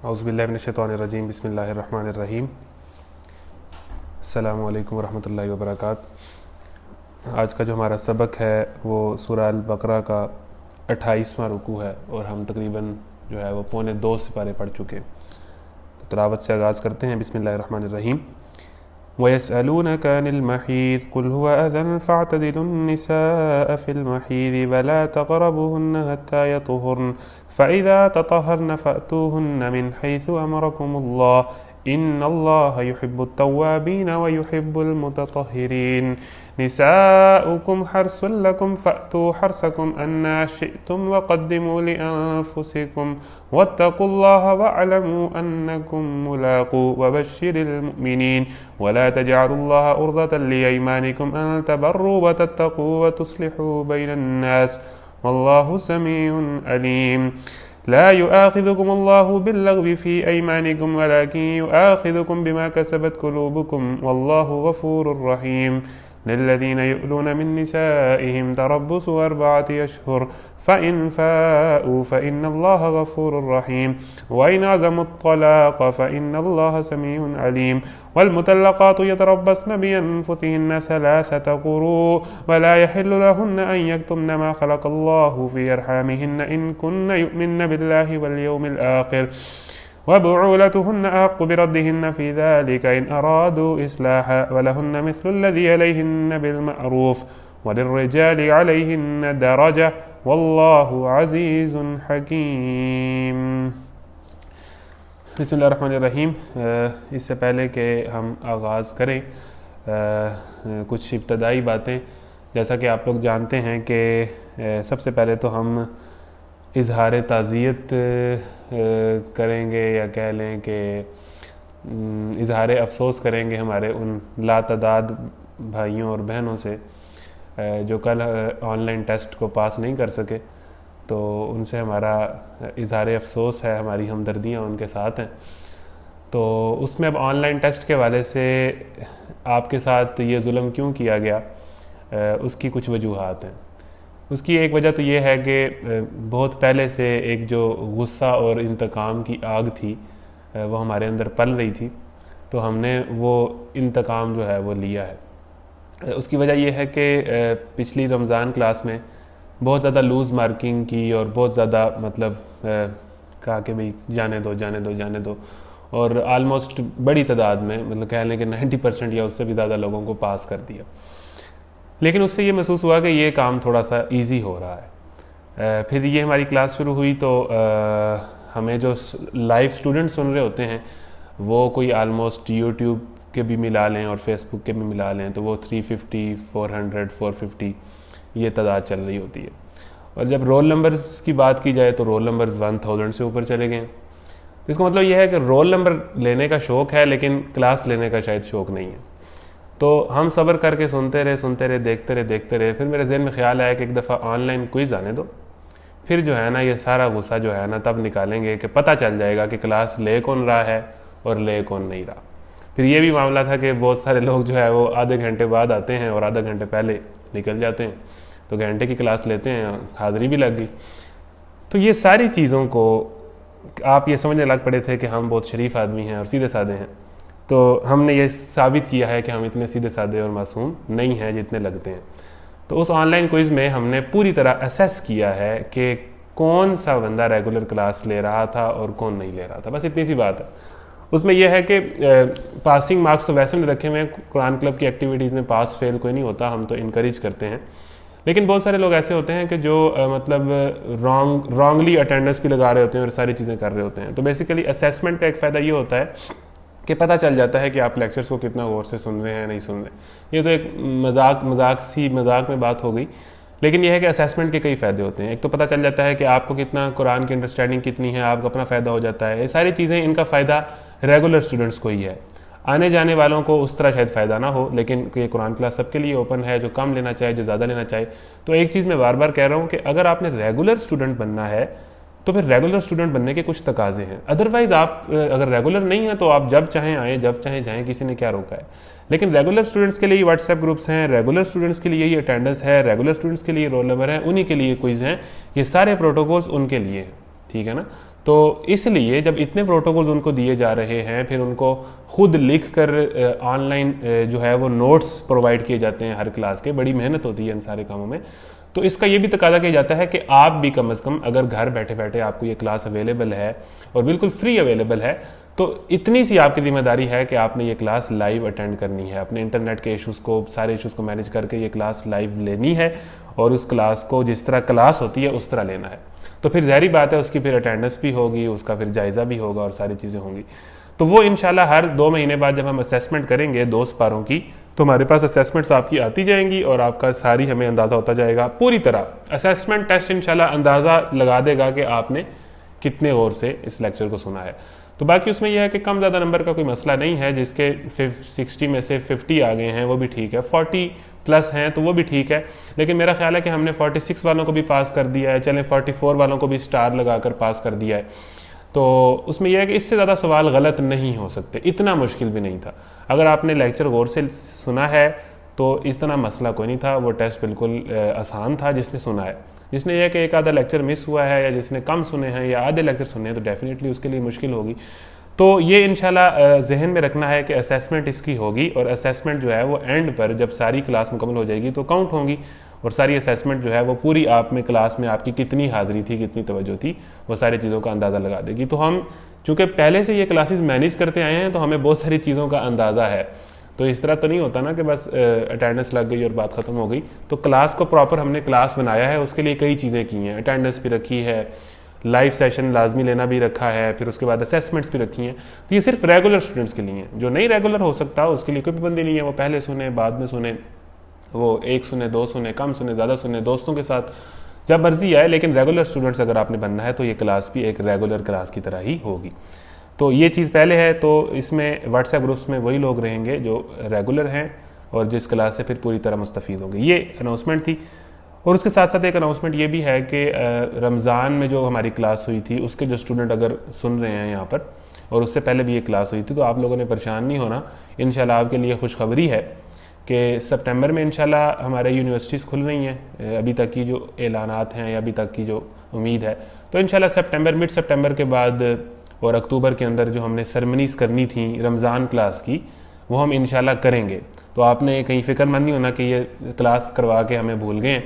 اعوذ باللہ من الشیطان الرجیم بسم اللہ الرحمن الرحیم السلام علیکم ورحمۃ اللہ وبرکاتہ۔ آج کا جو ہمارا سبق ہے وہ سورہ البقرہ کا 28واں رکوع ہے اور ہم تقریباً جو ہے وہ 1.25 سپارے پڑھ چکے ہیں۔ تو تلاوت سے آغاز کرتے ہیں۔ بسم اللہ الرحمن الرحیم۔ وَيَسْأَلُونَكَ عَنِ الْمَحِيضِ قُلْ هُوَ أَذًى فَاعْتَزِلُوا النِّسَاءَ فِي الْمَحِيضِ وَلَا تَقْرَبُوهُنَّ حَتَّى يَطْهُرْنَ فَإِذَا تَطَهَّرْنَ فَأْتُوهُنَّ مِنْ حَيْثُ أَمَرَكُمُ اللَّهُ إِنَّ اللَّهَ يُحِبُّ التَّوَّابِينَ وَيُحِبُّ الْمُتَطَهِّرِينَ نساؤكم حرث لكم فأتوا حرثكم أنى شئتم وقدموا لأنفسكم واتقوا الله واعلموا أنكم ملاقوه وبشر المؤمنين ولا تجعلوا الله عرضة لأيمانكم أن تبروا وتتقوا وتصلحوا بين الناس والله سميع عليم لا يؤاخذكم الله باللغو في أيمانكم ولكن يؤاخذكم بما كسبت قلوبكم والله غفور رحيم للذين يؤلون من نسائهم تربص 4 أشهر فإن فاءوا فإن الله غفور رحيم وإن عزموا الطلاق فإن الله سميع عليم والمطلقات يتربصن بأنفسهن 3 قروء ولا يحل لهن أن يكتمن ما خلق الله في أرحامهن إن كن يؤمن بالله واليوم الآخر وبعولتهن أحق بردهن في ذلك إن أرادوا إصلاحا ولهن مثل الذي عليهن بالمعروف وللرجال عليهن درجة والله عزيز حكيم۔ بسم اللہ الرحمن الرحیم۔ اس سے پہلے کہ ہم آغاز کریں کچھ ابتدائی باتیں، جیسا کہ آپ لوگ جانتے ہیں کہ سب سے پہلے تو ہم اظہار تعزیت کریں گے یا کہہ لیں کہ اظہار افسوس کریں گے ہمارے ان لاتعداد بھائیوں اور بہنوں سے جو کل آن لائن ٹیسٹ کو پاس نہیں کر سکے۔ تو ان سے ہمارا اظہار افسوس ہے، ہماری ہمدردیاں ان کے ساتھ ہیں۔ تو اس میں اب آن لائن ٹیسٹ کے حوالے سے آپ کے ساتھ یہ ظلم کیوں کیا گیا، اس کی کچھ وجوہات ہیں۔ اس کی ایک وجہ تو یہ ہے کہ بہت پہلے سے ایک جو غصہ اور انتقام کی آگ تھی وہ ہمارے اندر پل رہی تھی، تو ہم نے وہ انتقام جو ہے وہ لیا ہے۔ اس کی وجہ یہ ہے کہ پچھلی رمضان کلاس میں بہت زیادہ لوز مارکنگ کی اور بہت زیادہ کہا کہ بھئی جانے دو اور آلموسٹ بڑی تعداد میں کہہ لیں کہ 90% یا اس سے بھی زیادہ لوگوں کو پاس کر دیا۔ لیکن اس سے یہ محسوس ہوا کہ یہ کام تھوڑا سا ایزی ہو رہا ہے۔ پھر یہ ہماری کلاس شروع ہوئی تو ہمیں جو لائیو اسٹوڈنٹ سن رہے ہوتے ہیں وہ کوئی آلموسٹ یوٹیوب کے بھی ملا لیں اور فیس بک کے بھی ملا لیں تو وہ 350 400 450 یہ تعداد چل رہی ہوتی ہے۔ اور جب رول نمبرز کی بات کی جائے تو رول نمبرز 1000 سے اوپر چلے گئے۔ اس کا مطلب یہ ہے کہ رول نمبر لینے کا شوق ہے لیکن کلاس لینے کا شاید شوق نہیں ہے۔ تو ہم صبر کر کے سنتے رہے دیکھتے رہے۔ پھر میرے ذہن میں خیال آیا کہ ایک دفعہ آن لائن کوئز آنے دو، پھر جو ہے نا یہ سارا غصہ جو ہے نا تب نکالیں گے کہ پتہ چل جائے گا کہ کلاس لے کون رہا ہے اور لے کون نہیں رہا۔ پھر یہ بھی معاملہ تھا کہ بہت سارے لوگ جو ہے وہ آدھے گھنٹے بعد آتے ہیں اور آدھا گھنٹے پہلے نکل جاتے ہیں، تو گھنٹے کی کلاس لیتے ہیں، حاضری بھی لگ گئی۔ تو یہ ساری چیزوں کو آپ یہ سمجھنے لگ پڑے تھے کہ ہم بہت شریف آدمی ہیں اور سیدھے سادے ہیں، تو ہم نے یہ ثابت کیا ہے کہ ہم اتنے سیدھے سادے اور معصوم نہیں ہیں جتنے لگتے ہیں۔ تو اس آن لائن کوئز میں ہم نے پوری طرح اسیس کیا ہے کہ کون سا بندہ ریگولر کلاس لے رہا تھا اور کون نہیں لے رہا تھا، بس اتنی سی بات ہے۔ اس میں یہ ہے کہ پاسنگ مارکس تو ویسے نہیں رکھے ہوئے ہیں، قرآن کلب کی ایکٹیویٹیز میں پاس فیل کوئی نہیں ہوتا، ہم تو انکریج کرتے ہیں۔ لیکن بہت سارے لوگ ایسے ہوتے ہیں کہ جو رانگلی اٹینڈنس بھی لگا رہے ہوتے ہیں اور ساری چیزیں کر رہے ہوتے ہیں۔ تو بیسیکلی اسیسمنٹ کا ایک فائدہ یہ ہوتا ہے کہ پتہ چل جاتا ہے کہ آپ لیکچرز کو کتنا غور سے سن رہے ہیں نہیں سن رہے۔ یہ تو ایک مذاق میں بات ہو گئی، لیکن یہ ہے کہ اسیسمنٹ کے کئی فائدے ہوتے ہیں۔ ایک تو پتہ چل جاتا ہے کہ آپ کو کتنا قرآن کی انڈرسٹینڈنگ کتنی ہے، آپ کو اپنا فائدہ ہو جاتا ہے۔ یہ ساری چیزیں ان کا فائدہ ریگولر اسٹوڈنٹس کو ہی ہے، آنے جانے والوں کو اس طرح شاید فائدہ نہ ہو، لیکن یہ قرآن کلاس سب کے لیے اوپن ہے، جو کم لینا چاہے جو زیادہ لینا چاہے۔ تو ایک چیز میں بار بار کہہ رہا ہوں کہ اگر آپ نے ریگولر اسٹوڈنٹ بننا ہے تو پھر ریگولر اسٹوڈنٹ بننے کے کچھ تقاضے ہیں، ادروائز آپ اگر ریگولر نہیں ہیں تو آپ جب چاہیں آئیں جب چاہیں جائیں، کسی نے کیا روکا ہے۔ لیکن ریگولر اسٹوڈنٹس کے لیے واٹس ایپ گروپس ہیں، ریگولر اسٹوڈنٹس کے لیے یہ اٹینڈنس ہے، ریگولر اسٹوڈنٹس کے لیے رول نمبر ہے، انہی کے لیے کوئز ہیں، یہ سارے پروٹوکولز ان کے لیے ہیں، ٹھیک ہے نا. تو اس لیے جب اتنے پروٹوکولز ان کو دیے جا رہے ہیں، پھر ان کو خود لکھ کر آن لائن جو ہے وہ نوٹس پرووائڈ کیے جاتے ہیں ہر کلاس کے، بڑی محنت ہوتی ہے ان سارے کاموں میں. تو اس کا یہ بھی تقاضا کیا جاتا ہے کہ آپ بھی کم از کم اگر گھر بیٹھے بیٹھے آپ کو یہ کلاس اویلیبل ہے اور بالکل فری اویلیبل ہے، تو اتنی سی آپ کی ذمہ داری ہے کہ آپ نے یہ کلاس لائیو اٹینڈ کرنی ہے، اپنے انٹرنیٹ کے ایشوز کو، سارے ایشوز کو مینیج کر کے یہ کلاس لائیو لینی ہے، اور اس کلاس کو جس طرح کلاس ہوتی ہے اس طرح لینا ہے. تو پھر ظاہری بات ہے اس کی پھر اٹینڈنس بھی ہوگی، اس کا پھر جائزہ بھی ہوگا اور ساری چیزیں ہوں گی. تو وہ انشاءاللہ ہر 2 مہینے بعد جب ہم اسیسمنٹ کریں گے 2 سپاروں کی، تو ہمارے پاس اسیسمنٹس آپ کی آتی جائیں گی اور آپ کا ساری ہمیں اندازہ ہوتا جائے گا پوری طرح. اسیسمنٹ ٹیسٹ انشاءاللہ اندازہ لگا دے گا کہ آپ نے کتنے غور سے اس لیکچر کو سنا ہے. تو باقی اس میں یہ ہے کہ کم زیادہ نمبر کا کوئی مسئلہ نہیں ہے، جس کے 60 میں سے 50 آ گئے ہیں وہ بھی ٹھیک ہے، 40 پلس ہیں تو وہ بھی ٹھیک ہے. لیکن میرا خیال ہے کہ ہم نے 46 والوں کو بھی پاس کر دیا ہے، چلیں 44 والوں کو بھی سٹار لگا کر پاس کر دیا ہے. تو اس میں یہ ہے کہ اس سے زیادہ سوال غلط نہیں ہو سکتے، اتنا مشکل بھی نہیں تھا. اگر آپ نے لیکچر غور سے سنا ہے تو اس طرح مسئلہ کوئی نہیں تھا، وہ ٹیسٹ بالکل آسان تھا جس نے سنا ہے. جس نے یہ کہ ایک آدھا لیکچر مس ہوا ہے یا جس نے کم سنے ہیں یا آدھے لیکچر سنے ہیں تو ڈیفینیٹلی اس کے لیے مشکل ہوگی. تو یہ انشاءاللہ ذہن میں رکھنا ہے کہ اسیسمنٹ اس کی ہوگی، اور اسیسمنٹ جو ہے وہ اینڈ پر جب ساری کلاس مکمل ہو جائے گی تو کاؤنٹ ہوں گی، اور ساری اسیسمنٹ جو ہے وہ پوری آپ میں کلاس میں آپ کی کتنی حاضری تھی، کتنی توجہ تھی، وہ ساری چیزوں کا اندازہ لگا دے گی. تو ہم چونکہ پہلے سے یہ کلاسز مینیج کرتے آئے ہیں تو ہمیں بہت ساری چیزوں کا اندازہ ہے. تو اس طرح تو نہیں ہوتا نا کہ بس اٹینڈنس لگ گئی اور بات ختم ہو گئی. تو کلاس کو پراپر ہم نے کلاس بنایا ہے، اس کے لیے کئی چیزیں کی ہیں، اٹینڈنس بھی رکھی ہے، لائیو سیشن لازمی لینا بھی رکھا ہے، پھر اس کے بعد اسیسمنٹس بھی رکھی ہیں. تو یہ صرف ریگولر اسٹوڈنٹس کے لیے ہیں، جو نہیں ریگولر ہو سکتا اس کے لیے کوئی پابندی نہیں ہے، وہ پہلے سنیں بعد میں سنیں، وہ 1 سنیں 2 سنیں، کم سنیں زیادہ سنیں، دوستوں کے ساتھ جب مرضی آئے. لیکن ریگولر اسٹوڈنٹس اگر آپ نے بننا ہے تو یہ کلاس بھی ایک ریگولر کلاس کی طرح ہی ہوگی. تو یہ چیز پہلے ہے. تو اس میں واٹس ایپ گروپس میں وہی لوگ رہیں گے جو ریگولر ہیں اور جس کلاس سے پھر پوری طرح مستفید ہوں گے. یہ اناؤنسمنٹ تھی. اور اس کے ساتھ ساتھ ایک اناؤنسمنٹ یہ بھی ہے کہ رمضان میں جو ہماری کلاس ہوئی تھی اس کے جو اسٹوڈنٹ اگر سن رہے ہیں یہاں پر، اور اس سے پہلے بھی یہ کلاس ہوئی تھی، تو آپ لوگوں نے پریشان نہیں ہونا. انشاءاللہ آپ کے لیے خوشخبری ہے کہ سپٹمبر میں انشاءاللہ ہمارے یونیورسٹیز کھل رہی ہیں. ابھی تک کی جو اعلانات ہیں یا ابھی تک کی جو امید ہے، تو انشاءاللہ مڈ سپٹمبر کے بعد اور اکتوبر کے اندر جو ہم نے سرمنیز کرنی تھیں رمضان کلاس کی، وہ ہم انشاءاللہ کریں گے. تو آپ نے کہیں فکر مند نہیں ہونا کہ یہ کلاس کروا کے ہمیں بھول گئے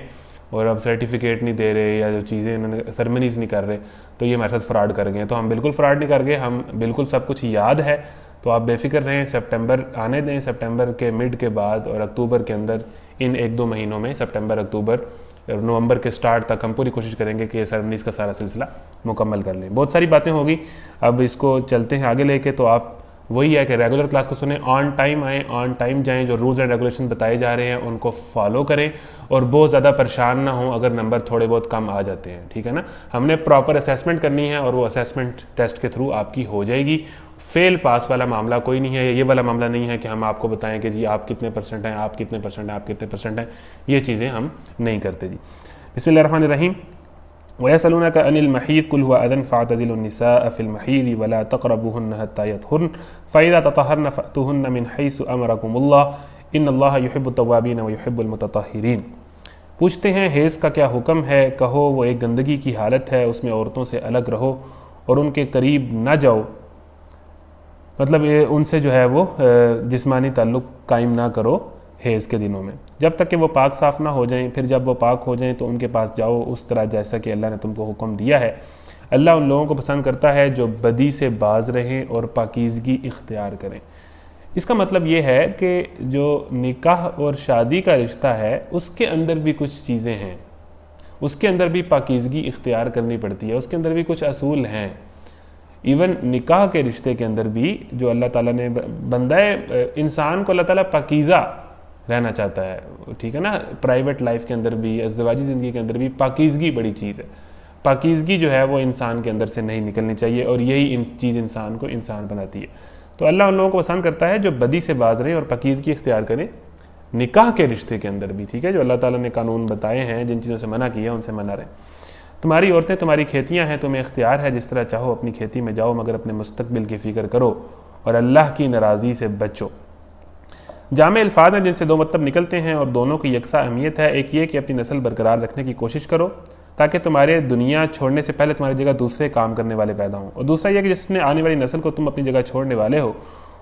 اور اب سرٹیفکیٹ نہیں دے رہے یا جو چیزیں انہوں نے سرمنیز نہیں کر رہے تو یہ ہمارے ساتھ فراڈ کر گئے. تو ہم بالکل فراڈ نہیں کر گئے، ہم بالکل سب کچھ یاد ہے. تو آپ بے فکر رہیں، سپٹمبر آنے دیں، سپٹمبر کے مڈ کے بعد اور اکتوبر کے اندر، ان 1-2 مہینوں میں سپٹمبر اکتوبر اور نومبر کے سٹارٹ تک ہم پوری کوشش کریں گے کہ یہ سرمنیز کا سارا سلسلہ مکمل کر لیں. بہت ساری باتیں ہوگی، اب اس کو چلتے ہیں آگے لے کے. تو آپ وہی ہے کہ ریگولر کلاس کو سنیں، آن ٹائم آئیں، آن ٹائم جائیں، جو رولز اینڈ ریگولیشن بتائے جا رہے ہیں ان کو فالو کریں، اور بہت زیادہ پریشان نہ ہوں اگر نمبر تھوڑے بہت کم آ جاتے ہیں. ٹھیک ہے نا. ہم نے پراپر اسیسمنٹ کرنی ہے اور وہ اسیسمنٹ ٹیسٹ کے تھرو آپ کی ہو جائے گی. فیل پاس والا معاملہ کوئی نہیں ہے، یہ والا معاملہ نہیں ہے کہ ہم آپ کو بتائیں کہ جی آپ کتنے پرسنٹ ہیں، آپ کتنے پرسنٹ ہیں، آپ کتنے پرسنٹ ہیں. یہ چیزیں ہم نہیں کرتے جی. بسم اللہ الرحمن الرحیم. وَيَسْأَلُونَكَ عَنِ الْمَحِيضِ قُلْ هُوَ أَذًى فَاعْتَزِلُوا النِّسَاءَ فِي الْمَحِيضِ وَلَا تَقْرَبُوهُنَّ حَتَّى يَطْهُرْنَ فَإِذَا تَطَهَّرْنَ فَأْتُوهُنَّ مِنْ حَيْثُ أَمَرَكُمُ اللَّهُ إِنَّ اللَّهَ يُحِبُّ التَّوَّابِينَ وَيُحِبُّ الْمُتَطَهِّرِينَ. پوچھتے ہیں حیض کا کیا حکم ہے؟ کہو وہ ایک گندگی کی حالت ہے، اس میں عورتوں سے الگ رہو اور ان کے قریب نہ جاؤ، مطلب ان سے جو ہے وہ جسمانی تعلق قائم نہ کرو حیض کے دنوں میں، جب تک کہ وہ پاک صاف نہ ہو جائیں. پھر جب وہ پاک ہو جائیں تو ان کے پاس جاؤ اس طرح جیسا کہ اللہ نے تم کو حکم دیا ہے. اللہ ان لوگوں کو پسند کرتا ہے جو بدی سے باز رہیں اور پاکیزگی اختیار کریں. اس کا مطلب یہ ہے کہ جو نکاح اور شادی کا رشتہ ہے اس کے اندر بھی کچھ چیزیں ہیں، اس کے اندر بھی پاکیزگی اختیار کرنی پڑتی ہے، اس کے اندر بھی کچھ اصول ہیں. ایون نکاح کے رشتے کے اندر بھی جو اللہ تعالیٰ نے بندہ انسان کو اللہ تعالیٰ پاکیزہ رہنا چاہتا ہے. ٹھیک ہے نا. پرائیویٹ لائف کے اندر بھی، ازدواجی زندگی کے اندر بھی پاکیزگی بڑی چیز ہے. پاکیزگی جو ہے وہ انسان کے اندر سے نہیں نکلنی چاہیے، اور یہی چیز انسان کو انسان بناتی ہے. تو اللہ ان لوگوں کو پسند کرتا ہے جو بدی سے باز رہیں اور پاکیزگی اختیار کریں نکاح کے رشتے کے اندر بھی. ٹھیک ہے. جو اللہ تعالیٰ نے قانون بتائے ہیں، جن چیزوں سے منع کیا ان سے منع رہیں. تمہاری عورتیں تمہاری کھیتیاں ہیں، تمہیں اختیار ہے جس طرح چاہو اپنی کھیتی میں جاؤ، مگر اپنے مستقبل کی فکر کرو اور اللہ کی ناراضی سے بچو. جامع الفاظ ہیں جن سے 2 مطلب نکلتے ہیں اور دونوں کی یکساں اہمیت ہے. ایک یہ کہ اپنی نسل برقرار رکھنے کی کوشش کرو، تاکہ تمہارے دنیا چھوڑنے سے پہلے تمہاری جگہ دوسرے کام کرنے والے پیدا ہوں. اور دوسرا یہ کہ جس نے آنے والی نسل کو تم اپنی جگہ چھوڑنے والے ہو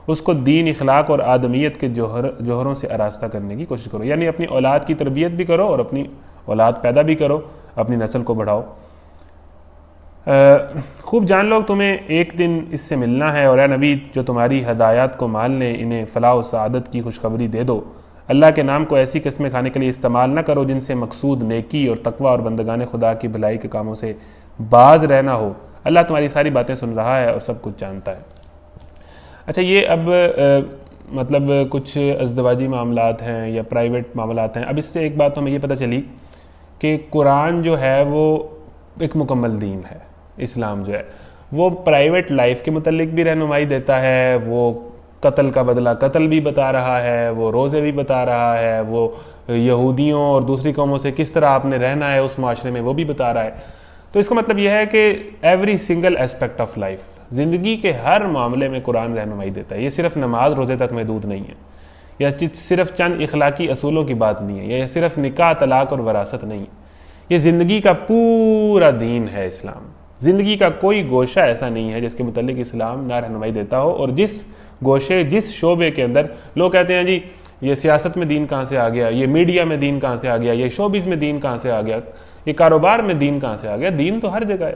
اس کو دین، اخلاق اور آدمیت کے جوہروں سے آراستہ کرنے کی کوشش کرو. یعنی اپنی اولاد کی تربیت بھی کرو اور اپنی اولاد پیدا بھی کرو، اپنی نسل کو بڑھاؤ. خوب جان لو تمہیں ایک دن اس سے ملنا ہے، اور اے نبی جو تمہاری ہدایات کو مان لیں انہیں فلاح و سعادت کی خوشخبری دے دو. اللہ کے نام کو ایسی قسمیں کھانے کے لیے استعمال نہ کرو جن سے مقصود نیکی اور تقوی اور بندگان خدا کی بھلائی کے کاموں سے باز رہنا ہو. اللہ تمہاری ساری باتیں سن رہا ہے اور سب کچھ جانتا ہے. اچھا، یہ اب مطلب کچھ ازدواجی معاملات ہیں یا پرائیویٹ معاملات ہیں. اب اس سے ایک بات ہمیں یہ پتہ چلی کہ قرآن جو ہے وہ ایک مکمل دین ہے. اسلام جو ہے وہ پرائیویٹ لائف کے متعلق بھی رہنمائی دیتا ہے، وہ قتل کا بدلہ قتل بھی بتا رہا ہے، وہ روزے بھی بتا رہا ہے، وہ یہودیوں اور دوسری قوموں سے کس طرح آپ نے رہنا ہے اس معاشرے میں وہ بھی بتا رہا ہے. تو اس کا مطلب یہ ہے کہ every single aspect of life, زندگی کے ہر معاملے میں قرآن رہنمائی دیتا ہے. یہ صرف نماز روزے تک محدود نہیں ہے، یا صرف چند اخلاقی اصولوں کی بات نہیں ہے، یا صرف نکاح، طلاق اور وراثت نہیں ہے. یہ زندگی کا پورا دین ہے اسلام. زندگی کا کوئی گوشہ ایسا نہیں ہے جس کے متعلق اسلام نہ رہنمائی دیتا ہو. اور جس گوشے، جس شعبے کے اندر لوگ کہتے ہیں جی یہ سیاست میں دین کہاں سے آ گیا، یہ میڈیا میں دین کہاں سے آ گیا، یہ شوبز میں دین کہاں سے آ گیا، یہ کاروبار میں دین کہاں سے آ گیا، دین تو ہر جگہ ہے.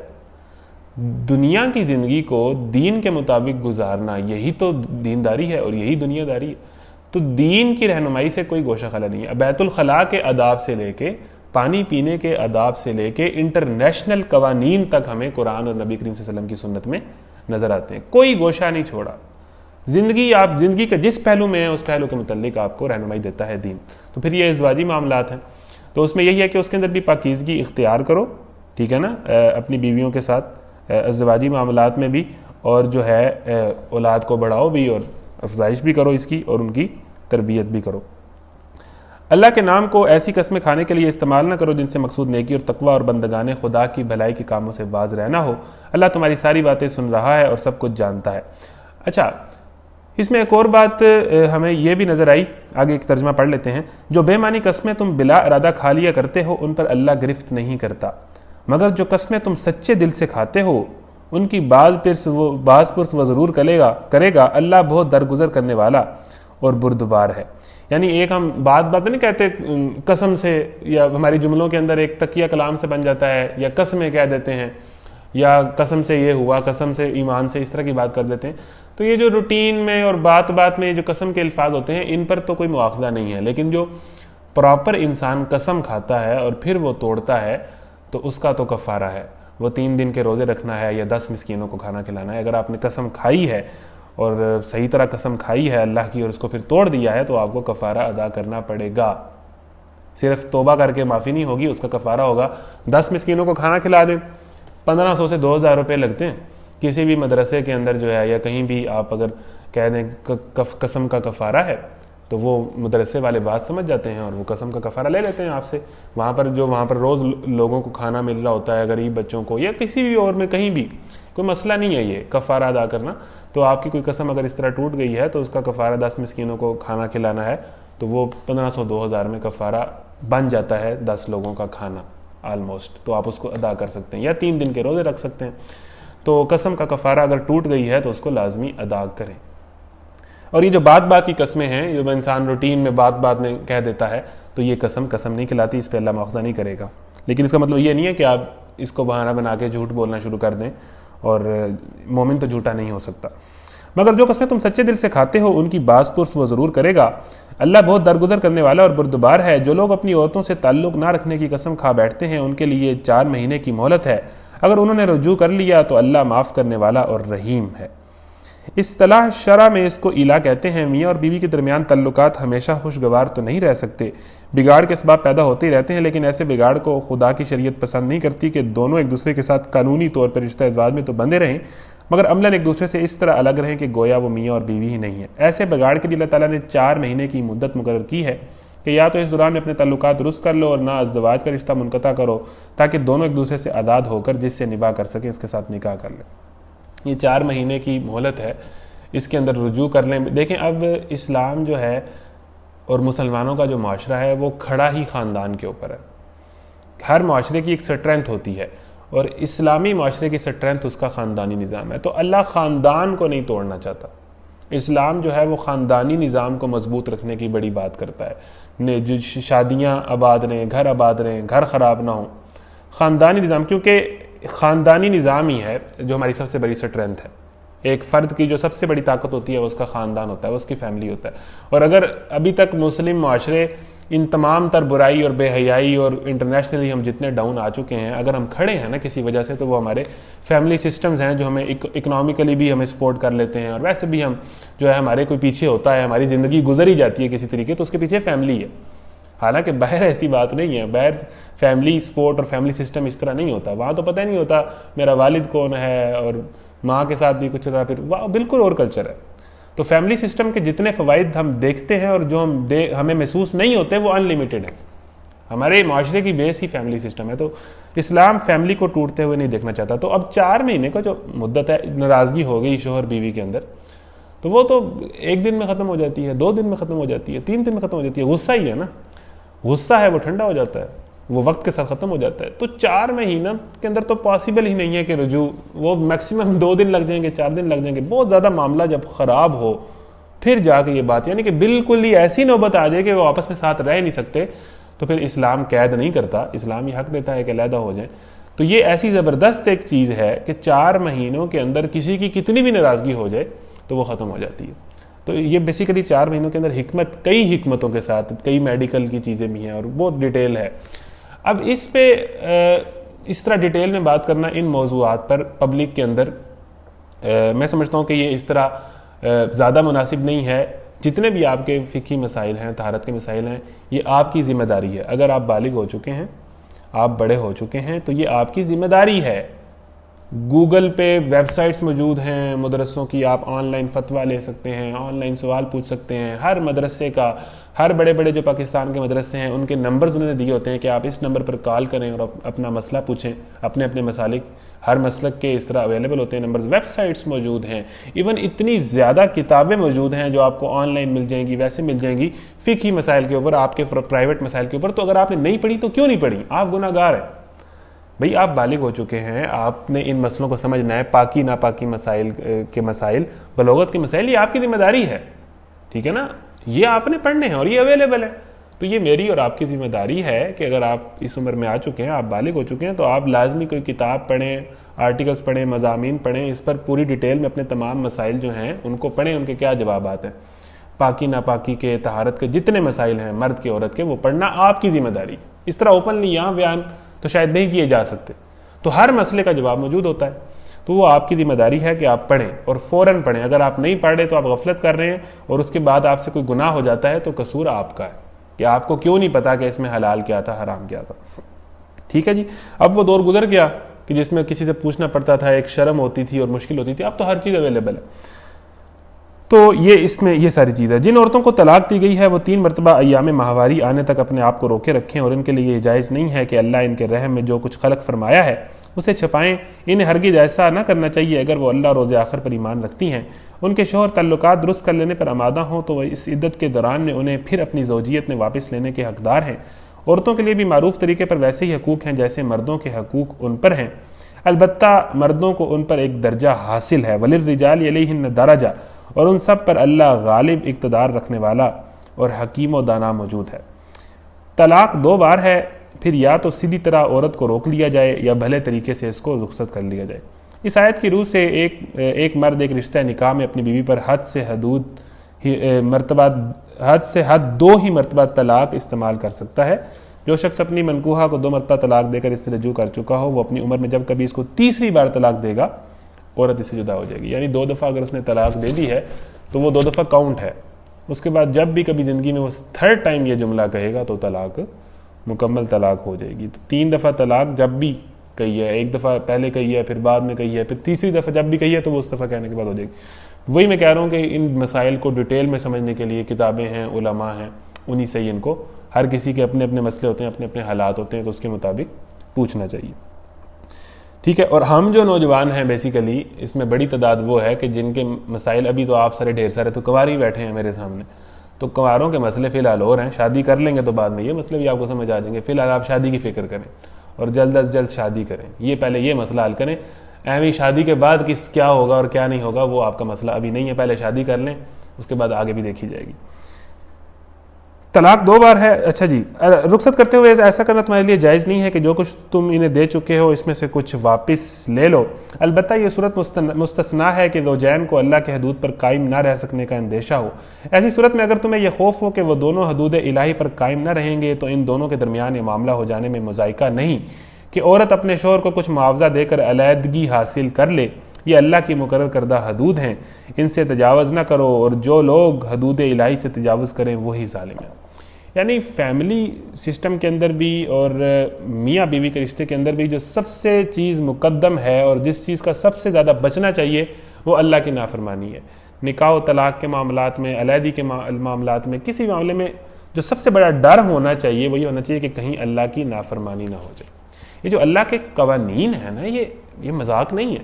دنیا کی زندگی کو دین کے مطابق گزارنا یہی تو دینداری ہے اور یہی دنیا داری ہے. تو دین کی رہنمائی سے کوئی گوشہ خلا نہیں ہے. بیت الخلاء کے آداب سے لے کے پانی پینے کے آداب سے لے کے انٹرنیشنل قوانین تک ہمیں قرآن اور نبی کریم صلی اللہ علیہ وسلم کی سنت میں نظر آتے ہیں. کوئی گوشہ نہیں چھوڑا. زندگی کا جس پہلو میں ہے اس پہلو کے متعلق آپ کو رہنمائی دیتا ہے دین. تو پھر یہ ازدواجی معاملات ہیں تو اس میں یہی ہے کہ اس کے اندر بھی پاکیزگی اختیار کرو، ٹھیک ہے نا، اپنی بیویوں کے ساتھ ازدواجی معاملات میں بھی، اور جو ہے اولاد کو بڑھاؤ بھی اور افزائش بھی کرو اس کی اور ان کی تربیت بھی کرو. اللہ کے نام کو ایسی قسمیں کھانے کے لیے استعمال نہ کرو جن سے مقصود نیکی اور تقوی اور بندگان خدا کی بھلائی کے کاموں سے باز رہنا ہو. اللہ تمہاری ساری باتیں سن رہا ہے اور سب کچھ جانتا ہے. اچھا، اس میں ایک اور بات ہمیں یہ بھی نظر آئی، آگے ایک ترجمہ پڑھ لیتے ہیں. جو بے معنی قسمیں تم بلا ارادہ کھا لیا کرتے ہو ان پر اللہ گرفت نہیں کرتا، مگر جو قسمیں تم سچے دل سے کھاتے ہو ان کی باز پرس وہ ضرور کرے گا. اللہ بہت درگزر کرنے والا اور بردبار ہے. یعنی ایک ہم بات نہیں کہتے قسم سے، یا ہماری جملوں کے اندر ایک تکیہ کلام سے بن جاتا ہے، یا قسمیں کہہ دیتے ہیں، یا قسم سے یہ ہوا، قسم سے ایمان سے، اس طرح کی بات کر دیتے ہیں. تو یہ جو روٹین میں اور بات میں جو قسم کے الفاظ ہوتے ہیں ان پر تو کوئی مواخذہ نہیں ہے، لیکن جو پراپر انسان قسم کھاتا ہے اور پھر وہ توڑتا ہے تو اس کا تو کفارہ ہے. وہ 3 دن کے روزے رکھنا ہے یا 10 مسکینوں کو کھانا کھلانا ہے. اگر آپ نے قسم کھائی ہے اور صحیح طرح قسم کھائی ہے اللہ کی اور اس کو پھر توڑ دیا ہے تو آپ کو کفارہ ادا کرنا پڑے گا. صرف توبہ کر کے معافی نہیں ہوگی، اس کا کفارہ ہوگا 10 مسکینوں کو کھانا کھلا دیں. 1500 سے 2000 روپے لگتے ہیں. کسی بھی مدرسے کے اندر جو ہے یا کہیں بھی آپ اگر کہہ دیں قسم کا کفارہ ہے تو وہ مدرسے والے بات سمجھ جاتے ہیں اور وہ قسم کا کفارہ لے لیتے ہیں آپ سے. وہاں پر روز لوگوں کو کھانا مل رہا ہوتا ہے، غریب بچوں کو یا کسی بھی اور میں کہیں بھی کوئی مسئلہ نہیں ہے یہ کفارہ ادا کرنا. تو آپ کی کوئی قسم اگر اس طرح ٹوٹ گئی ہے تو اس کا کفارہ 10 مسکینوں کو کھانا کھلانا ہے تو وہ 1500-2000 میں کفارہ بن جاتا ہے 10 لوگوں کا کھانا آلموسٹ. تو آپ اس کو ادا کر سکتے ہیں یا 3 دن کے روزے رکھ سکتے ہیں. تو قسم کا کفارہ اگر ٹوٹ گئی ہے تو اس کو لازمی ادا کریں. اور یہ جو بات کی قسمیں ہیں، جو انسان روٹین میں بات میں کہہ دیتا ہے تو یہ قسم نہیں کھلاتی، اس پہ اللہ مؤاخذہ نہیں کرے گا. لیکن اس کا مطلب یہ نہیں ہے کہ آپ اس کو بہانہ بنا کے جھوٹ بولنا شروع کر دیں، اور مومن تو جھوٹا نہیں ہو سکتا. مگر جو قسمیں تم سچے دل سے کھاتے ہو ان کی باز پرس وہ ضرور کرے گا. اللہ بہت درگزر کرنے والا اور بردبار ہے. جو لوگ اپنی عورتوں سے تعلق نہ رکھنے کی قسم کھا بیٹھتے ہیں ان کے لیے 4 مہینے کی مہلت ہے. اگر انہوں نے رجوع کر لیا تو اللہ معاف کرنے والا اور رحیم ہے. اصطلاح شرع میں اس کو ایلا کہتے ہیں. میاں اور بیوی کے درمیان تعلقات ہمیشہ خوشگوار تو نہیں رہ سکتے، بگاڑ کے اسباب پیدا ہوتے ہی رہتے ہیں، لیکن ایسے بگاڑ کو خدا کی شریعت پسند نہیں کرتی کہ دونوں ایک دوسرے کے ساتھ قانونی طور پر رشتہ ازواج میں تو بندے رہیں مگر عملاً ایک دوسرے سے اس طرح الگ رہیں کہ گویا وہ میاں اور بیوی ہی نہیں ہے. ایسے بگاڑ کے لیے اللہ تعالیٰ نے 4 مہینے کی مدت مقرر کی ہے کہ یا تو اس دوران میں اپنے تعلقات درست کر لو اور نہ ازدواج کا رشتہ منقطع کرو تاکہ دونوں ایک دوسرے سے آزاد ہو کر جس سے نباہ کر سکیں اس کے ساتھ نکاح کر لیں. یہ 4 مہینے کی مہلت ہے، اس کے اندر رجوع کر لیں. دیکھیں اب اسلام جو ہے اور مسلمانوں کا جو معاشرہ ہے وہ کھڑا ہی خاندان کے اوپر ہے. ہر معاشرے کی ایک سٹرینتھ ہوتی ہے، اور اسلامی معاشرے کی سٹرینتھ اس کا خاندانی نظام ہے. تو اللہ خاندان کو نہیں توڑنا چاہتا. اسلام جو ہے وہ خاندانی نظام کو مضبوط رکھنے کی بڑی بات کرتا ہے. جو شادیاں آباد رہیں، گھر آباد رہیں، گھر خراب نہ ہوں. خاندانی نظام، کیونکہ خاندانی نظام ہی ہے جو ہماری سب سے بڑی سٹرینتھ ہے. ایک فرد کی جو سب سے بڑی طاقت ہوتی ہے وہ اس کا خاندان ہوتا ہے، وہ اس کی فیملی ہوتا ہے. اور اگر ابھی تک مسلم معاشرے ان تمام تر برائی اور بے حیائی اور انٹرنیشنلی ہم جتنے ڈاؤن آ چکے ہیں، اگر ہم کھڑے ہیں نا کسی وجہ سے، تو وہ ہمارے فیملی سسٹمز ہیں جو ہمیں اکنامیکلی بھی ہمیں سپورٹ کر لیتے ہیں، اور ویسے بھی ہم جو ہے ہمارے کوئی پیچھے ہوتا ہے، ہماری زندگی گزر ہی جاتی ہے کسی طریقے، تو اس کے پیچھے فیملی ہے. حالانکہ باہر ایسی بات نہیں ہے، باہر فیملی سپورٹ اور فیملی سسٹم اس طرح نہیں ہوتا. وہاں تو پتہ نہیں ہوتا میرا والد کون ہے، اور ماں کے ساتھ بھی کچھ ہوتا، پھر وہاں بالکل اور کلچر ہے. تو فیملی سسٹم کے جتنے فوائد ہم دیکھتے ہیں اور جو ہمیں محسوس نہیں ہوتے وہ ان لمیٹڈ ہیں. ہمارے معاشرے کی بیس ہی فیملی سسٹم ہے. تو اسلام فیملی کو ٹوٹتے ہوئے نہیں دیکھنا چاہتا. تو اب 4 مہینے کا جو مدت ہے، ناراضگی ہو گئی شوہر بیوی کے اندر، تو وہ تو 1 دن میں ختم ہو جاتی ہے، 2 دن میں ختم ہو جاتی ہے، 3 دن میں ختم ہو جاتی ہے. غصہ ہی ہے نا، غصہ ہے وہ ٹھنڈا ہو جاتا ہے، وہ وقت کے ساتھ ختم ہو جاتا ہے. تو 4 مہینہ کے اندر تو پاسبل ہی نہیں ہے کہ رجوع، وہ میکسیمم 2 دن لگ جائیں گے، 4 دن لگ جائیں گے. بہت زیادہ معاملہ جب خراب ہو پھر جا کے یہ بات، یعنی کہ بالکل ہی ایسی نوبت آ جائے کہ وہ آپس میں ساتھ رہ نہیں سکتے، تو پھر اسلام قید نہیں کرتا، اسلام یہ حق دیتا ہے کہ علیحدہ ہو جائیں. تو یہ ایسی زبردست ایک چیز ہے کہ 4 مہینوں کے اندر کسی کی کتنی بھی ناراضگی ہو جائے تو وہ ختم ہو جاتی ہے. تو یہ بیسیکلی 4 مہینوں کے اندر حکمت، کئی حکمتوں کے ساتھ، کئی میڈیکل کی چیزیں بھی ہیں اور بہت ڈیٹیل ہے. اب اس پہ اس طرح ڈیٹیل میں بات کرنا ان موضوعات پر پبلک کے اندر میں سمجھتا ہوں کہ یہ اس طرح زیادہ مناسب نہیں ہے. جتنے بھی آپ کے فقہی مسائل ہیں، طہارت کے مسائل ہیں، یہ آپ کی ذمہ داری ہے. اگر آپ بالغ ہو چکے ہیں، آپ بڑے ہو چکے ہیں، تو یہ آپ کی ذمہ داری ہے. گوگل پہ ویب سائٹس موجود ہیں مدرسوں کی، آپ آن لائن فتویٰ لے سکتے ہیں، آن لائن سوال پوچھ سکتے ہیں. ہر مدرسے کا، ہر بڑے بڑے جو پاکستان کے مدرسے ہیں ان کے نمبرز انہوں نے دیے ہوتے ہیں کہ آپ اس نمبر پر کال کریں اور اپنا مسئلہ پوچھیں، اپنے اپنے مسالک. ہر مسلک کے اس طرح اویلیبل ہوتے ہیں نمبرز. ویب سائٹس موجود ہیں، ایون اتنی زیادہ کتابیں موجود ہیں جو آپ کو آن لائن مل جائیں گی، ویسے مل جائیں گی فقہی مسائل کے اوپر، آپ کے پرائیویٹ مسائل کے اوپر. تو اگر آپ نے نہیں پڑھی تو کیوں نہیں پڑھی؟ آپ گناہ گار ہیں. بھئی آپ بالغ ہو چکے ہیں، آپ نے ان مسئلوں کو سمجھنا ہے. پاکی ناپاکی مسائل کے مسائل، بلوغت کے مسائل، یہ آپ کی ذمہ داری ہے، ٹھیک ہے نا؟ یہ آپ نے پڑھنے ہیں اور یہ اویلیبل ہے. تو یہ میری اور آپ کی ذمہ داری ہے کہ اگر آپ اس عمر میں آ چکے ہیں، آپ بالغ ہو چکے ہیں، تو آپ لازمی کوئی کتاب پڑھیں، آرٹیکلز پڑھیں، مضامین پڑھیں، اس پر پوری ڈیٹیل میں اپنے تمام مسائل جو ہیں ان کو پڑھیں، ان کے کیا جوابات ہیں. پاکی ناپاکی کے، طہارت کے جتنے مسائل ہیں مرد کے عورت کے، وہ پڑھنا آپ کی ذمہ داری. اس طرح اوپنلی یہاں بیان تو شاید نہیں کیے جا سکتے. تو ہر مسئلے کا جواب موجود ہوتا ہے. تو وہ آپ کی ذمہ داری ہے کہ آپ پڑھیں اور فوراً پڑھیں. اگر آپ نہیں پڑھ رہے تو آپ غفلت کر رہے ہیں، اور اس کے بعد آپ سے کوئی گناہ ہو جاتا ہے تو قصور آپ کا ہے. یا آپ کو کیوں نہیں پتا کہ اس میں حلال کیا تھا، حرام کیا تھا. ٹھیک ہے جی. اب وہ دور گزر گیا کہ جس میں کسی سے پوچھنا پڑتا تھا، ایک شرم ہوتی تھی اور مشکل ہوتی تھی. اب تو ہر چیز اویلیبل ہے. تو یہ اس میں یہ ساری چیز ہے. جن عورتوں کو طلاق دی گئی ہے وہ 3 مرتبہ ایام ماہواری آنے تک اپنے آپ کو روکے رکھیں، اور ان کے لیے یہ جائز نہیں ہے کہ اللہ ان کے رحم میں جو کچھ خلق فرمایا ہے اسے چھپائیں. انہیں ہرگز ایسا نہ کرنا چاہیے. اگر وہ اللہ روز آخر پر ایمان رکھتی ہیں، ان کے شوہر تعلقات درست کر لینے پر آمادہ ہوں، تو وہ اس عدت کے دوران میں انہیں پھر اپنی زوجیت میں واپس لینے کے حقدار ہیں. عورتوں کے لیے بھی معروف طریقے پر ویسے ہی حقوق ہیں جیسے مردوں کے حقوق ان پر ہیں، البتہ مردوں کو ان پر ایک درجہ حاصل ہے. وَلِلرِّجَالِ عَلَيْهِنَّ دَرَجَةٌ، اور ان سب پر اللہ غالب، اقتدار رکھنے والا اور حکیم و دانا موجود ہے. طلاق 2 بار ہے، پھر یا تو سیدھی طرح عورت کو روک لیا جائے یا بھلے طریقے سے اس کو رخصت کر لیا جائے. اس آیت کی روح سے ایک مرد ایک رشتہ نکاح میں اپنی بیوی پر حد سے حد 2 ہی مرتبہ طلاق استعمال کر سکتا ہے. جو شخص اپنی منکوحہ کو 2 مرتبہ طلاق دے کر اس سے رجوع کر چکا ہو، وہ اپنی عمر میں جب کبھی اس کو تیسری بار طلاق دے گا، عورت اس سے جدا ہو جائے گی. یعنی 2 دفعہ اگر اس نے طلاق دے دی ہے تو وہ 2 دفعہ کاؤنٹ ہے. اس کے بعد جب بھی کبھی زندگی میں وہ 3rd ٹائم یہ جملہ کہے گا تو طلاق مکمل طلاق ہو جائے گی. تو 3 دفعہ طلاق جب بھی کہی ہے، 1 دفعہ پہلے کہی ہے، پھر بعد میں کہی ہے، پھر تیسری دفعہ جب بھی کہی ہے تو وہ اس دفعہ کہنے کے بعد ہو جائے گی. وہی میں کہہ رہا ہوں کہ ان مسائل کو ڈیٹیل میں سمجھنے کے لیے کتابیں ہیں، علماء ہیں، انہی سے ہی ان کو، ہر کسی کے اپنے اپنے مسئلے ہوتے ہیں، اپنے اپنے حالات ہوتے ہیں، تو اس کے مطابق پوچھنا چاہیے. ٹھیک ہے. اور ہم جو نوجوان ہیں بیسیکلی اس میں بڑی تعداد وہ ہے کہ جن کے مسائل، ابھی تو آپ سارے ڈھیر سارے تو کنوار ہی بیٹھے ہیں میرے سامنے، تو کنواروں کے مسئلے فی الحال اور ہیں، شادی کر لیں گے تو بعد میں یہ مسئلے بھی آپ کو سمجھ آ جائیں گے. فی الحال آپ شادی کی فکر کریں اور جلد از جلد شادی کریں. یہ پہلے یہ مسئلہ حل کریں. اہمی شادی کے بعد کیا ہوگا اور کیا نہیں ہوگا وہ آپ کا مسئلہ ابھی نہیں ہے. پہلے شادی کر لیں، اس کے بعد آگے بھی دیکھی جائے گی. طلاق 2 بار ہے. اچھا جی، رخصت کرتے ہوئے ایسا کرنا تمہارے لیے جائز نہیں ہے کہ جو کچھ تم انہیں دے چکے ہو اس میں سے کچھ واپس لے لو. البتہ یہ صورت مستثنا ہے کہ زوجین کو اللہ کے حدود پر قائم نہ رہ سکنے کا اندیشہ ہو. ایسی صورت میں اگر تمہیں یہ خوف ہو کہ وہ دونوں حدود الہی پر قائم نہ رہیں گے تو ان دونوں کے درمیان یہ معاملہ ہو جانے میں مذائقہ نہیں کہ عورت اپنے شوہر کو کچھ معاوضہ دے کر علیحدگی حاصل کر لے. یہ اللہ کی مقرر کردہ حدود ہیں، ان سے تجاوز نہ کرو، اور جو لوگ حدود الہی سے تجاوز کریں وہی ظالم ہیں. یعنی فیملی سسٹم کے اندر بھی اور میاں بیوی کے رشتے کے اندر بھی جو سب سے چیز مقدم ہے اور جس چیز کا سب سے زیادہ بچنا چاہیے وہ اللہ کی نافرمانی ہے. نکاح و طلاق کے معاملات میں، علیحدگی کے معاملات میں، کسی معاملے میں جو سب سے بڑا ڈر ہونا چاہیے وہ یہ ہونا چاہیے کہ کہیں اللہ کی نافرمانی نہ ہو جائے. یہ جو اللہ کے قوانین ہیں نا، یہ مذاق نہیں ہے.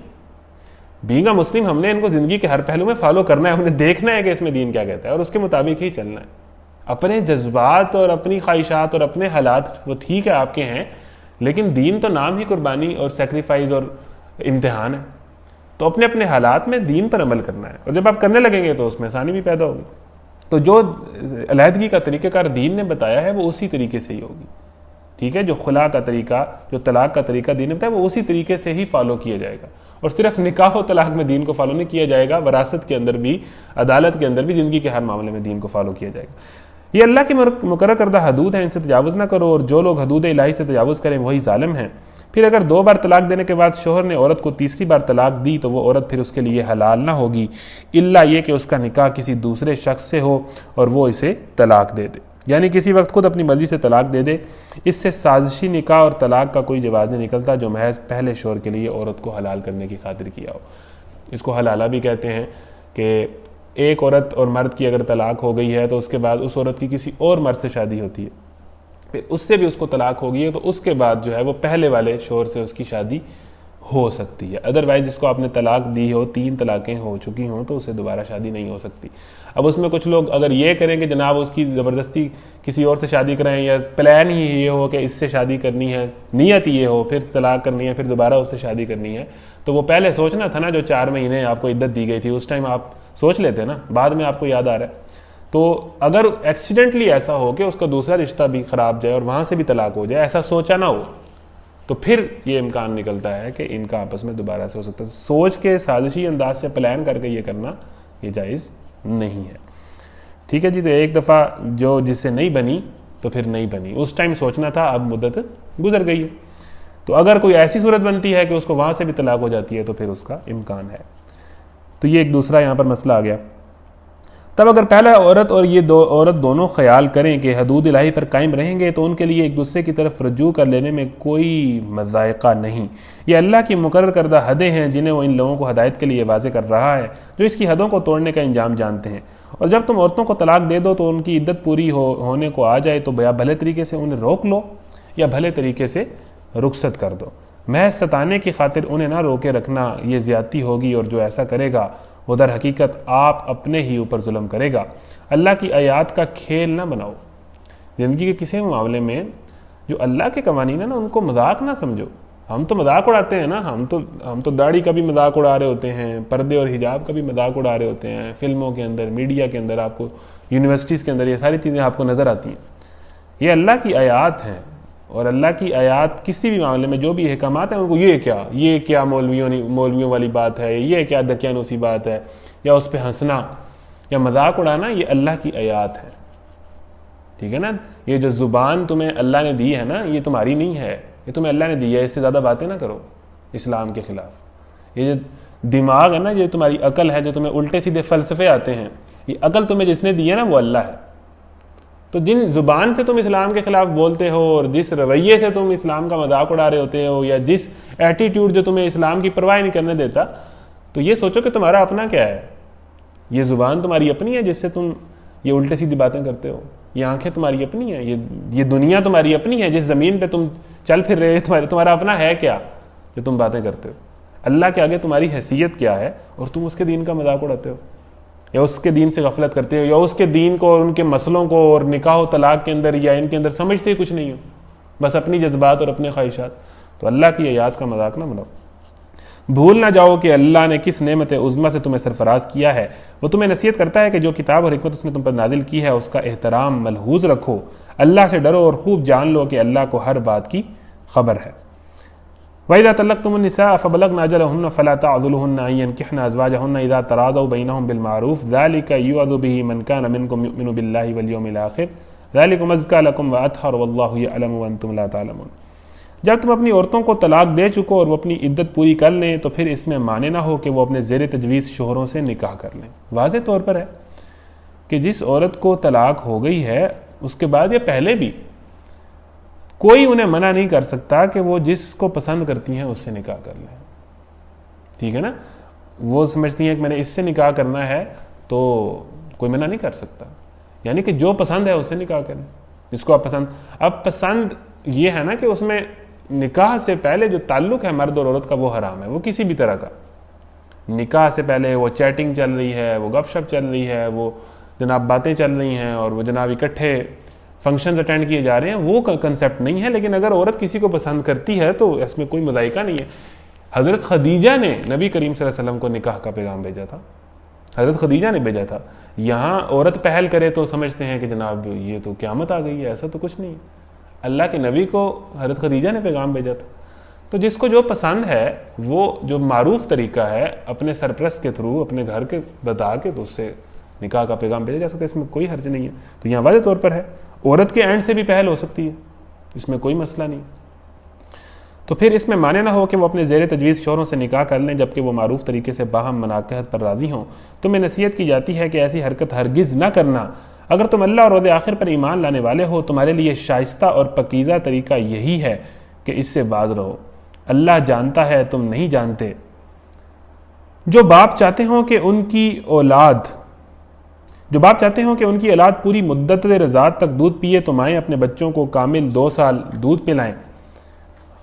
بینگ اے مسلم ہم نے ان کو زندگی کے ہر پہلو میں فالو کرنا ہے. ہم نے دیکھنا ہے کہ اس میں دین کیا کہتا ہے اور اس کے مطابق ہی چلنا ہے. اپنے جذبات اور اپنی خواہشات اور اپنے حالات وہ ٹھیک ہے آپ کے ہیں، لیکن دین تو نام ہی قربانی اور سیکریفائز اور امتحان ہے. تو اپنے اپنے حالات میں دین پر عمل کرنا ہے، اور جب آپ کرنے لگیں گے تو اس میں آسانی بھی پیدا ہوگی. تو جو علیحدگی کا طریقہ کار دین نے بتایا ہے وہ اسی طریقے سے ہی ہوگی. ٹھیک ہے، جو خلا کا طریقہ، جو طلاق کا طریقہ دین نے بتایا وہ اسی طریقے سے ہی فالو کیا جائے گا. اور صرف نکاح و طلاق میں دین کو فالو نہیں کیا جائے گا، وراثت کے اندر بھی، عدالت کے اندر بھی، زندگی کے ہر معاملے میں دین کو فالو کیا جائے گا. یہ اللہ کی مقرر کردہ حدود ہیں، ان سے تجاوز نہ کرو، اور جو لوگ حدود الہی سے تجاوز کریں وہی ظالم ہیں. پھر اگر 2 بار طلاق دینے کے بعد شوہر نے عورت کو تیسری بار طلاق دی تو وہ عورت پھر اس کے لیے حلال نہ ہوگی، الا یہ کہ اس کا نکاح کسی دوسرے شخص سے ہو اور وہ اسے طلاق دے دے. یعنی کسی وقت خود اپنی مرضی سے طلاق دے دے. اس سے سازشی نکاح اور طلاق کا کوئی جواز نہیں نکلتا جو محض پہلے شوہر کے لیے عورت کو حلال کرنے کی خاطر کیا ہو. اس کو حلالہ بھی کہتے ہیں کہ ایک عورت اور مرد کی اگر طلاق ہو گئی ہے تو اس کے بعد اس عورت کی کسی اور مرد سے شادی ہوتی ہے، پھر اس سے بھی اس کو طلاق ہو گئی ہے تو اس کے بعد جو ہے وہ پہلے والے شوہر سے اس کی شادی ہو سکتی ہے. ادروائز جس کو آپ نے طلاق دی ہو، 3 طلاقیں ہو چکی ہوں تو اسے دوبارہ شادی نہیں ہو سکتی. اب اس میں کچھ لوگ اگر یہ کریں کہ جناب اس کی زبردستی کسی اور سے شادی کرائیں، یا پلان ہی یہ ہو کہ اس سے شادی کرنی ہے، نیت یہ ہو پھر طلاق کرنی ہے، پھر دوبارہ اس سے شادی کرنی ہے، تو وہ پہلے سوچنا تھا نا. جو 4 مہینے آپ کو عدت دی گئی تھی اس ٹائم آپ سوچ لیتے نا، بعد میں آپ کو یاد آ رہا ہے. تو اگر ایکسیڈنٹلی ایسا ہو کہ اس کا دوسرا رشتہ بھی خراب جائے اور وہاں سے بھی طلاق ہو جائے، ایسا سوچا نہ ہو، تو پھر یہ امکان نکلتا ہے کہ ان کا آپس میں دوبارہ سے ہو سکتا ہے. سوچ کے سازشی انداز سے پلان کر کے یہ کرنا یہ جائز نہیں ہے. ٹھیک ہے جی. تو ایک دفعہ جو جس سے نہیں بنی تو پھر نہیں بنی، اس ٹائم سوچنا تھا، اب مدت گزر گئی ہے. تو اگر کوئی ایسی صورت بنتی ہے کہ اس کو وہاں سے بھی طلاق ہو جاتی ہے تو پھر اس کا امکان ہے. تو یہ ایک دوسرا یہاں پر مسئلہ آ گیا. تب اگر پہلا عورت اور یہ عورت دونوں خیال کریں کہ حدود الہی پر قائم رہیں گے تو ان کے لیے ایک دوسرے کی طرف رجوع کر لینے میں کوئی مذائقہ نہیں. یہ اللہ کی مقرر کردہ حدیں ہیں جنہیں وہ ان لوگوں کو ہدایت کے لیے واضح کر رہا ہے جو اس کی حدوں کو توڑنے کا انجام جانتے ہیں. اور جب تم عورتوں کو طلاق دے دو تو ان کی عدت پوری ہونے کو آ جائے تو یا بھلے طریقے سے انہیں روک لو یا بھلے طریقے سے رخصت کر دو. محض ستانے کی خاطر انہیں نہ روکے رکھنا یہ زیادتی ہوگی، اور جو ایسا کرے گا وہ در حقیقت آپ اپنے ہی اوپر ظلم کرے گا. اللہ کی آیات کا کھیل نہ بناؤ. زندگی کے کسی معاملے میں جو اللہ کے قوانین ہیں نا ان کو مذاق نہ سمجھو. ہم تو مذاق اڑاتے ہیں نا، ہم تو داڑھی کا بھی مذاق اڑا رہے ہوتے ہیں، پردے اور حجاب کا بھی مذاق اڑا رہے ہوتے ہیں، فلموں کے اندر، میڈیا کے اندر، آپ کو یونیورسٹیز کے اندر یہ ساری چیزیں آپ کو نظر آتی ہیں. یہ اللہ کی آیات ہیں، اور اللہ کی آیات کسی بھی معاملے میں جو بھی احکامات ہیں ان کو یہ کیا مولویوں والی بات ہے، یہ کیا دکیانوسی بات ہے، یا اس پہ ہنسنا یا مذاق اڑانا، یہ اللہ کی آیات ہے. ٹھیک ہے نا. یہ جو زبان تمہیں اللہ نے دی ہے نا یہ تمہاری نہیں ہے، یہ تمہیں اللہ نے دی ہے. اس سے زیادہ باتیں نہ کرو اسلام کے خلاف. یہ جو دماغ ہے نا، یہ تمہاری عقل ہے، جو تمہیں الٹے سیدھے فلسفے آتے ہیں، یہ عقل تمہیں جس نے دی ہے نا وہ اللہ ہے. تو جن زبان سے تم اسلام کے خلاف بولتے ہو اور جس رویے سے تم اسلام کا مذاق اڑا رہے ہوتے ہو، یا جس ایٹیٹیوڈ جو تمہیں اسلام کی پرواہ نہیں کرنے دیتا، تو یہ سوچو کہ تمہارا اپنا کیا ہے. یہ زبان تمہاری اپنی ہے جس سے تم یہ الٹے سیدھی باتیں کرتے ہو. یہ آنکھیں تمہاری اپنی ہیں، یہ دنیا تمہاری اپنی ہے. جس زمین پہ تم چل پھر رہے تمہارا اپنا ہے کیا جو تم باتیں کرتے ہو؟ اللہ کے آگے تمہاری حیثیت کیا ہے اور تم اس کے دین کا مذاق اڑاتے ہو؟ یا اس کے دین سے غفلت کرتے ہو، یا اس کے دین کو اور ان کے مسئلوں کو اور نکاح و طلاق کے اندر یا ان کے اندر سمجھتے ہی کچھ نہیں ہو، بس اپنی جذبات اور اپنے خواہشات، تو اللہ کی آیات کا مذاق نہ بناؤ۔ بھول نہ جاؤ کہ اللہ نے کس نعمت عظمیٰ سے تمہیں سرفراز کیا ہے، وہ تمہیں نصیحت کرتا ہے کہ جو کتاب اور حکمت اس نے تم پر نازل کی ہے اس کا احترام ملحوظ رکھو، اللہ سے ڈرو اور خوب جان لو کہ اللہ کو ہر بات کی خبر ہے۔ وَإِذَا طَلَّقْتُمُ النِّسَاءَ فَبَلَغْنَ أَجَلَهُنَّ فَلَا تَعْضُلُوهُنَّ أَن يَنكِحْنَ أَزْوَاجَهُنَّ إِذَا تَرَاضَوْا بَيْنَهُم بِالْمَعْرُوفِ ذَلِكَ يُوعَظُ بِهِ مَن كَانَ مِنكُم يُؤْمِنُ بِاللَّهِ وَالْيَوْمِ الْآخِرِ ذَلِكُمْ أَزْكَىٰ لَكُمْ وَأَطْهَرُ وَاللَّهُ يَعْلَمُ وَأَنتُمْ لَا تَعْلَمُونَ۔ جب تم اپنی عورتوں کو طلاق دے چکو اور وہ اپنی عدت پوری کر لیں تو پھر اس میں مانے نہ ہو کہ وہ اپنے زیر تجویز شوہروں سے نکاح کر لیں۔ واضح طور پر ہے کہ جس عورت کو طلاق ہو گئی ہے اس کے بعد یا پہلے بھی کوئی انہیں منع نہیں کر سکتا کہ وہ جس کو پسند کرتی ہیں اس سے نکاح کر لیں، ٹھیک ہے نا؟ وہ سمجھتی ہیں کہ میں نے اس سے نکاح کرنا ہے تو کوئی منع نہیں کر سکتا، یعنی کہ جو پسند ہے اس سے نکاح کریں جس کو آپ پسند۔ اب پسند یہ ہے نا کہ اس میں نکاح سے پہلے جو تعلق ہے مرد اور عورت کا وہ حرام ہے، وہ کسی بھی طرح کا۔ نکاح سے پہلے وہ چیٹنگ چل رہی ہے، وہ گپ شپ چل رہی ہے، وہ جناب باتیں چل رہی ہیں اور وہ جناب اکٹھے فنکشنز اٹینڈ کیے جا رہے ہیں، وہ کنسیپٹ نہیں ہے۔ لیکن اگر عورت کسی کو پسند کرتی ہے تو اس میں کوئی مضائقہ نہیں ہے۔ حضرت خدیجہ نے نبی کریم صلی اللہ علیہ وسلم کو نکاح کا پیغام بھیجا تھا، حضرت خدیجہ نے بھیجا تھا۔ یہاں عورت پہل کرے تو سمجھتے ہیں کہ جناب یہ تو قیامت آ گئی ہے، ایسا تو کچھ نہیں ہے۔ اللہ کے نبی کو حضرت خدیجہ نے پیغام بھیجا تھا۔ تو جس کو جو پسند ہے وہ جو معروف طریقہ ہے اپنے سرپرست کے تھرو اپنے گھر کے بتا کے تو اس سے نکاح کا پیغام بھیجا جا سکتا ہے، اس میں کوئی حرج نہیں ہے۔ تو یہاں واضح طور پر ہے عورت کے اینڈ سے بھی پہل ہو سکتی ہے، اس میں کوئی مسئلہ نہیں۔ تو پھر اس میں مانے نہ ہو کہ وہ اپنے زیر تجویز شوہروں سے نکاح کر لیں جبکہ وہ معروف طریقے سے باہم مناکحت پر راضی ہوں۔ تمہیں نصیحت کی جاتی ہے کہ ایسی حرکت ہرگز نہ کرنا۔ اگر تم اللہ اور روز آخر پر ایمان لانے والے ہو تمہارے لیے شائستہ اور پکیزہ طریقہ یہی ہے کہ اس سے باز رہو، اللہ جانتا ہے تم نہیں جانتے۔ جو باپ چاہتے ہوں کہ ان کی اولاد پوری مدت رضاعت تک دودھ پیے تو مائیں اپنے بچوں کو کامل 2 سال دودھ پلائیں،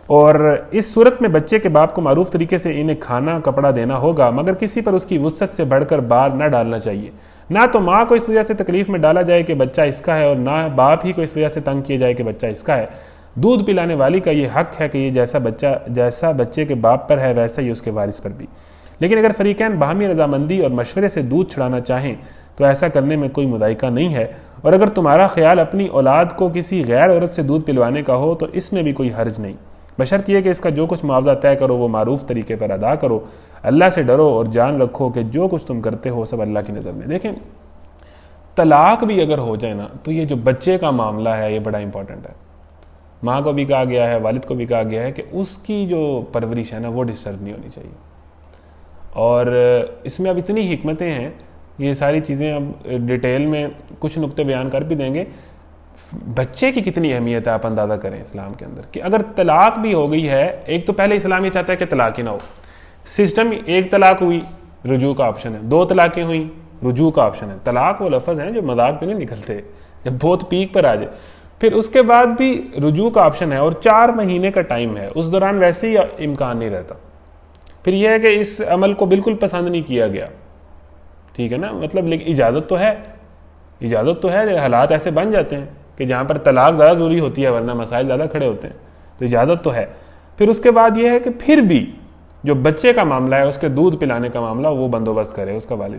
اور اس صورت میں بچے کے باپ کو معروف طریقے سے انہیں کھانا کپڑا دینا ہوگا، مگر کسی پر اس کی وسعت سے بڑھ کر بار نہ ڈالنا چاہیے۔ نہ تو ماں کو اس وجہ سے تکلیف میں ڈالا جائے کہ بچہ اس کا ہے، اور نہ باپ ہی کو اس وجہ سے تنگ کیا جائے کہ بچہ اس کا ہے۔ دودھ پلانے والی کا یہ حق ہے کہ یہ جیسا بچے کے باپ پر ہے ویسا ہی اس کے وارث پر بھی۔ لیکن اگر فریقین باہمی رضامندی اور مشورے سے دودھ چھڑانا چاہیں تو ایسا کرنے میں کوئی مضائقہ نہیں ہے، اور اگر تمہارا خیال اپنی اولاد کو کسی غیر عورت سے دودھ پلوانے کا ہو تو اس میں بھی کوئی حرج نہیں، بشرط یہ کہ اس کا جو کچھ معاوضہ طے کرو وہ معروف طریقے پر ادا کرو۔ اللہ سے ڈرو اور جان رکھو کہ جو کچھ تم کرتے ہو سب اللہ کی نظر میں۔ دیکھیں طلاق بھی اگر ہو جائے نا تو یہ جو بچے کا معاملہ ہے یہ بڑا امپورٹنٹ ہے۔ ماں کو بھی کہا گیا ہے، والد کو بھی کہا گیا ہے کہ اس کی جو پرورش ہے نا وہ ڈسٹرب نہیں ہونی چاہیے۔ اور اس میں اب اتنی حکمتیں ہیں، یہ ساری چیزیں اب ڈیٹیل میں کچھ نقطے بیان کر بھی دیں گے۔ بچے کی کتنی اہمیت ہے آپ اندازہ کریں اسلام کے اندر، کہ اگر طلاق بھی ہو گئی ہے، ایک تو پہلے اسلام یہ چاہتا ہے کہ طلاق ہی نہ ہو، سسٹم ایک طلاق ہوئی رجوع کا آپشن ہے، 2 طلاقیں ہوئیں رجوع کا آپشن ہے۔ طلاق وہ لفظ ہیں جو مذاق پہ نہیں نکلتے، جب بہت پیک پر آ جائے، پھر اس کے بعد بھی رجوع کا آپشن ہے اور 4 مہینے کا ٹائم ہے، اس دوران ویسے ہی امکان نہیں رہتا۔ پھر یہ ہے کہ اس عمل کو بالکل پسند نہیں کیا گیا، ٹھیک ہے نا، مطلب لیکن اجازت تو ہے، حالات ایسے بن جاتے ہیں کہ جہاں پر طلاق زیادہ ضروری ہوتی ہے ورنہ مسائل زیادہ کھڑے ہوتے ہیں، تو اجازت تو ہے۔ پھر اس کے بعد یہ ہے کہ پھر بھی جو بچے کا معاملہ ہے اس کے دودھ پلانے کا معاملہ وہ بندوبست کرے اس کا والد،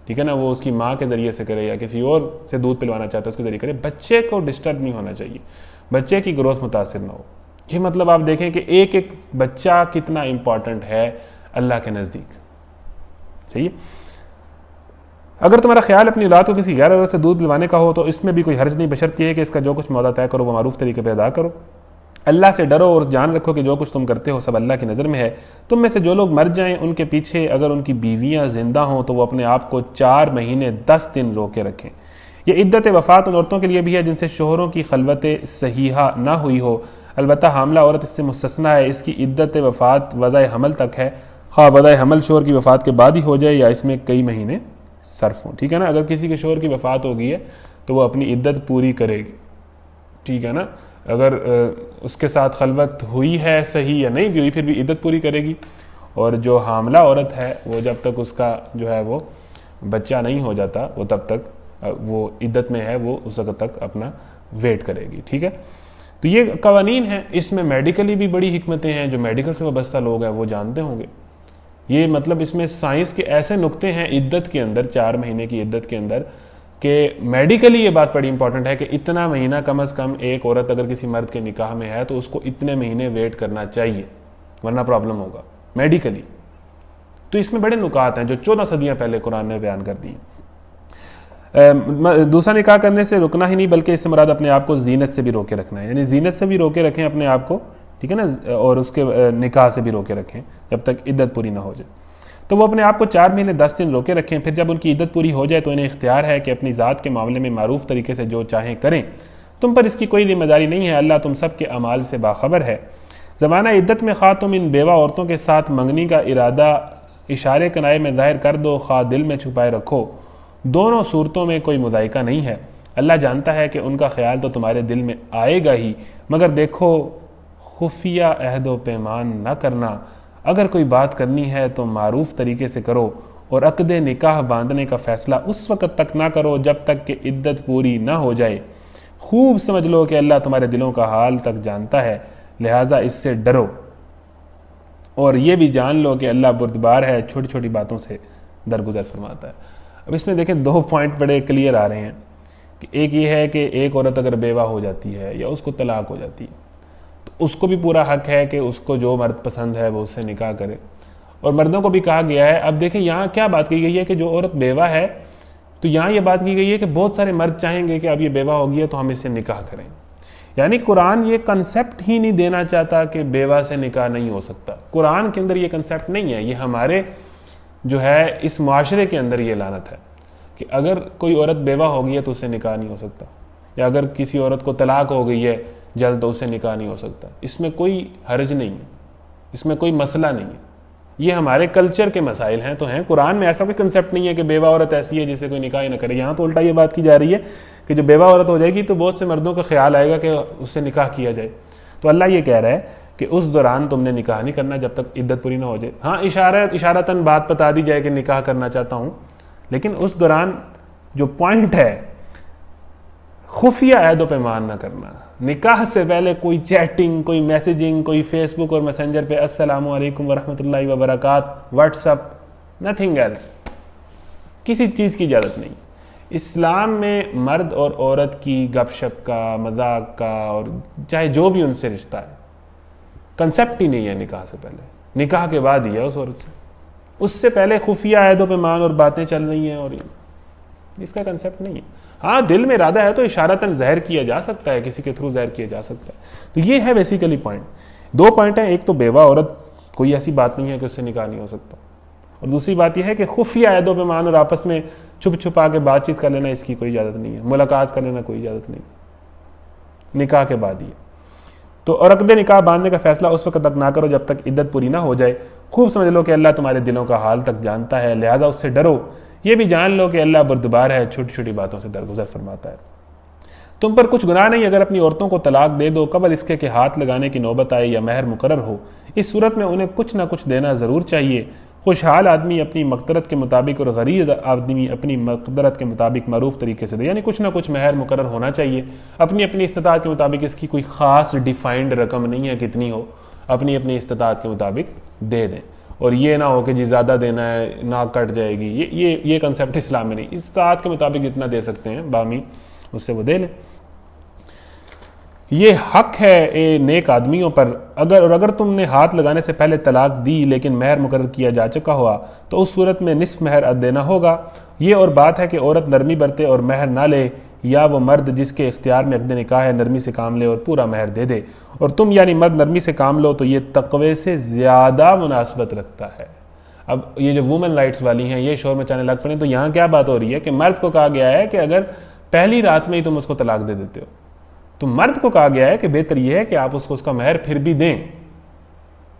ٹھیک ہے نا، وہ اس کی ماں کے ذریعے سے کرے یا کسی اور سے دودھ پلوانا چاہتا ہے اس کے ذریعے کرے، بچے کو ڈسٹرب نہیں ہونا چاہیے، بچے کی گروتھ متاثر نہ ہو۔ یہ مطلب آپ دیکھیں کہ ایک ایک بچہ کتنا امپورٹنٹ ہے اللہ کے نزدیک، صحیح ہے۔ اگر تمہارا خیال اپنی اولاد کو کسی غیر عورت سے دودھ پلوانے کا ہو تو اس میں بھی کوئی حرج نہیں، بشرط یہ ہے کہ اس کا جو کچھ معاوضہ طے کرو وہ معروف طریقے پہ ادا کرو۔ اللہ سے ڈرو اور جان رکھو کہ جو کچھ تم کرتے ہو سب اللہ کی نظر میں ہے۔ تم میں سے جو لوگ مر جائیں ان کے پیچھے اگر ان کی بیویاں زندہ ہوں تو وہ اپنے آپ کو 4 مہینے 10 دن روکے رکھیں۔ یہ عدت وفات ان عورتوں کے لیے بھی ہے جن سے شوہروں کی خلوت صحیحہ نہ ہوئی ہو، البتہ حاملہ عورت اس سے مستثنیٰ ہے۔ اس کی عدت وفات وضع حمل تک ہے، خواہ وضع حمل شوہر کی وفات کے بعد ہی ہو جائے یا اس میں کئی مہینے صرف ہوں، ٹھیک ہے نا۔ اگر کسی کے شوہر کی وفات ہو گئی ہے تو وہ اپنی عدت پوری کرے گی، ٹھیک ہے نا۔ اگر اس کے ساتھ خلوت ہوئی ہے صحیح یا نہیں بھی ہوئی پھر بھی عدت پوری کرے گی، اور جو حاملہ عورت ہے وہ جب تک اس کا جو ہے وہ بچہ نہیں ہو جاتا وہ تب تک وہ عدت میں ہے، وہ اس وقت تک اپنا ویٹ کرے گی. ٹھیک ہے، تو یہ قوانین ہیں. اس میں میڈیکلی بھی بڑی حکمتیں ہیں، جو میڈیکل سے وابستہ لوگ ہیں وہ جانتے ہوں گے. یہ مطلب اس میں سائنس کے ایسے نقطے ہیں عدت کے اندر، 4 مہینے کی عدت کے اندر، کہ میڈیکلی یہ بات بڑی امپورٹنٹ ہے کہ اتنا مہینہ کم از کم ایک عورت اگر کسی مرد کے نکاح میں ہے تو اس کو اتنے مہینے ویٹ کرنا چاہیے، ورنہ پرابلم ہوگا میڈیکلی. تو اس میں بڑے نکات ہیں جو 14 صدیاں پہلے قرآن نے بیان کر دی. دوسرا نکاح کرنے سے رکنا ہی نہیں بلکہ اس سے مراد اپنے آپ کو زینت سے بھی روکے رکھنا ہے، یعنی زینت سے بھی روکے رکھیں اپنے آپ کو، ٹھیک ہے نا، اور اس کے نکاح سے بھی روکے رکھیں جب تک عدت پوری نہ ہو جائے. تو وہ اپنے آپ کو 4 مہینے 10 دن روکے رکھیں. پھر جب ان کی عدت پوری ہو جائے تو انہیں اختیار ہے کہ اپنی ذات کے معاملے میں معروف طریقے سے جو چاہیں کریں. تم پر اس کی کوئی ذمہ داری نہیں ہے، اللہ تم سب کے اعمال سے باخبر ہے. زمانہ عدت میں خواہ تم ان بیوہ عورتوں کے ساتھ منگنی کا ارادہ اشارے کنائے میں ظاہر کر دو، خواہ دل میں چھپائے رکھو، دونوں صورتوں میں کوئی مذائقہ نہیں ہے. اللہ جانتا ہے کہ ان کا خیال تو تمہارے دل میں آئے گا ہی، مگر دیکھو خفیہ عہد و پیمان نہ کرنا. اگر کوئی بات کرنی ہے تو معروف طریقے سے کرو، اور عقد نکاح باندھنے کا فیصلہ اس وقت تک نہ کرو جب تک کہ عدت پوری نہ ہو جائے. خوب سمجھ لو کہ اللہ تمہارے دلوں کا حال تک جانتا ہے، لہٰذا اس سے ڈرو، اور یہ بھی جان لو کہ اللہ بردبار ہے، چھوٹی چھوٹی باتوں سے درگزر فرماتا ہے. اب اس میں دیکھیں 2 پوائنٹ بڑے کلیئر آ رہے ہیں کہ ایک یہ ہے کہ ایک عورت اگر بیوہ ہو جاتی ہے یا اس کو طلاق ہو جاتی ہے تو اس کو بھی پورا حق ہے کہ اس کو جو مرد پسند ہے وہ اس سے نکاح کرے، اور مردوں کو بھی کہا گیا ہے. اب دیکھیں یہاں کیا بات کی گئی ہے کہ جو عورت بیوہ ہے تو یہاں یہ بات کی گئی ہے کہ بہت سارے مرد چاہیں گے کہ اب یہ بیوہ ہو گیا تو ہم اس سے نکاح کریں. یعنی قرآن یہ کنسیپٹ ہی نہیں دینا چاہتا کہ بیوہ سے نکاح نہیں ہو سکتا. قرآن کے اندر یہ کنسیپٹ نہیں ہے، یہ ہمارے جو ہے اس معاشرے کے اندر یہ لعنت ہے کہ اگر کوئی عورت بیوہ ہو گئی ہے تو اس سے نکاح نہیں ہو سکتا، یا اگر کسی عورت کو طلاق ہو گئی ہے جلد تو اس سے نکاح نہیں ہو سکتا. اس میں کوئی حرج نہیں ہے، اس میں کوئی مسئلہ نہیں ہے. یہ ہمارے کلچر کے مسائل ہیں تو ہیں. قرآن میں ایسا کوئی کنسیپٹ نہیں ہے کہ بیوہ عورت ایسی ہے جسے کوئی نکاح ہی نہ کرے. یہاں تو الٹا یہ بات کی جا رہی ہے کہ جو بیوہ عورت ہو جائے گی تو بہت سے مردوں کا خیال آئے گا کہ اس سے نکاح کیا جائے. تو اللہ یہ کہہ رہا ہے کہ اس دوران تم نے نکاح نہیں کرنا جب تک عدت پوری نہ ہو جائے. ہاں اشارتاً بات بتا دی جائے کہ نکاح کرنا چاہتا ہوں، لیکن اس دوران جو پوائنٹ ہے خفیہ عہد و پیمان نہ کرنا. نکاح سے پہلے کوئی چیٹنگ، کوئی میسیجنگ، کوئی فیس بک اور میسنجر پہ السلام علیکم ورحمۃ اللہ وبرکاتہ، واٹس اپ، نتھنگ ایلس، کسی چیز کی اجازت نہیں. اسلام میں مرد اور عورت کی گپ شپ کا، مذاق کا، اور چاہے جو بھی ان سے رشتہ ہے، کنسیپٹ ہی نہیں ہے نکاح سے پہلے. نکاح کے بعد ہی ہے اس عورت سے. اس سے پہلے خفیہ عہد و پیمان اور باتیں چل رہی ہیں، اور اس کا کنسیپٹ نہیں ہے. ہاں دل میں ارادہ ہے تو اشارتاً ظاہر کیا جا سکتا ہے، کسی کے تھرو ظاہر کیا جا سکتا ہے. تو یہ ہے بیسیکلی پوائنٹ. 2 پوائنٹ ہیں. ایک تو بیوہ عورت کوئی ایسی بات نہیں ہے کہ اس سے نکاح نہیں ہو سکتا، اور دوسری بات یہ ہے کہ خفیہ عہد و پیمان اور آپس میں چھپ چھپا کے بات چیت کر لینا، اس کی کوئی اجازت نہیں ہے. ملاقات کر لینا کوئی اجازت نہیں، نکاح کے بعد ہی ہے. تو اور عقد نکاح باندھنے کا فیصلہ اس وقت تک نہ کرو جب تک عدت پوری نہ ہو جائے. خوب سمجھ لو کہ اللہ تمہارے دلوں کا حال تک جانتا ہے، لہٰذا اس سے ڈرو. یہ بھی جان لو کہ اللہ بردبار ہے، چھوٹی چھوٹی باتوں سے درگزر فرماتا ہے. تم پر کچھ گناہ نہیں اگر اپنی عورتوں کو طلاق دے دو قبل اس کے کہ ہاتھ لگانے کی نوبت آئے یا مہر مقرر ہو. اس صورت میں انہیں کچھ نہ کچھ دینا ضرور چاہیے. خوشحال آدمی اپنی مقدرت کے مطابق اور غریب آدمی اپنی مقدرت کے مطابق معروف طریقے سے دے. یعنی کچھ نہ کچھ مہر مقرر ہونا چاہیے اپنی اپنی استطاعت کے مطابق. اس کی کوئی خاص ڈیفائنڈ رقم نہیں ہے کتنی ہو، اپنی اپنی استطاعت کے مطابق دے دیں. اور یہ نہ ہو کہ جی زیادہ دینا ہے ناک کٹ جائے گی، یہ کنسیپٹ اسلام میں نہیں. استطاعت کے مطابق جتنا دے سکتے ہیں بامی اس سے وہ دے لیں. یہ حق ہے نیک آدمیوں پر. اگر تم نے ہاتھ لگانے سے پہلے طلاق دی لیکن مہر مقرر کیا جا چکا ہوا تو اس صورت میں نصف مہر دینا ہوگا. یہ اور بات ہے کہ عورت نرمی برتے اور مہر نہ لے، یا وہ مرد جس کے اختیار میں عقد نکاح ہے نرمی سے کام لے اور پورا مہر دے دے. اور تم یعنی مرد نرمی سے کام لو تو یہ تقوی سے زیادہ مناسبت رکھتا ہے. اب یہ جو وومن رائٹس والی ہیں یہ شور مچانے لگ پڑیں. تو یہاں کیا بات ہو رہی ہے کہ مرد کو کہا گیا ہے کہ اگر پہلی رات میں ہی تم اس کو طلاق دے دیتے ہو تو مرد کو کہا گیا ہے کہ بہتر یہ ہے کہ آپ اس کو اس کا مہر پھر بھی دیں.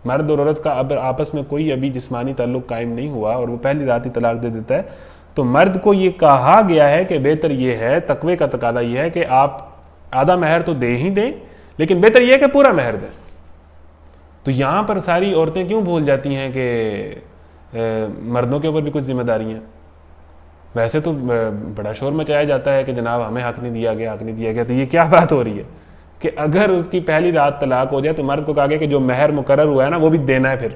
مرد اور عورت کا اب آپس میں کوئی ابھی جسمانی تعلق قائم نہیں ہوا اور وہ پہلی رات ہی طلاق دے دیتا ہے تو مرد کو یہ کہا گیا ہے کہ بہتر یہ ہے، تقوی کا تقاضا یہ ہے کہ آپ آدھا مہر تو دے ہی دیں لیکن بہتر یہ ہے کہ پورا مہر دیں. تو یہاں پر ساری عورتیں کیوں بھول جاتی ہیں کہ مردوں کے اوپر بھی کچھ ذمہ داریاں ہیں؟ ویسے تو بڑا شور مچایا جاتا ہے کہ جناب ہمیں حق نہیں دیا گیا، حق نہیں دیا گیا، تو یہ کیا بات ہو رہی ہے کہ اگر اس کی پہلی رات طلاق ہو جائے تو مرد کو کہا گیا کہ جو مہر مقرر ہوا ہے نا وہ بھی دینا ہے، پھر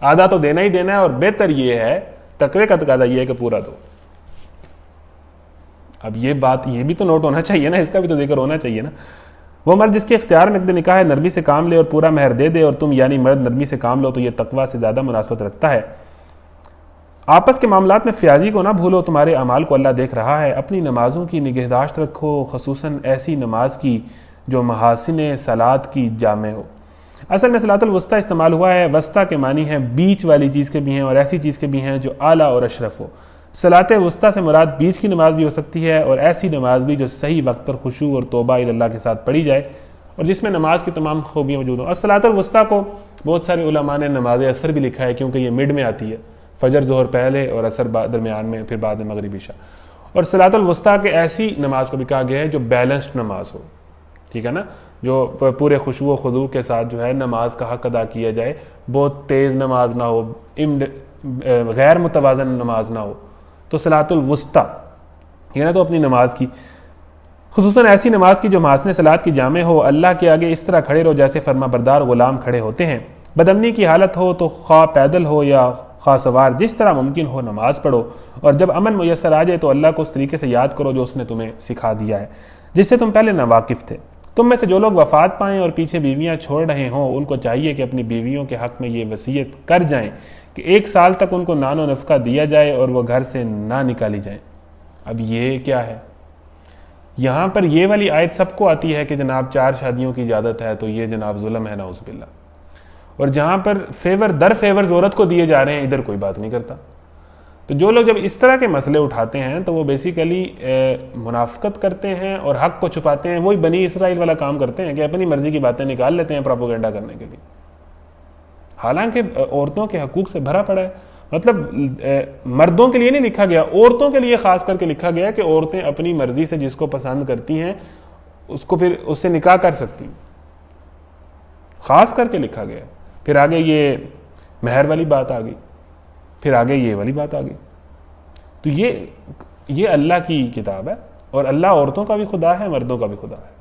آدھا تو دینا ہی دینا ہے، اور بہتر یہ ہے، تقوی کا تقاضا یہ ہے کہ پورا دو۔ اب یہ بات یہ بھی تو نوٹ ہونا چاہیے نا، اس کا بھی تو ذکر ہونا چاہیے نا۔ وہ مرد جس کے اختیار میں عقد نکاح ہے نرمی سے کام لے اور پورا مہر دے دے، اور تم یعنی مرد نرمی سے کام لو، تو یہ تقوی سے زیادہ مناسبت رکھتا ہے۔ آپس کے معاملات میں فیاضی کو نہ بھولو، تمہارے اعمال کو اللہ دیکھ رہا ہے۔ اپنی نمازوں کی نگہداشت رکھو، خصوصاً ایسی نماز کی جو محاسن صلاۃ کی جامع ہو۔ اصل میں صلاۃ الوسطی استعمال ہوا ہے، وسطی کے معنی ہیں بیچ والی چیز کے بھی ہیں اور ایسی چیز کے بھی ہیں جو اعلیٰ اور اشرف ہو۔ صلاۃ وسطی سے مراد بیچ کی نماز بھی ہو سکتی ہے، اور ایسی نماز بھی جو صحیح وقت پر خشوع اور توبہ الی اللہ کے ساتھ پڑھی جائے اور جس میں نماز کی تمام خوبیاں موجود ہوں۔ اور صلاۃ الوسطی کو بہت سارے علماء نے نماز عصر بھی لکھا ہے، کیونکہ یہ مڈ میں آتی ہے، فجر ظہر پہلے اور عصر درمیان میں، پھر بعد میں مغرب عشاء۔ اور صلاۃ الوسطی کے ایسی نماز کو بھی کہا گیا ہے جو بیلنسڈ نماز ہو، ٹھیک ہے نا، جو پورے خشوع و خضوع کے ساتھ جو ہے نماز کا حق ادا کیا جائے، بہت تیز نماز نہ ہو، غیر متوازن نماز نہ ہو، تو صلاۃ الوسطی یہ نا تو اپنی نماز کی، خصوصاً ایسی نماز کی جو محاسن صلاۃ کی جامع ہو۔ اللہ کے آگے اس طرح کھڑے رہو جیسے فرما بردار غلام کھڑے ہوتے ہیں۔ بدامنی کی حالت ہو تو خواہ پیدل ہو یا خواہ سوار، جس طرح ممکن ہو نماز پڑھو، اور جب امن میسر آ جائے تو اللہ کو اس طریقے سے یاد کرو جو اس نے تمہیں سکھا دیا ہے، جس سے تم پہلے ناواقف تھے۔ تم میں سے جو لوگ وفات پائیں اور پیچھے بیویاں چھوڑ رہے ہوں، ان کو چاہیے کہ اپنی بیویوں کے حق میں یہ وصیت کر جائیں کہ 1 سال تک ان کو نان و نفقہ دیا جائے اور وہ گھر سے نہ نکالی جائیں۔ اب یہ کیا ہے؟ یہاں پر یہ والی آیت سب کو آتی ہے کہ جناب 4 شادیوں کی اجازت ہے، تو یہ جناب ظلم ہے، نعوذ باللہ۔ اور جہاں پر فیور در فیور عورت کو دیے جا رہے ہیں، ادھر کوئی بات نہیں کرتا۔ تو جو لوگ جب اس طرح کے مسئلے اٹھاتے ہیں تو وہ بیسیکلی منافقت کرتے ہیں اور حق کو چھپاتے ہیں، وہی بنی اسرائیل والا کام کرتے ہیں کہ اپنی مرضی کی باتیں نکال لیتے ہیں پروپیگنڈا کرنے کے لیے، حالانکہ عورتوں کے حقوق سے بھرا پڑا ہے۔ مطلب مردوں کے لیے نہیں لکھا گیا، عورتوں کے لیے خاص کر کے لکھا گیا کہ عورتیں اپنی مرضی سے جس کو پسند کرتی ہیں اس کو پھر اس سے نکاح کر سکتی ہیں، خاص کر کے لکھا گیا۔ پھر آگے یہ مہر والی بات آ گئی، پھر آگے یہ والی بات آ گئی۔ تو یہ اللہ کی کتاب ہے، اور اللہ عورتوں کا بھی خدا ہے، مردوں کا بھی خدا ہے۔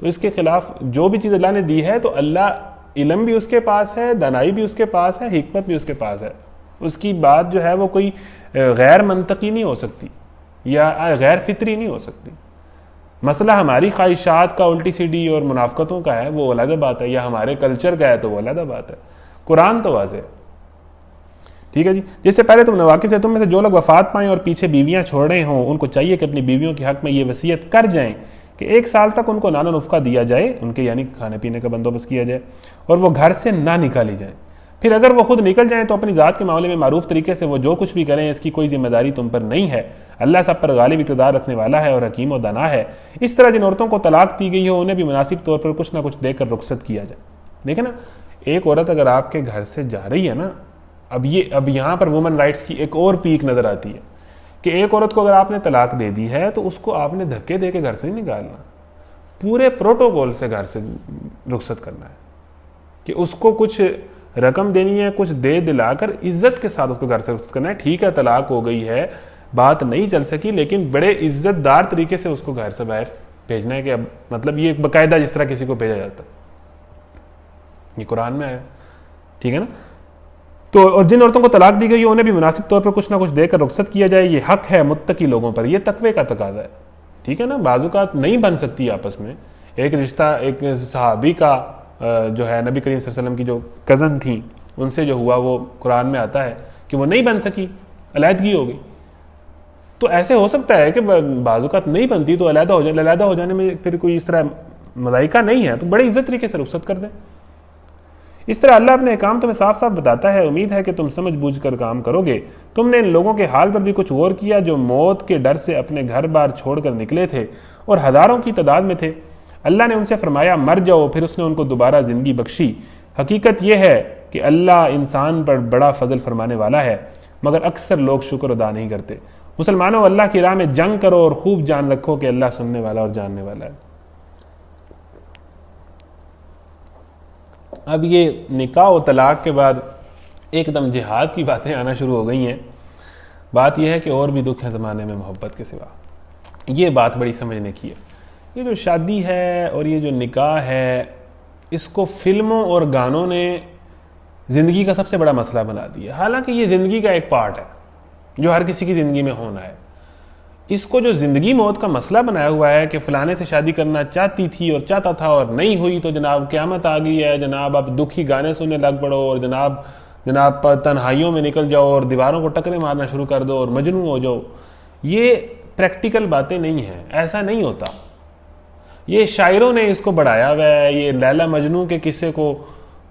تو اس کے خلاف جو بھی چیز اللہ نے دی ہے تو اللہ علم بھی اس کے پاس ہے، دانائی بھی اس کے پاس ہے، حکمت بھی اس کے پاس ہے۔ اس کی بات جو ہے وہ کوئی غیر منطقی نہیں ہو سکتی یا غیر فطری نہیں ہو سکتی۔ مسئلہ ہماری خواہشات کا الٹی سیدھی اور منافقتوں کا ہے، وہ علیحدہ بات ہے، یا ہمارے کلچر کا ہے تو وہ علیحدہ بات ہے۔ قرآن تو واضح ہے، ٹھیک ہے جی۔ جس سے پہلے تم ناواقف تھے، تم میں سے جو لوگ وفات پائیں اور پیچھے بیویاں چھوڑ رہے ہوں، ان کو چاہیے کہ اپنی بیویوں کے حق میں یہ وصیت کر جائیں کہ 1 سال تک ان کو نان و نفقہ دیا جائے، ان کے یعنی کھانے پینے کا بندوبست کیا جائے، اور وہ گھر سے نہ نکالی جائیں۔ پھر اگر وہ خود نکل جائیں تو اپنی ذات کے معاملے میں معروف طریقے سے وہ جو کچھ بھی کریں، اس کی کوئی ذمہ داری تم پر نہیں ہے۔ اللہ سب پر غالب اقتدار رکھنے والا ہے اور حکیم و دانا ہے۔ اس طرح جن عورتوں کو طلاق دی گئی ہو انہیں بھی مناسب طور پر کچھ نہ کچھ دے کر رخصت کیا جائے۔ دیکھیں نا، ایک عورت اگر آپ کے گھر سے جا رہی ہے نا، اب یہاں پر وومن رائٹس کی ایک اور پیک نظر آتی ہے کہ ایک عورت کو اگر آپ نے طلاق دے دی ہے تو اس کو آپ نے دھکے دے کے گھر سے نہیں نکالنا، پورے پروٹوکول سے گھر سے رخصت کرنا ہے، کہ اس کو کچھ رقم دینی ہے، کچھ دے دلا کر عزت کے ساتھ اس کو گھر سے رخصت کرنا ہے۔ ٹھیک ہے طلاق ہو گئی ہے، بات نہیں چل سکی، لیکن بڑے عزت دار طریقے سے اس کو گھر سے باہر بھیجنا ہے، کہ اب مطلب یہ باقاعدہ جس طرح کسی کو بھیجا جاتا ہے، یہ قرآن میں آیا، ٹھیک ہے نا۔ تو اور جن عورتوں کو طلاق دی گئی ہو انہیں بھی مناسب طور پر کچھ نہ کچھ دے کر رخصت کیا جائے، یہ حق ہے متقی لوگوں پر، یہ تقوی کا تقاضا ہے، ٹھیک ہے نا۔ بعض اوقات نہیں بن سکتی آپس میں، ایک رشتہ ایک صحابی کا جو ہے نبی کریم صلی اللہ علیہ وسلم کی جو کزن تھیں ان سے جو ہوا، وہ قرآن میں آتا ہے کہ وہ نہیں بن سکی، علیحدگی ہو گئی۔ تو ایسے ہو سکتا ہے کہ بعض اوقات نہیں بنتی تو علیحدہ ہو جانے میں پھر کوئی اس طرح مذائقہ نہیں ہے، تو بڑے عزت طریقے سے رخصت کر دیں۔ اس طرح اللہ اپنے احکام تمہیں صاف صاف بتاتا ہے، امید ہے کہ تم سمجھ بوجھ کر کام کرو گے۔ تم نے ان لوگوں کے حال پر بھی کچھ غور کیا جو موت کے ڈر سے اپنے گھر بار چھوڑ کر نکلے تھے اور ہزاروں کی تعداد میں تھے۔ اللہ نے ان سے فرمایا مر جاؤ، پھر اس نے ان کو دوبارہ زندگی بخشی۔ حقیقت یہ ہے کہ اللہ انسان پر بڑا فضل فرمانے والا ہے، مگر اکثر لوگ شکر ادا نہیں کرتے۔ مسلمانوں، اللہ کی راہ میں جنگ کرو اور خوب جان رکھو کہ اللہ سننے والا اور جاننے والا ہے۔ اب یہ نکاح و طلاق کے بعد ایک دم جہاد کی باتیں آنا شروع ہو گئی ہیں، بات یہ ہے کہ اور بھی دکھ ہے زمانے میں محبت کے سوا. یہ بات بڑی سمجھنے کی ہے. یہ جو شادی ہے اور یہ جو نکاح ہے، اس کو فلموں اور گانوں نے زندگی کا سب سے بڑا مسئلہ بنا دیا. حالانکہ یہ زندگی کا ایک پارٹ ہے جو ہر کسی کی زندگی میں ہونا ہے. اس کو جو زندگی موت کا مسئلہ بنایا ہوا ہے کہ فلانے سے شادی کرنا چاہتی تھی اور چاہتا تھا اور نہیں ہوئی تو جناب قیامت آ گئی ہے، جناب آپ دکھی گانے سننے لگ پڑو اور جناب تنہائیوں میں نکل جاؤ اور دیواروں کو ٹکرے مارنا شروع کر دو اور مجنون ہو جاؤ. یہ پریکٹیکل باتیں نہیں ہیں، ایسا نہیں ہوتا. یہ شاعروں نے اس کو بڑھایا ہوا ہے، یہ لیلا مجنون کے قصے کو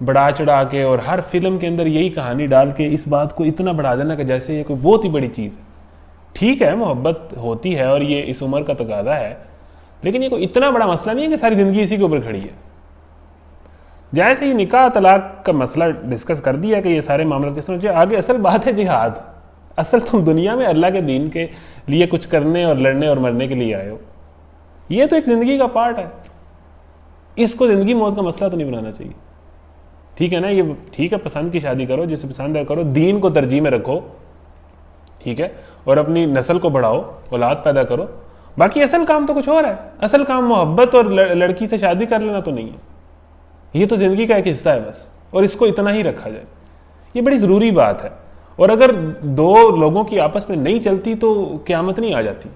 بڑھا چڑھا کے اور ہر فلم کے اندر یہی کہانی ڈال کے اس بات کو اتنا بڑھا دینا کہ جیسے یہ کوئی بہت ہی بڑی چیز ہے. ٹھیک ہے، محبت ہوتی ہے اور یہ اس عمر کا تقاضا ہے، لیکن یہ کوئی اتنا بڑا مسئلہ نہیں ہے کہ ساری زندگی اسی کے اوپر کھڑی ہے. جیسے یہ نکاح طلاق کا مسئلہ ڈسکس کر دیا کہ یہ سارے معاملات کس طرح. آگے اصل بات ہے جہاد. اصل تم دنیا میں اللہ کے دین کے لیے کچھ کرنے اور لڑنے اور مرنے کے لیے آئے ہو. یہ تو ایک زندگی کا پارٹ ہے. اس کو زندگی موت کا مسئلہ تو نہیں بنانا چاہیے. ٹھیک ہے نا، یہ ٹھیک ہے، پسند کی شادی کرو، جسے پسند ہے کرو، دین کو ترجیح میں رکھو، ٹھیک ہے، اور اپنی نسل کو بڑھاؤ، اولاد پیدا کرو. باقی اصل کام تو کچھ اور ہے. اصل کام محبت اور لڑکی سے شادی کر لینا تو نہیں ہے. یہ تو زندگی کا ایک حصہ ہے بس، اور اس کو اتنا ہی رکھا جائے. یہ بڑی ضروری بات ہے. اور اگر دو لوگوں کی آپس میں نہیں چلتی تو قیامت نہیں آ جاتی.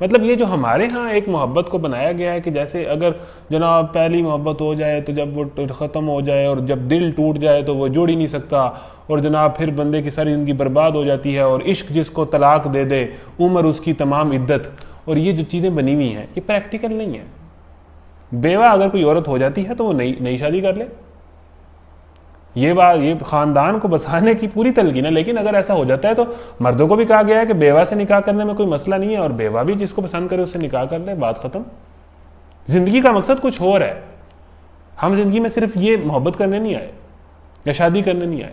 مطلب یہ جو ہمارے ہاں ایک محبت کو بنایا گیا ہے کہ جیسے اگر جناب پہلی محبت ہو جائے تو جب وہ ختم ہو جائے اور جب دل ٹوٹ جائے تو وہ جوڑ ہی نہیں سکتا، اور جناب پھر بندے کی ساری زندگی برباد ہو جاتی ہے، اور عشق جس کو طلاق دے دے عمر اس کی تمام عدت. اور یہ جو چیزیں بنی ہوئی ہیں یہ پریکٹیکل نہیں ہے. بیوہ اگر کوئی عورت ہو جاتی ہے تو وہ نئی شادی کر لے. یہ بات یہ خاندان کو بسانے کی پوری تلقین ہے. لیکن اگر ایسا ہو جاتا ہے تو مردوں کو بھی کہا گیا ہے کہ بیوہ سے نکاح کرنے میں کوئی مسئلہ نہیں ہے، اور بیوہ بھی جس کو پسند کرے اس سے نکاح کر لے، بات ختم. زندگی کا مقصد کچھ اور ہے. ہم زندگی میں صرف یہ محبت کرنے نہیں آئے یا شادی کرنے نہیں آئے.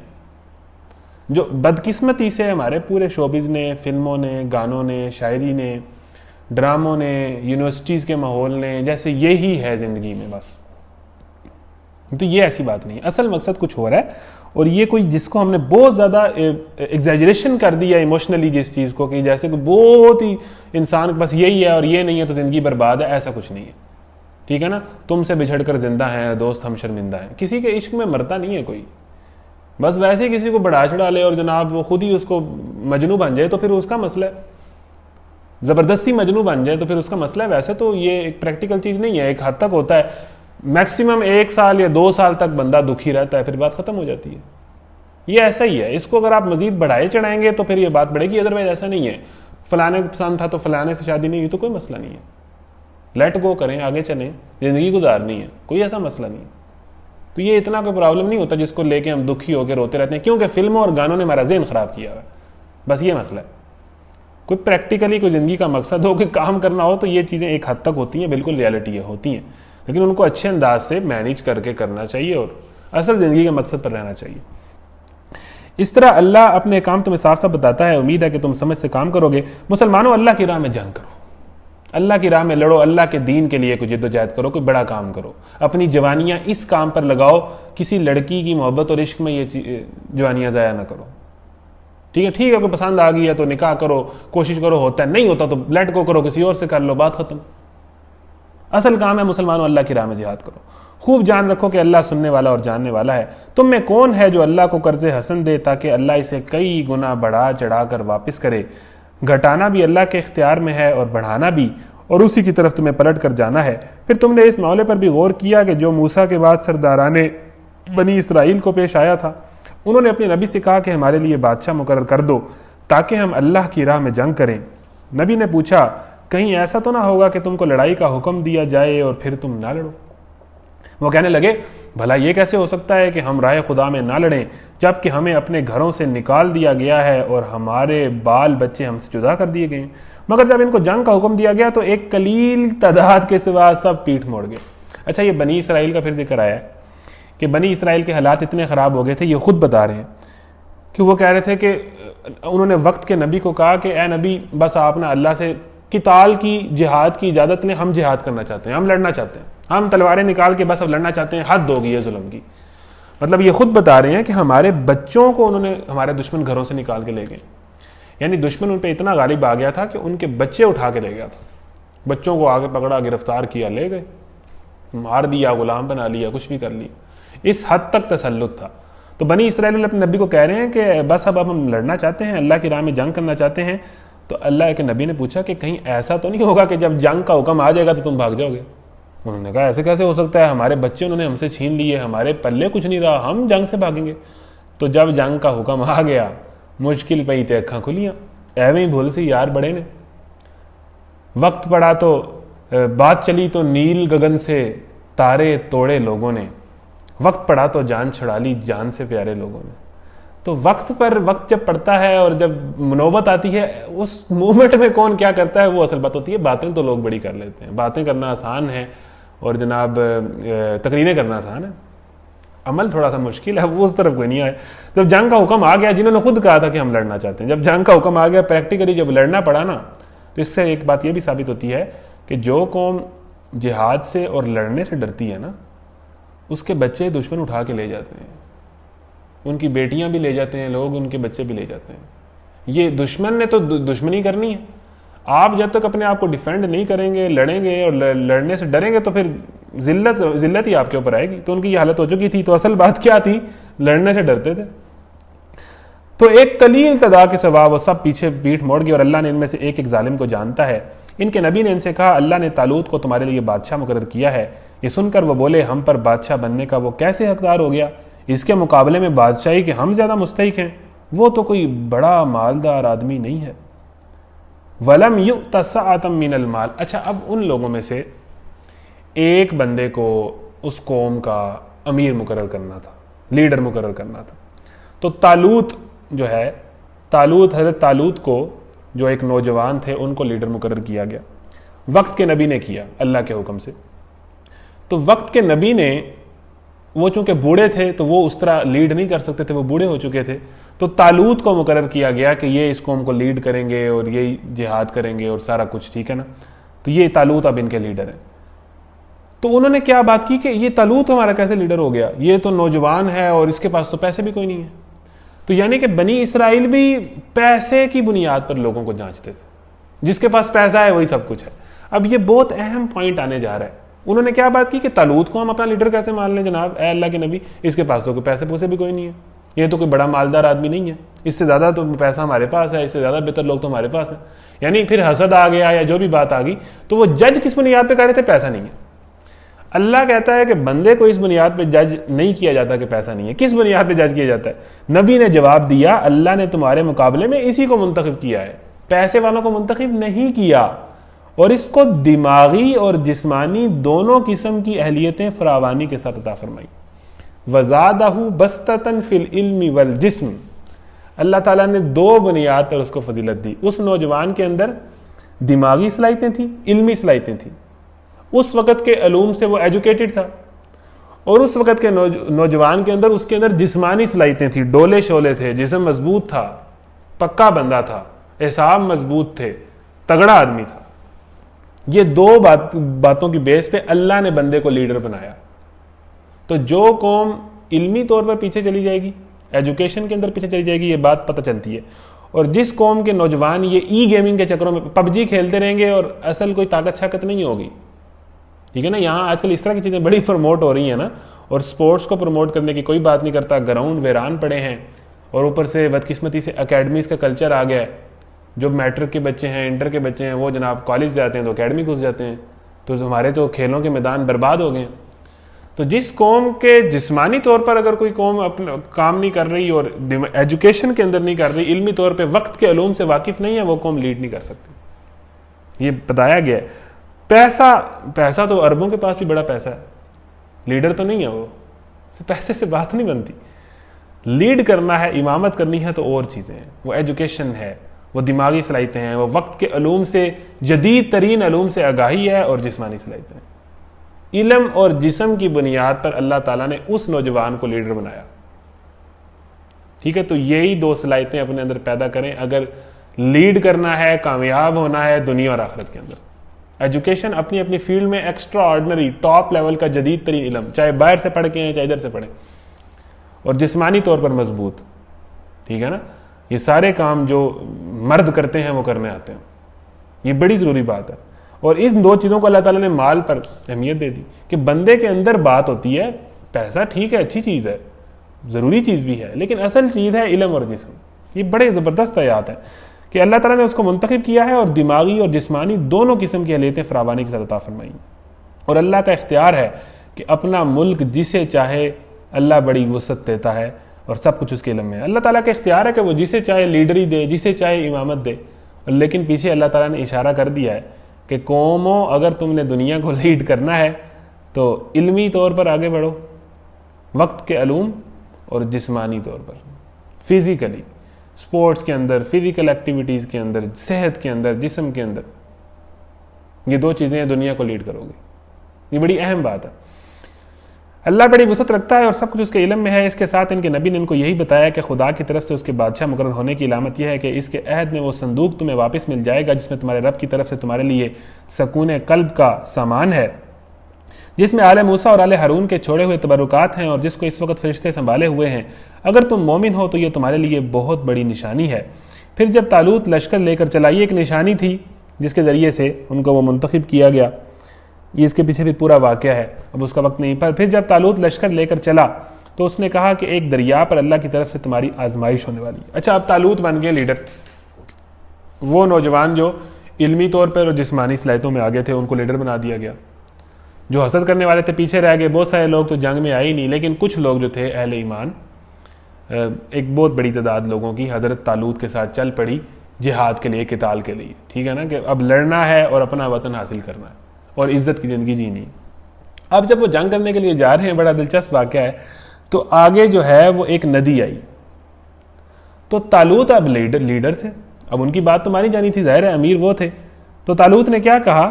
جو بدقسمتی سے ہمارے پورے شوبز نے، فلموں نے، گانوں نے، شاعری نے، ڈراموں نے، یونیورسٹیز کے ماحول نے، جیسے یہی ہے زندگی میں بس. تو یہ ایسی بات نہیں ہے. اصل مقصد کچھ ہو رہا ہے. اور یہ کوئی جس کو ہم نے بہت زیادہ ایگزیجریشن کر دیا ایموشنلی جس چیز کو کہ جیسے کہ بہت ہی انسان بس یہی ہے اور یہ نہیں ہے تو زندگی برباد ہے، ایسا کچھ نہیں ہے. ٹھیک ہے نا، تم سے بچھڑ کر زندہ ہیں دوست ہم شرمندہ ہیں. کسی کے عشق میں مرتا نہیں ہے کوئی. بس ویسے ہی کسی کو بڑھا چڑھا لے اور جناب وہ خود ہی اس کو مجنوں بن جائے تو پھر اس کا مسئلہ ہے. زبردستی مجنوں بن جائے تو پھر اس کا مسئلہ ہے. ویسے تو یہ ایک پریکٹیکل چیز نہیں ہے. ایک حد تک ہوتا ہے، میکسیمم 1 سال یا 2 سال تک بندہ دکھی رہتا ہے، پھر بات ختم ہو جاتی ہے. یہ ایسا ہی ہے. اس کو اگر آپ مزید بڑھائے چڑھائیں گے تو پھر یہ بات بڑھے گی. ادروائز ایسا نہیں ہے فلانے کو پسند تھا تو فلانے سے شادی نہیں ہوئی تو کوئی مسئلہ نہیں ہے. لیٹ گو کریں، آگے چلیں، زندگی گزارنی ہے، کوئی ایسا مسئلہ نہیں ہے. تو یہ اتنا کوئی پرابلم نہیں ہوتا جس کو لے کے ہم دکھی ہو کے روتے رہتے ہیں کیونکہ فلموں اور گانوں نے ہمارا ذہن خراب کیا ہوا ہے. بس یہ مسئلہ ہے. کوئی پریکٹیکلی کوئی زندگی کا مقصد ہو کہ کام کرنا ہو تو یہ چیزیں ایک حد تک ہوتی ہیں، بالکل ریالٹی ہے، ہوتی ہیں، لیکن ان کو اچھے انداز سے مینیج کر کے کرنا چاہیے اور اصل زندگی کے مقصد پر رہنا چاہیے. اس طرح اللہ اپنے کام تمہیں صاف صاف بتاتا ہے. امید ہے کہ تم سمجھ سے کام کرو گے. مسلمانوں، اللہ کی راہ میں جنگ کرو، اللہ کی راہ میں لڑو، اللہ کے دین کے لیے کوئی جد و جہد کرو، کوئی بڑا کام کرو. اپنی جوانیاں اس کام پر لگاؤ. کسی لڑکی کی محبت اور عشق میں یہ جوانیاں ضائع نہ کرو. ٹھیک ہے، کوئی پسند آ گئی ہے تو نکاح کرو، کوشش کرو، ہوتا ہے نہیں ہوتا تو لیٹ گو کرو، کسی اور سے کر لو، بات ختم. اصل کام ہے مسلمانوں اللہ کی راہ میں جہاد کرو. خوب جان رکھو کہ اللہ سننے والا اور جاننے والا ہے. تم میں کون ہے جو اللہ کو قرض حسن دے تاکہ اللہ اسے کئی گنا بڑھا چڑھا کر واپس کرے؟ گھٹانا بھی اللہ کے اختیار میں ہے اور بڑھانا بھی، اور اسی کی طرف تمہیں پلٹ کر جانا ہے. پھر تم نے اس معاملے پر بھی غور کیا کہ جو موسیٰ کے بعد سرداران بنی اسرائیل کو پیش آیا تھا، انہوں نے اپنے نبی سے کہا کہ ہمارے لیے بادشاہ مقرر کر دو تاکہ ہم اللہ کی راہ میں جنگ کریں. نبی نے پوچھا، کہیں ایسا تو نہ ہوگا کہ تم کو لڑائی کا حکم دیا جائے اور پھر تم نہ لڑو؟ وہ کہنے لگے، بھلا یہ کیسے ہو سکتا ہے کہ ہم راہ خدا میں نہ لڑیں جبکہ ہمیں اپنے گھروں سے نکال دیا گیا ہے اور ہمارے بال بچے ہم سے جدا کر دیے گئے ہیں؟ مگر جب ان کو جنگ کا حکم دیا گیا تو ایک قلیل تعداد کے سوا سب پیٹھ موڑ گئے. اچھا، یہ بنی اسرائیل کا پھر ذکر آیا ہے کہ بنی اسرائیل کے حالات اتنے خراب ہو گئے تھے. یہ خود بتا رہے ہیں کہ وہ کہہ رہے تھے کہ انہوں نے وقت کے نبی کو کہا کہ اے نبی، بس آپ نے اللہ سے قتال کی، جہاد کی اجازت لیں، ہم جہاد کرنا چاہتے ہیں، ہم لڑنا چاہتے ہیں، ہم تلواریں نکال کے بس اب لڑنا چاہتے ہیں، حد ہو گئی ہے ظلم کی. مطلب یہ خود بتا رہے ہیں کہ ہمارے بچوں کو انہوں نے ہمارے دشمن گھروں سے نکال کے لے گئے. یعنی دشمن ان پہ اتنا غالب آ گیا تھا کہ ان کے بچے اٹھا کے لے گیا تھا. بچوں کو آگے پکڑا, گرفتار کیا, لے گئے, مار دیا, غلام بنا لیا, کچھ بھی کر لیا. اس حد تک تسلط تھا. تو بنی اسرائیل اپنے نبی کو کہہ رہے ہیں کہ بس اب ہم لڑنا چاہتے ہیں, اللہ کی راہ میں جنگ کرنا چاہتے ہیں. تو اللہ کے نبی نے پوچھا کہ کہیں ایسا تو نہیں ہوگا کہ جب جنگ کا حکم آ جائے گا تو تم بھاگ جاؤ گے؟ انہوں نے کہا ایسے کیسے ہو سکتا ہے, ہمارے بچے انہوں نے ہم سے چھین لیے, ہمارے پلے کچھ نہیں رہا, ہم جنگ سے بھاگیں گے؟ تو جب جنگ کا حکم آ گیا, مشکل پئی تے اکھاں کھلیاں, ایویں ہی بھول سی یار بڑے نے. وقت پڑا تو بات چلی تو نیل گگن سے تارے توڑے لوگوں نے, وقت پڑا تو جان چھڑا لی جان سے پیارے لوگوں نے. تو وقت پر وقت جب پڑتا ہے اور جب نوبت آتی ہے, اس مومنٹ میں کون کیا کرتا ہے وہ اصل بات ہوتی ہے. باتیں تو لوگ بڑی کر لیتے ہیں, باتیں کرنا آسان ہے اور جناب تقریریں کرنا آسان ہے, عمل تھوڑا سا مشکل ہے, وہ اس طرف کوئی نہیں آئے. جب جنگ کا حکم آ گیا, جنہوں نے خود کہا تھا کہ ہم لڑنا چاہتے ہیں, جب جنگ کا حکم آ گیا پریکٹیکلی جب لڑنا پڑا نا, تو اس سے ایک بات یہ بھی ثابت ہوتی ہے کہ جو قوم جہاد سے اور لڑنے سے ڈرتی ہے نا, اس کے بچے دشمن اٹھا کے لے جاتے ہیں, ان کی بیٹیاں بھی لے جاتے ہیں لوگ, ان کے بچے بھی لے جاتے ہیں. یہ دشمن نے تو دشمنی کرنی ہے. آپ جب تک اپنے آپ کو ڈیفینڈ نہیں کریں گے, لڑیں گے اور لڑنے سے ڈریں گے تو پھر ذلت ہی آپ کے اوپر آئے گی. تو ان کی یہ حالت ہو چکی تھی. تو اصل بات کیا تھی, لڑنے سے ڈرتے تھے. تو ایک قلیل تعداد کے سوا وہ سب پیچھے پیٹھ موڑ گئے, اور اللہ نے ان میں سے ایک ظالم کو جانتا ہے. ان کے نبی نے ان سے کہا اللہ نے طالوت کو تمہارے لیے بادشاہ مقرر کیا ہے. یہ سن کر وہ بولے ہم پر بادشاہ بننے کا وہ کیسے حقدار ہو گیا, اس کے مقابلے میں بادشاہی کے ہم زیادہ مستحق ہیں, وہ تو کوئی بڑا مالدار آدمی نہیں ہے. وَلَمْ يُؤْتَ سَعَةً مِّنَ الْمَالِ. اچھا, اب ان لوگوں میں سے ایک بندے کو اس قوم کا امیر مقرر کرنا تھا, لیڈر مقرر کرنا تھا. تو طالوت جو ہے, حضرت طالوت کو جو ایک نوجوان تھے ان کو لیڈر مقرر کیا گیا. وقت کے نبی نے کیا اللہ کے حکم سے. تو وقت کے نبی نے, وہ چونکہ بوڑھے تھے تو وہ اس طرح لیڈ نہیں کر سکتے تھے, وہ بوڑھے ہو چکے تھے. تو طالوت کو مقرر کیا گیا کہ یہ اس قوم کو لیڈ کریں گے اور یہی جہاد کریں گے اور سارا کچھ, ٹھیک ہے نا. تو یہ طالوت اب ان کے لیڈر ہیں. تو انہوں نے کیا بات کی کہ یہ طالوت ہمارا کیسے لیڈر ہو گیا, یہ تو نوجوان ہے اور اس کے پاس تو پیسے بھی کوئی نہیں ہے. تو یعنی کہ بنی اسرائیل بھی پیسے کی بنیاد پر لوگوں کو جانچتے تھے, جس کے پاس پیسہ ہے وہی سب کچھ ہے. اب یہ بہت اہم پوائنٹ آنے جا رہا ہے. انہوں نے کیا بات کی کہ طالوت کو ہم اپنا لیڈر کیسے مان لیں جناب, اے اللہ کے نبی, اس کے پاس تو کوئی پیسے پوسے بھی کوئی نہیں ہے, یہ تو کوئی بڑا مالدار آدمی نہیں ہے, اس سے زیادہ تو پیسہ ہمارے پاس ہے, اس سے زیادہ بہتر لوگ تو ہمارے پاس ہیں. یعنی پھر حسد آ گیا یا جو بھی بات آ گئی. تو وہ جج کس بنیاد پہ کہہ رہے تھے, پیسہ نہیں ہے. اللہ کہتا ہے کہ بندے کو اس بنیاد پہ جج نہیں کیا جاتا کہ پیسہ نہیں ہے. کس بنیاد پہ جج کیا جاتا ہے؟ نبی نے جواب دیا اللہ نے تمہارے مقابلے میں اسی کو منتخب کیا ہے, پیسے والوں کو منتخب نہیں کیا, اور اس کو دماغی اور جسمانی دونوں قسم کی اہلیتیں فراوانی کے ساتھ عطا فرمائی. وَزَادَهُ بَسْطَةً فِي الْعِلْمِ وَالْجِسْمِ. اللہ تعالیٰ نے دو بنیاد پر اس کو فضیلت دی. اس نوجوان کے اندر دماغی صلاحیتیں تھیں, علمی صلاحیتیں تھیں. اس وقت کے علوم سے وہ ایجوکیٹڈ تھا, اور اس وقت کے نوجوان کے اندر جسمانی صلاحیتیں تھیں, ڈولے شولے تھے, جسم مضبوط تھا, پکا بندہ تھا, اعصاب مضبوط تھے, تگڑا آدمی تھا. یہ دو باتوں کی بیس پہ اللہ نے بندے کو لیڈر بنایا. تو جو قوم علمی طور پر پیچھے چلی جائے گی, ایجوکیشن کے اندر پیچھے چلی جائے گی, یہ بات پتہ چلتی ہے. اور جس قوم کے نوجوان یہ ای گیمنگ کے چکروں میں پب جی کھیلتے رہیں گے اور اصل کوئی طاقت شاقت نہیں ہوگی, ٹھیک ہے نا. یہاں آج کل اس طرح کی چیزیں بڑی پروموٹ ہو رہی ہیں نا, اور سپورٹس کو پروموٹ کرنے کی کوئی بات نہیں کرتا. گراؤنڈ ویران پڑے ہیں, اور اوپر سے بدقسمتی سے اکیڈمیز کا کلچر آ گیا ہے. جو میٹرک کے بچے ہیں, انٹر کے بچے ہیں, وہ جناب کالج جاتے ہیں تو اکیڈمی گھس جاتے ہیں. تو ہمارے تو کھیلوں کے میدان برباد ہو گئے. تو جس قوم کے جسمانی طور پر اگر کوئی قوم اپنا کام نہیں کر رہی اور ایجوکیشن کے اندر نہیں کر رہی, علمی طور پہ وقت کے علوم سے واقف نہیں ہے, وہ قوم لیڈ نہیں کر سکتی. یہ بتایا گیا ہے. پیسہ تو عربوں کے پاس بھی بڑا پیسہ ہے, لیڈر تو نہیں ہے وہ, پیسے سے بات نہیں بنتی. لیڈ کرنا ہے, امامت کرنی ہے تو اور چیزیں ہیں. وہ ایجوکیشن ہے, وہ دماغی صلاحیتیں ہیں, وہ وقت کے علوم سے, جدید ترین علوم سے آگاہی ہے, اور جسمانی صلاحیتیں ہیں. علم اور جسم کی بنیاد پر اللہ تعالیٰ نے اس نوجوان کو لیڈر بنایا, ٹھیک ہے. تو یہی دو صلاحیتیں اپنے اندر پیدا کریں اگر لیڈ کرنا ہے, کامیاب ہونا ہے دنیا اور آخرت کے اندر. ایجوکیشن اپنی اپنی فیلڈ میں ایکسٹرا آرڈنری ٹاپ لیول کا جدید ترین علم, چاہے باہر سے پڑھ کے ہیں چاہے ادھر سے پڑھیں, اور جسمانی طور پر مضبوط, ٹھیک ہے نا. یہ سارے کام جو مرد کرتے ہیں وہ کرنے آتے ہیں. یہ بڑی ضروری بات ہے. اور ان دو چیزوں کو اللہ تعالیٰ نے مال پر اہمیت دے دی کہ بندے کے اندر بات ہوتی ہے, پیسہ ٹھیک ہے اچھی چیز ہے, ضروری چیز بھی ہے, لیکن اصل چیز ہے علم اور جسم. یہ بڑے زبردست آیات ہیں کہ اللہ تعالیٰ نے اس کو منتخب کیا ہے اور دماغی اور جسمانی دونوں قسم کی اہلیتیں فراوانی کے ساتھ عطا فرمائی. اور اللہ کا اختیار ہے کہ اپنا ملک جسے چاہے اللہ بڑی وسعت دیتا ہے اور سب کچھ اس کے علم میں ہے. اللہ تعالیٰ کا اختیار ہے کہ وہ جسے چاہے لیڈری دے, جسے چاہے امامت دے. لیکن پیچھے اللہ تعالیٰ نے اشارہ کر دیا ہے کہ قوموں اگر تم نے دنیا کو لیڈ کرنا ہے تو علمی طور پر آگے بڑھو, وقت کے علوم اور جسمانی طور پر, فزیکلی, سپورٹس کے اندر, فزیکل ایکٹیویٹیز کے اندر, صحت کے اندر, جسم کے اندر. یہ دو چیزیں دنیا کو لیڈ کرو گے. یہ بڑی اہم بات ہے. اللہ بڑی وسعت رکھتا ہے اور سب کچھ اس کے علم میں ہے. اس کے ساتھ ان کے نبی نے ان کو یہی بتایا کہ خدا کی طرف سے اس کے بادشاہ مقرر ہونے کی علامت یہ ہے کہ اس کے عہد میں وہ صندوق تمہیں واپس مل جائے گا جس میں تمہارے رب کی طرف سے تمہارے لیے سکون قلب کا سامان ہے, جس میں آل موسیٰ اور آل ہارون کے چھوڑے ہوئے تبرکات ہیں اور جس کو اس وقت فرشتے سنبھالے ہوئے ہیں. اگر تم مومن ہو تو یہ تمہارے لیے بہت بڑی نشانی ہے. پھر جب طالوت لشکر لے کر چلا, یہ ایک نشانی تھی جس کے ذریعے سے ان کو وہ منتخب کیا گیا. یہ اس کے پیچھے بھی پورا واقعہ ہے, اب اس کا وقت نہیں. پر پھر جب طالوت لشکر لے کر چلا تو اس نے کہا کہ ایک دریا پر اللہ کی طرف سے تمہاری آزمائش ہونے والی ہے. اچھا, اب طالوت بن گئے لیڈر. وہ نوجوان جو علمی طور پر اور جسمانی صلاحیتوں میں آگے تھے ان کو لیڈر بنا دیا گیا. جو حسد کرنے والے تھے پیچھے رہ گئے. بہت سارے لوگ تو جنگ میں آئے ہی نہیں, لیکن کچھ لوگ جو تھے اہل ایمان, ایک بہت بڑی تعداد لوگوں کی حضرت طالوت کے ساتھ چل پڑی جہاد کے لیے, قتال کے لیے. ٹھیک ہے نا, کہ اب لڑنا ہے اور اپنا وطن حاصل کرنا ہے اور عزت کی زندگی جینی. اب جب وہ جنگ کرنے کے لیے جا رہے ہیں, بڑا دلچسپ واقعہ ہے, تو آگے جو ہے وہ ایک ندی آئی. تو طالوت اب لیڈر تھے, اب ان کی بات تو مانی جانی تھی, ظاہر ہے امیر وہ تھے. تو طالوت نے کیا کہا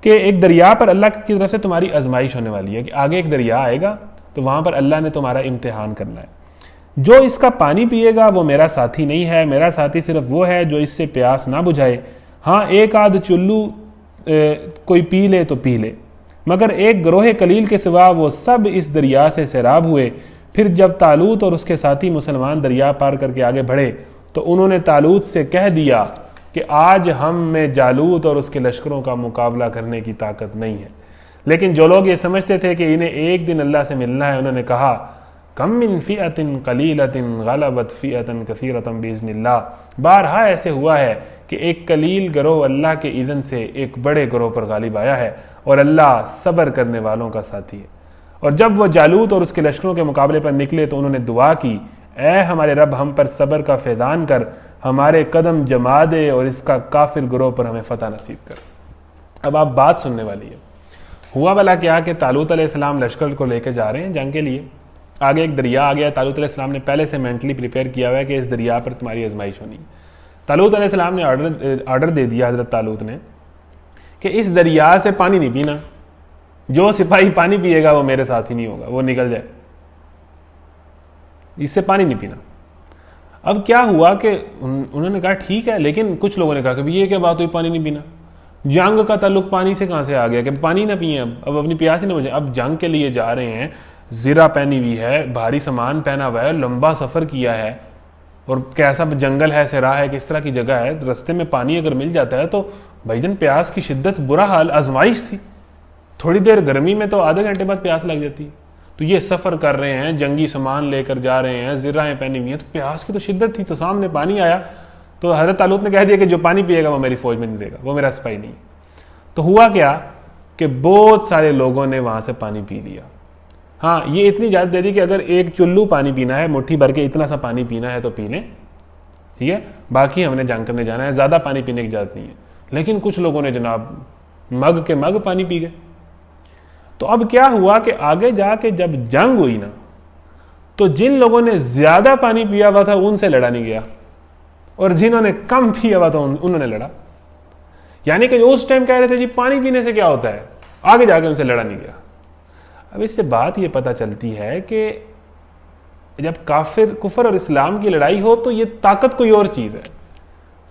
کہ ایک دریا پر اللہ کی طرف سے تمہاری آزمائش ہونے والی ہے, کہ آگے ایک دریا آئے گا تو وہاں پر اللہ نے تمہارا امتحان کرنا ہے. جو اس کا پانی پیے گا وہ میرا ساتھی نہیں ہے, میرا ساتھی صرف وہ ہے جو اس سے پیاس نہ بجھائے. ہاں, ایک آدھ چلو کوئی پی لے تو پی لے, مگر ایک گروہ قلیل کے سوا وہ سب اس دریا سے سیراب ہوئے. پھر جب طالوت اور اس کے ساتھی مسلمان دریا پار کر کے آگے بڑھے تو انہوں نے طالوت سے کہہ دیا کہ آج ہم میں جالوت اور اس کے لشکروں کا مقابلہ کرنے کی طاقت نہیں ہے. لیکن جو لوگ یہ سمجھتے تھے کہ انہیں ایک دن اللہ سے ملنا ہے, انہوں نے کہا کم من فئۃ قلیلۃ غلبت فئۃ کثیرۃ باذن اللہ. بارہا ایسے ہوا ہے کہ ایک قلیل گروہ اللہ کے اذن سے ایک بڑے گروہ پر غالب آیا ہے, اور اللہ صبر کرنے والوں کا ساتھی ہے. اور جب وہ جالوت اور اس کے لشکروں کے مقابلے پر نکلے تو انہوں نے دعا کی, اے ہمارے رب ہم پر صبر کا فیضان کر, ہمارے قدم جما دے اور اس کا کافر گروہ پر ہمیں فتح نصیب کر. اب آپ بات سننے والی ہے. ہوا بلا کیا کہ طالوت علیہ السلام لشکر کو لے کے جا رہے ہیں جنگ کے لیے. آگے ایک دریا آ گیا. طالوت علیہ السلام نے پہلے سے مینٹلی پریپیئر کیا ہوا ہے کہ اس دریا پر تمہاری آزمائش ہونی. طالوت علیہ السلام نے آرڈر دے دیا, حضرت طالوت نے, کہ اس دریا سے پانی نہیں پینا, جو سپاہی پانی پیے گا وہ میرے ساتھ ہی نہیں ہوگا, وہ نکل جائے, اس سے پانی نہیں پینا. اب کیا ہوا کہ انہوں نے کہا ٹھیک ہے, لیکن کچھ لوگوں نے کہا کہ یہ کیا بات ہوئی پانی نہیں پینا, جنگ کا تعلق پانی سے کہاں سے آ گیا کہ پانی نہ پئیں, اب اپنی پیاس ہی نہ بجھائیں. اب جنگ کے لیے جا رہے ہیں, زرہ پہنی ہوئی ہے, بھاری سامان پہنا ہوا ہے, لمبا سفر کیا ہے, اور کیسا جنگل ہے, صحرا ہے, کس طرح کی جگہ ہے, رستے میں پانی اگر مل جاتا ہے تو بھائی جان پیاس کی شدت برا حال, آزمائش تھی. تھوڑی دیر گرمی میں تو آدھے گھنٹے بعد پیاس لگ جاتی ہے. تو یہ سفر کر رہے ہیں, جنگی سامان لے کر جا رہے ہیں, زرہیں پہنی ہوئی ہیں, تو پیاس کی تو شدت تھی. تو سامنے پانی آیا تو حضرت طالوت نے کہہ دیا کہ جو پانی پیے گا وہ میری فوج میں نہیں دے گا, وہ میرا سپاہی نہیں. تو ہوا کیا کہ بہت سارے لوگوں نے وہاں سے پانی پی لیا. ہاں, یہ اتنی اجازت دے دی کہ اگر ایک چلو پانی پینا ہے, مٹھی بھر کے اتنا سا پانی پینا ہے تو پی لیں, ٹھیک ہے, باقی ہم نے جنگ کرنے جانا ہے, زیادہ پانی پینے کی اجازت نہیں ہے. لیکن کچھ لوگوں نے جناب مگ کے مگ پانی پی گئے. تو اب کیا ہوا کہ آگے جا کے جب جنگ ہوئی نا, تو جن لوگوں نے زیادہ پانی پیا ہوا تھا ان سے لڑا نہیں گیا, اور جنہوں نے کم پیا ہوا تھا انہوں نے لڑا. یعنی کہ اس ٹائم کہہ رہے تھے جی پانی پینے سے کیا ہوتا ہے, آگے جا کے ان سے لڑا نہیں گیا. اب اس سے بات یہ پتہ چلتی ہے کہ جب کفر اور اسلام کی لڑائی ہو تو یہ طاقت کوئی اور چیز ہے,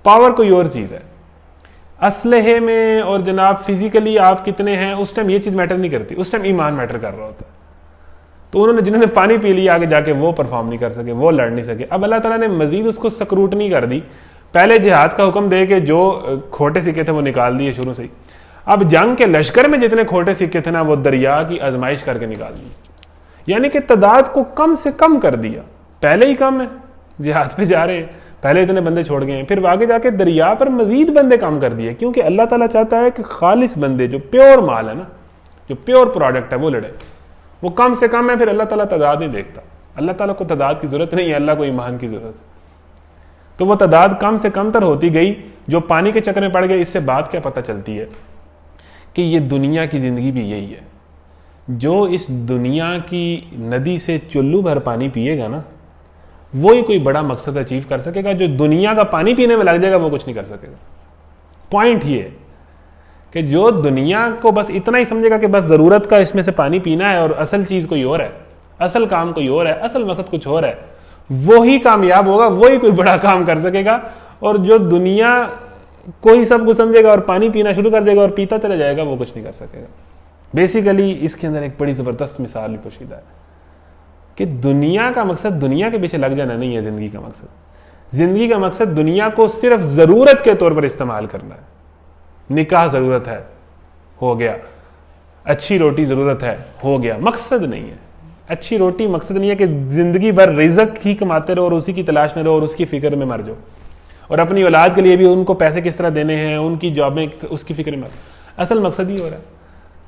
پاور کوئی اور چیز ہے. اسلحے میں اور جناب فزیکلی آپ کتنے ہیں اس ٹائم یہ چیز میٹر نہیں کرتی, اس ٹائم ایمان میٹر کر رہا ہوتا ہے. تو جنہوں نے پانی پی لیا آگے جا کے وہ پرفارم نہیں کر سکے, وہ لڑ نہیں سکے. اب اللہ تعالیٰ نے مزید اس کو سکروٹنی کر دی, پہلے جہاد کا حکم دے کے جو کھوٹے سکے تھے وہ نکال دیے شروع سے ہی. اب جنگ کے لشکر میں جتنے کھوٹے سکے تھے نا وہ دریا کی آزمائش کر کے نکال دیے, یعنی کہ تعداد کو کم سے کم کر دیا. پہلے ہی کم ہے, جہاد پہ جا رہے ہیں, پہلے اتنے بندے چھوڑ گئے ہیں, پھر آگے جا کے دریا پر مزید بندے کم کر دیے, کیونکہ اللہ تعالیٰ چاہتا ہے کہ خالص بندے جو پیور مال ہے نا, جو پیور پروڈکٹ ہے وہ لڑے. وہ کم سے کم ہے, پھر اللہ تعالیٰ تعداد نہیں دیکھتا. اللہ تعالیٰ کو تعداد کی ضرورت نہیں ہے, اللہ کو ایمان کی ضرورت ہے. تو وہ تعداد کم سے کم تر ہوتی گئی, جو پانی کے چکر میں پڑ گئے. اس سے بات کیا پتہ چلتی ہے کہ یہ دنیا کی زندگی بھی یہی ہے. جو اس دنیا کی ندی سے چلو بھر پانی پیے گا نا, وہی کوئی بڑا مقصد اچیو کر سکے گا. جو دنیا کا پانی پینے میں لگ جائے گا وہ کچھ نہیں کر سکے گا. پوائنٹ یہ ہے کہ جو دنیا کو بس اتنا ہی سمجھے گا کہ بس ضرورت کا اس میں سے پانی پینا ہے اور اصل چیز کوئی اور ہے, اصل کام کوئی اور ہے, اصل مقصد کچھ اور ہے, وہی کامیاب ہوگا, وہی کوئی بڑا کام کر سکے گا. اور جو دنیا کوئی سب کو سمجھے گا اور پانی پینا شروع کر دے گا اور پیتا چلا جائے گا, وہ کچھ نہیں کر سکے گا. بیسیکلی اس کے اندر ایک بڑی زبردست مثال بھی پوشیدہ ہے کہ دنیا کا مقصد دنیا کے پیچھے لگ جانا نہیں ہے. زندگی کا مقصد, زندگی کا مقصد دنیا کو صرف ضرورت کے طور پر استعمال کرنا ہے. نکاح ضرورت ہے, ہو گیا. اچھی روٹی ضرورت ہے, ہو گیا. مقصد نہیں ہے اچھی روٹی, مقصد نہیں ہے کہ زندگی بھر رزق ہی کماتے رہو اور اسی کی تلاش میں رہو اور اس کی فکر میں مر جاؤ, اور اپنی اولاد کے لیے بھی ان کو پیسے کس طرح دینے ہیں, ان کی جاب میں اس کی فکر میں. اصل مقصد ہی ہو رہا ہے.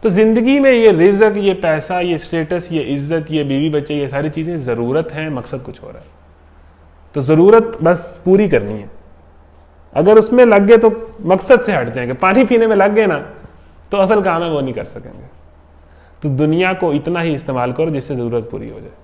تو زندگی میں یہ رزق, یہ پیسہ, یہ اسٹیٹس, یہ عزت, یہ بیوی بچے, یہ ساری چیزیں ضرورت ہیں, مقصد کچھ ہو رہا ہے. تو ضرورت بس پوری کرنی ہے. اگر اس میں لگ گئے تو مقصد سے ہٹ جائیں گے. پانی پینے میں لگ گئے نا تو اصل کام ہے وہ نہیں کر سکیں گے. تو دنیا کو اتنا ہی استعمال کرو جس سے ضرورت پوری ہو جائے.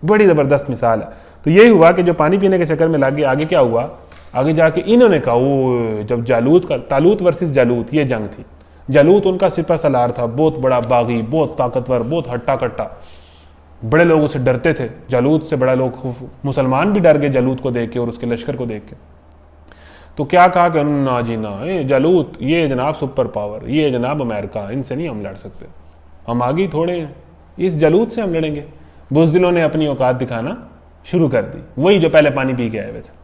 بڑی زبردست مثال ہے. تو یہی ہوا کہ جو پانی پینے کے چکر میں لگ گئے, آگے کیا ہوا, آگے جا کے انہوں نے کہا, جب جالوت کا, تالوت ورسز جالوت, یہ جنگ تھی. جالوت ان کا سپہ سالار تھا, بہت بڑا باغی, بہت طاقتور, بہت ہٹا کٹا. بڑے لوگ اسے ڈرتے تھے. جالوت سے بڑا لوگ, مسلمان بھی ڈر گئے جالوت کو دیکھ کے اور اس کے لشکر کو دیکھ کے. تو کیا کہا کہ نا جی نا, جالوت یہ جناب سپر پاور, یہ جناب امریکہ, ان سے نہیں ہم لڑ سکتے, ہم آگے تھوڑے ہیں, اس جالوت سے ہم لڑیں گے. بزدلوں نے اپنی اوقات دکھانا شروع کر دی, وہی جو پہلے پانی پی کے آئے ہوئے تھے.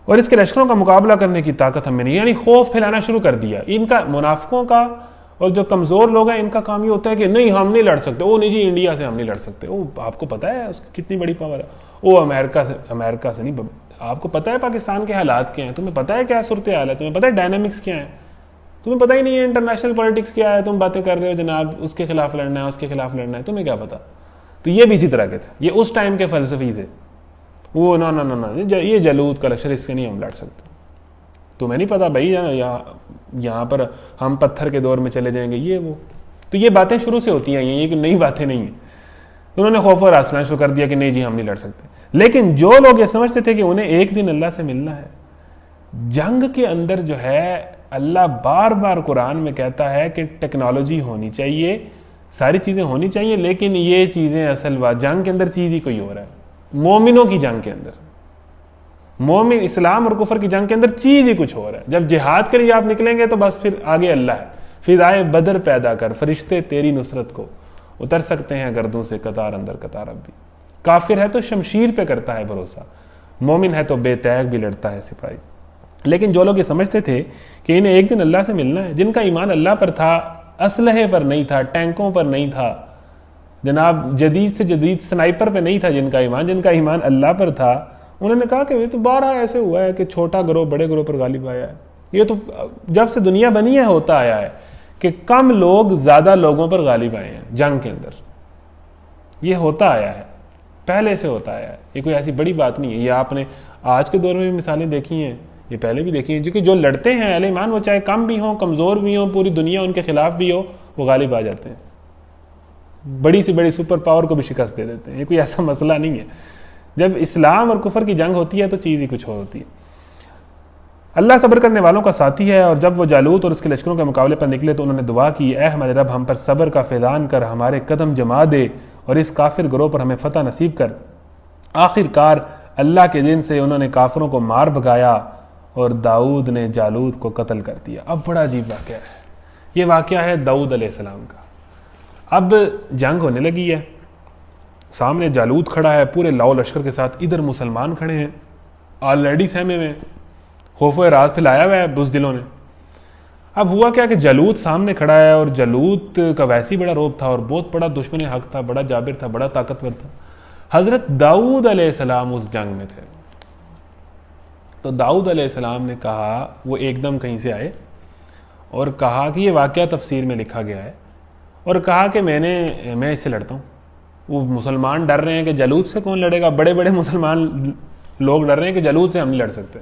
اور اس کے لشکروں کا مقابلہ کرنے کی طاقت ہمیں نہیں, یعنی خوف پھیلانا شروع کر دیا. ان کا, منافقوں کا اور جو کمزور لوگ ہیں ان کا کام یہ ہوتا ہے کہ نہیں ہم نہیں لڑ سکتے. وہ نہیں جی, انڈیا سے ہم نہیں لڑ سکتے. وہ آپ کو پتا ہے اس کی کتنی بڑی پاور ہے. وہ امریکہ سے نہیں, آپ کو پتا ہے پاکستان کے حالات کیا ہیں, تمہیں پتا ہے کیا صورتحال ہے, تمہیں پتا ہے ڈائنامکس کیا ہیں, تمہیں پتا ہی نہیں ہے انٹرنیشنل پالیٹکس کیا ہے. تم باتیں کر رہے ہو جناب اس کے خلاف لڑنا ہے, اس کے خلاف لڑنا ہے, تمہیں کیا پتا. تو یہ بھی اسی طرح کے تھے, یہ اس ٹائم کے فلسفی تھے. وہ نا یہ جالوت کا لشکر, اس سے نہیں ہم لڑ سکتے. تمہیں نہیں پتا بھائی, یہاں پر ہم پتھر کے دور میں چلے جائیں گے, یہ وہ. تو یہ باتیں شروع سے ہوتی ہیں, یہ کہ نئی باتیں نہیں ہیں. انہوں نے خوف اور آسنا شروع کر دیا کہ نہیں جی ہم نہیں لڑ سکتے. لیکن جو لوگ یہ سمجھتے تھے کہ انہیں ایک دن اللہ سے ملنا ہے, جنگ کے اندر جو ہے اللہ بار بار قرآن میں کہتا ہے کہ ٹیکنالوجی ہونی چاہیے, ساری چیزیں ہونی چاہیے, لیکن یہ چیزیں اصل بات جنگ کے اندر چیز ہی کوئی اور ہے. مومنوں کی جنگ کے اندر, مومن اسلام اور کفر کی جنگ کے اندر چیز ہی کچھ اور ہے. جب جہاد کے لیے آپ نکلیں گے تو بس پھر آگے اللہ ہے. فدائے بدر پیدا کر, فرشتے تیری نصرت کو اتر سکتے ہیں گردوں سے قطار اندر قطار. اب بھی کافر ہے تو شمشیر پہ کرتا ہے بھروسہ, مومن ہے تو بے تیغ بھی لڑتا ہے سپاہی. لیکن جو لوگ یہ سمجھتے تھے کہ انہیں ایک دن اللہ سے ملنا ہے, جن کا ایمان اللہ پر تھا, اسلحے پر نہیں تھا, ٹینکوں پر نہیں تھا, جناب جدید سے جدید سنائپر پہ نہیں تھا جن کا ایمان اللہ پر تھا, انہوں نے کہا کہ یہ تو بارہ ایسے ہوا ہے کہ چھوٹا گروہ بڑے گروہ پر غالب آیا ہے. یہ تو جب سے دنیا بنی ہے ہوتا آیا ہے کہ کم لوگ زیادہ لوگوں پر غالب آئے ہیں جنگ کے اندر. یہ ہوتا آیا ہے, پہلے سے ہوتا آیا ہے, یہ کوئی ایسی بڑی بات نہیں ہے. یہ آپ نے آج کے دور میں بھی مثالیں دیکھی ہیں, یہ پہلے بھی دیکھی ہیں, کیونکہ جو لڑتے ہیں اہل ایمان وہ چاہے کم بھی ہوں, کمزور بھی ہوں, پوری دنیا ان کے خلاف بھی ہو, وہ غالب آ جاتے ہیں. بڑی سی بڑی سپر پاور کو بھی شکست دے دیتے ہیں. یہ کوئی ایسا مسئلہ نہیں ہے. جب اسلام اور کفر کی جنگ ہوتی ہے تو چیز ہی کچھ اور ہوتی ہے. اللہ صبر کرنے والوں کا ساتھی ہے. اور جب وہ جالوت اور اس کے لشکروں کے مقابلے پر نکلے تو انہوں نے دعا کی, اے ہمارے رب ہم پر صبر کا فیضان کر, ہمارے قدم جما دے اور اس کافر گروہ پر ہمیں فتح نصیب کر. آخر کار اللہ کے دن سے انہوں نے کافروں کو مار بھگایا اور داؤد نے جالوت کو قتل کر دیا. اب بڑا عجیب واقعہ ہے. یہ واقعہ ہے داؤد علیہ السلام کا. اب جنگ ہونے لگی ہے, سامنے جالوت کھڑا ہے پورے لاؤ لشکر کے ساتھ, ادھر مسلمان کھڑے ہیں. آلریڈی سہمے میں خوف و راز پھیلایا ہوا ہے بزدلوں نے. اب ہوا کیا کہ جالوت سامنے کھڑا ہے, اور جالوت کا ویسے ہی بڑا روب تھا اور بہت بڑا دشمن حق تھا, بڑا جابر تھا, بڑا طاقتور تھا. حضرت داؤد علیہ السلام اس جنگ میں تھے. تو داؤد علیہ السلام نے کہا, وہ ایک دم کہیں سے آئے اور کہا کہ یہ واقعہ تفسیر میں لکھا گیا ہے, اور کہا کہ میں اس سے لڑتا ہوں. وہ مسلمان ڈر رہے ہیں کہ جالوت سے کون لڑے گا, بڑے بڑے مسلمان لوگ ڈر رہے ہیں کہ جالوت سے ہم نہیں لڑ سکتے.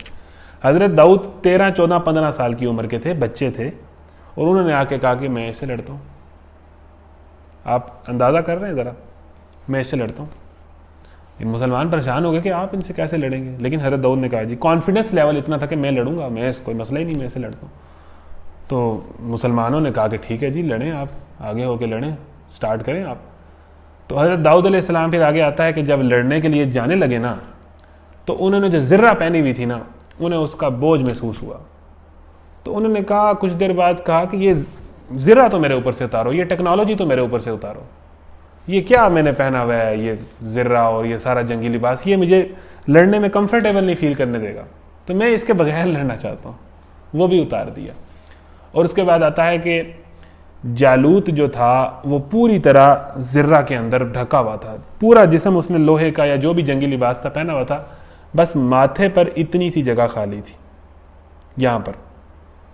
حضرت داؤد 13, 14, 15 سال کی عمر کے تھے, بچے تھے, اور انہوں نے آ کے کہا کہ میں اس سے لڑتا ہوں. آپ اندازہ کر رہے ہیں ذرا, میں اس سے لڑتا ہوں. یہ مسلمان پریشان ہو گئے کہ آپ ان سے کیسے لڑیں گے, لیکن حضرت داؤد نے کہا جی, کانفیڈنس لیول اتنا تھا کہ میں لڑوں گا, میں کوئی مسئلہ ہی نہیں, میں اس سے لڑتا ہوں. تو مسلمانوں نے کہا کہ ٹھیک ہے جی, لڑیں, آپ آگے ہو کے لڑیں, سٹارٹ کریں آپ. تو حضرت داؤد علیہ السلام پھر آگے آتا ہے کہ جب لڑنے کے لیے جانے لگے نا, تو انہوں نے جو زرہ پہنی ہوئی تھی نا, انہیں اس کا بوجھ محسوس ہوا. تو انہوں نے کہا, کچھ دیر بعد کہا کہ یہ زرہ تو میرے اوپر سے اتارو, یہ ٹیکنالوجی تو میرے اوپر سے اتارو, یہ کیا میں نے پہنا ہوا ہے, یہ زرہ اور یہ سارا جنگی لباس, یہ مجھے لڑنے میں کمفرٹیبل نہیں فیل کرنے دے گا, تو میں اس کے بغیر لڑنا چاہتا ہوں. وہ بھی اتار دیا. اور اس کے بعد آتا ہے کہ جالوت جو تھا وہ پوری طرح زرہ کے اندر ڈھکا ہوا تھا, پورا جسم اس نے لوہے کا یا جو بھی جنگی لباس تھا پہنا ہوا تھا, بس ماتھے پر اتنی سی جگہ خالی تھی, یہاں پر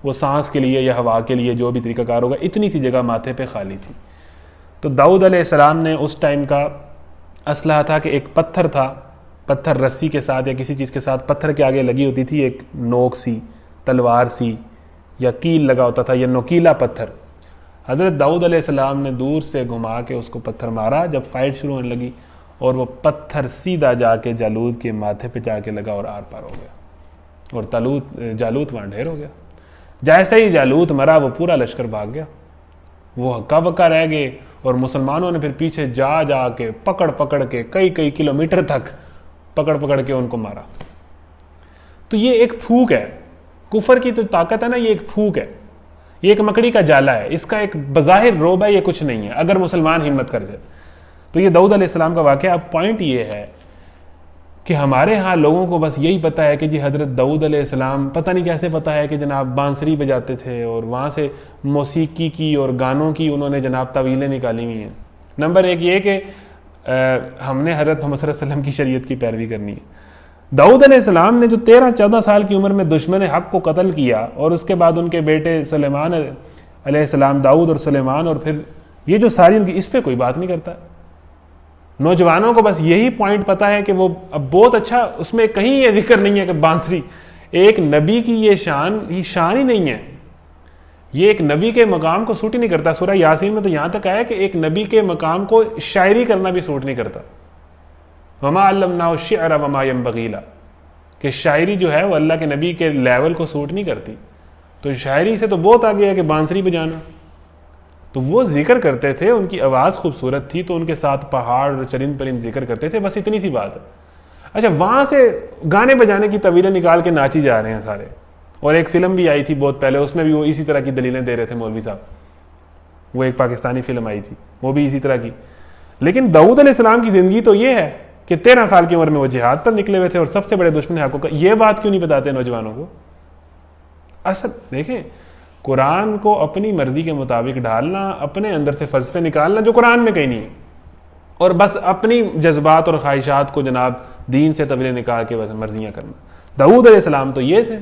وہ سانس کے لیے یا ہوا کے لیے جو بھی طریقہ کار ہوگا, اتنی سی جگہ ماتھے پہ خالی تھی. تو داؤد علیہ السلام نے اس ٹائم کا اسلحہ تھا کہ ایک پتھر تھا, پتھر رسی کے ساتھ یا کسی چیز کے ساتھ پتھر کے آگے لگی ہوتی تھی ایک نوک سی, تلوار سی یا کیل لگا ہوتا تھا, یا نوکیلا پتھر. حضرت داؤد علیہ السلام نے دور سے گھما کے اس کو پتھر مارا جب فائٹ شروع ہونے لگی, اور وہ پتھر سیدھا جا کے جالوت کے ماتھے پہ جا کے لگا اور آر پار ہو گیا, اور جالوت وہاں ڈھیر ہو گیا. جیسے ہی جالوت مرا وہ پورا لشکر بھاگ گیا, وہ ہکا بکا رہ گئے, اور مسلمانوں نے پھر پیچھے جا جا کے پکڑ کے کئی کلومیٹر تک پکڑ کے ان کو مارا. تو یہ ایک پھوک ہے, کفر کی تو طاقت ہے نا, یہ ایک پھوک ہے, یہ ایک مکڑی کا جالا ہے, اس کا ایک بظاہر روب ہے, یہ کچھ نہیں ہے اگر مسلمان ہمت کر جائے. تو یہ داؤد علیہ السلام کا واقعہ. اب پوائنٹ یہ ہے کہ ہمارے ہاں لوگوں کو بس یہی پتا ہے کہ جی حضرت داؤد علیہ السلام, پتہ نہیں کیسے پتا ہے کہ جناب بانسری بجاتے تھے, اور وہاں سے موسیقی کی اور گانوں کی انہوں نے جناب طویلیں نکالی ہوئی ہیں. نمبر ایک یہ کہ ہم نے حضرت محمد صلی اللہ علیہ وسلم کی شریعت کی پیروی کرنی ہے. داؤد علیہ السلام نے جو 13-14 سال کی عمر میں دشمن حق کو قتل کیا, اور اس کے بعد ان کے بیٹے سلیمان علیہ السلام, داؤد اور سلیمان, اور پھر یہ جو ساری ان کی, اس پہ کوئی بات نہیں کرتا. نوجوانوں کو بس یہی پوائنٹ پتا ہے کہ وہ اب بہت اچھا, اس میں کہیں یہ ذکر نہیں ہے کہ بانسری ایک نبی کی یہ شان ہی نہیں ہے, یہ ایک نبی کے مقام کو سوٹ ہی نہیں کرتا. سورہ یاسین میں تو یہاں تک آیا کہ ایک نبی کے مقام کو شاعری کرنا بھی سوٹ نہیں کرتا. وما علمناہ الشعر وما ينبغی لہ, کہ شاعری جو ہے وہ اللہ کے نبی کے لیول کو سوٹ نہیں کرتی. تو شاعری سے تو بہت آگے ہے کہ بانسری بجانا. تو وہ ذکر کرتے تھے, ان کی آواز خوبصورت تھی, تو ان کے ساتھ پہاڑ اور چرند پرند ذکر کرتے تھے, بس اتنی سی بات ہے. اچھا, وہاں سے گانے بجانے کی طویلیں نکال کے ناچی جا رہے ہیں سارے. اور ایک فلم بھی آئی تھی بہت پہلے, اس میں بھی وہ اسی طرح کی دلیلیں دے رہے تھے مولوی صاحب. وہ ایک پاکستانی فلم آئی تھی, وہ بھی اسی طرح کی. لیکن داؤد علیہ السلام کی زندگی تو یہ ہے کہ 13 سال کی عمر میں وہ جہاد پر نکلے ہوئے تھے, اور سب سے بڑے دشمن حقوں کا. یہ بات کیوں نہیں بتاتے نوجوانوں کو؟ اصل دیکھیں, قرآن کو اپنی مرضی کے مطابق ڈالنا, اپنے اندر سے فلسفے نکالنا جو قرآن میں کہیں نہیں ہے, اور بس اپنی جذبات اور خواہشات کو جناب دین سے طویلیں نکال کے بس مرضیاں کرنا. داؤد علیہ السلام تو یہ تھے,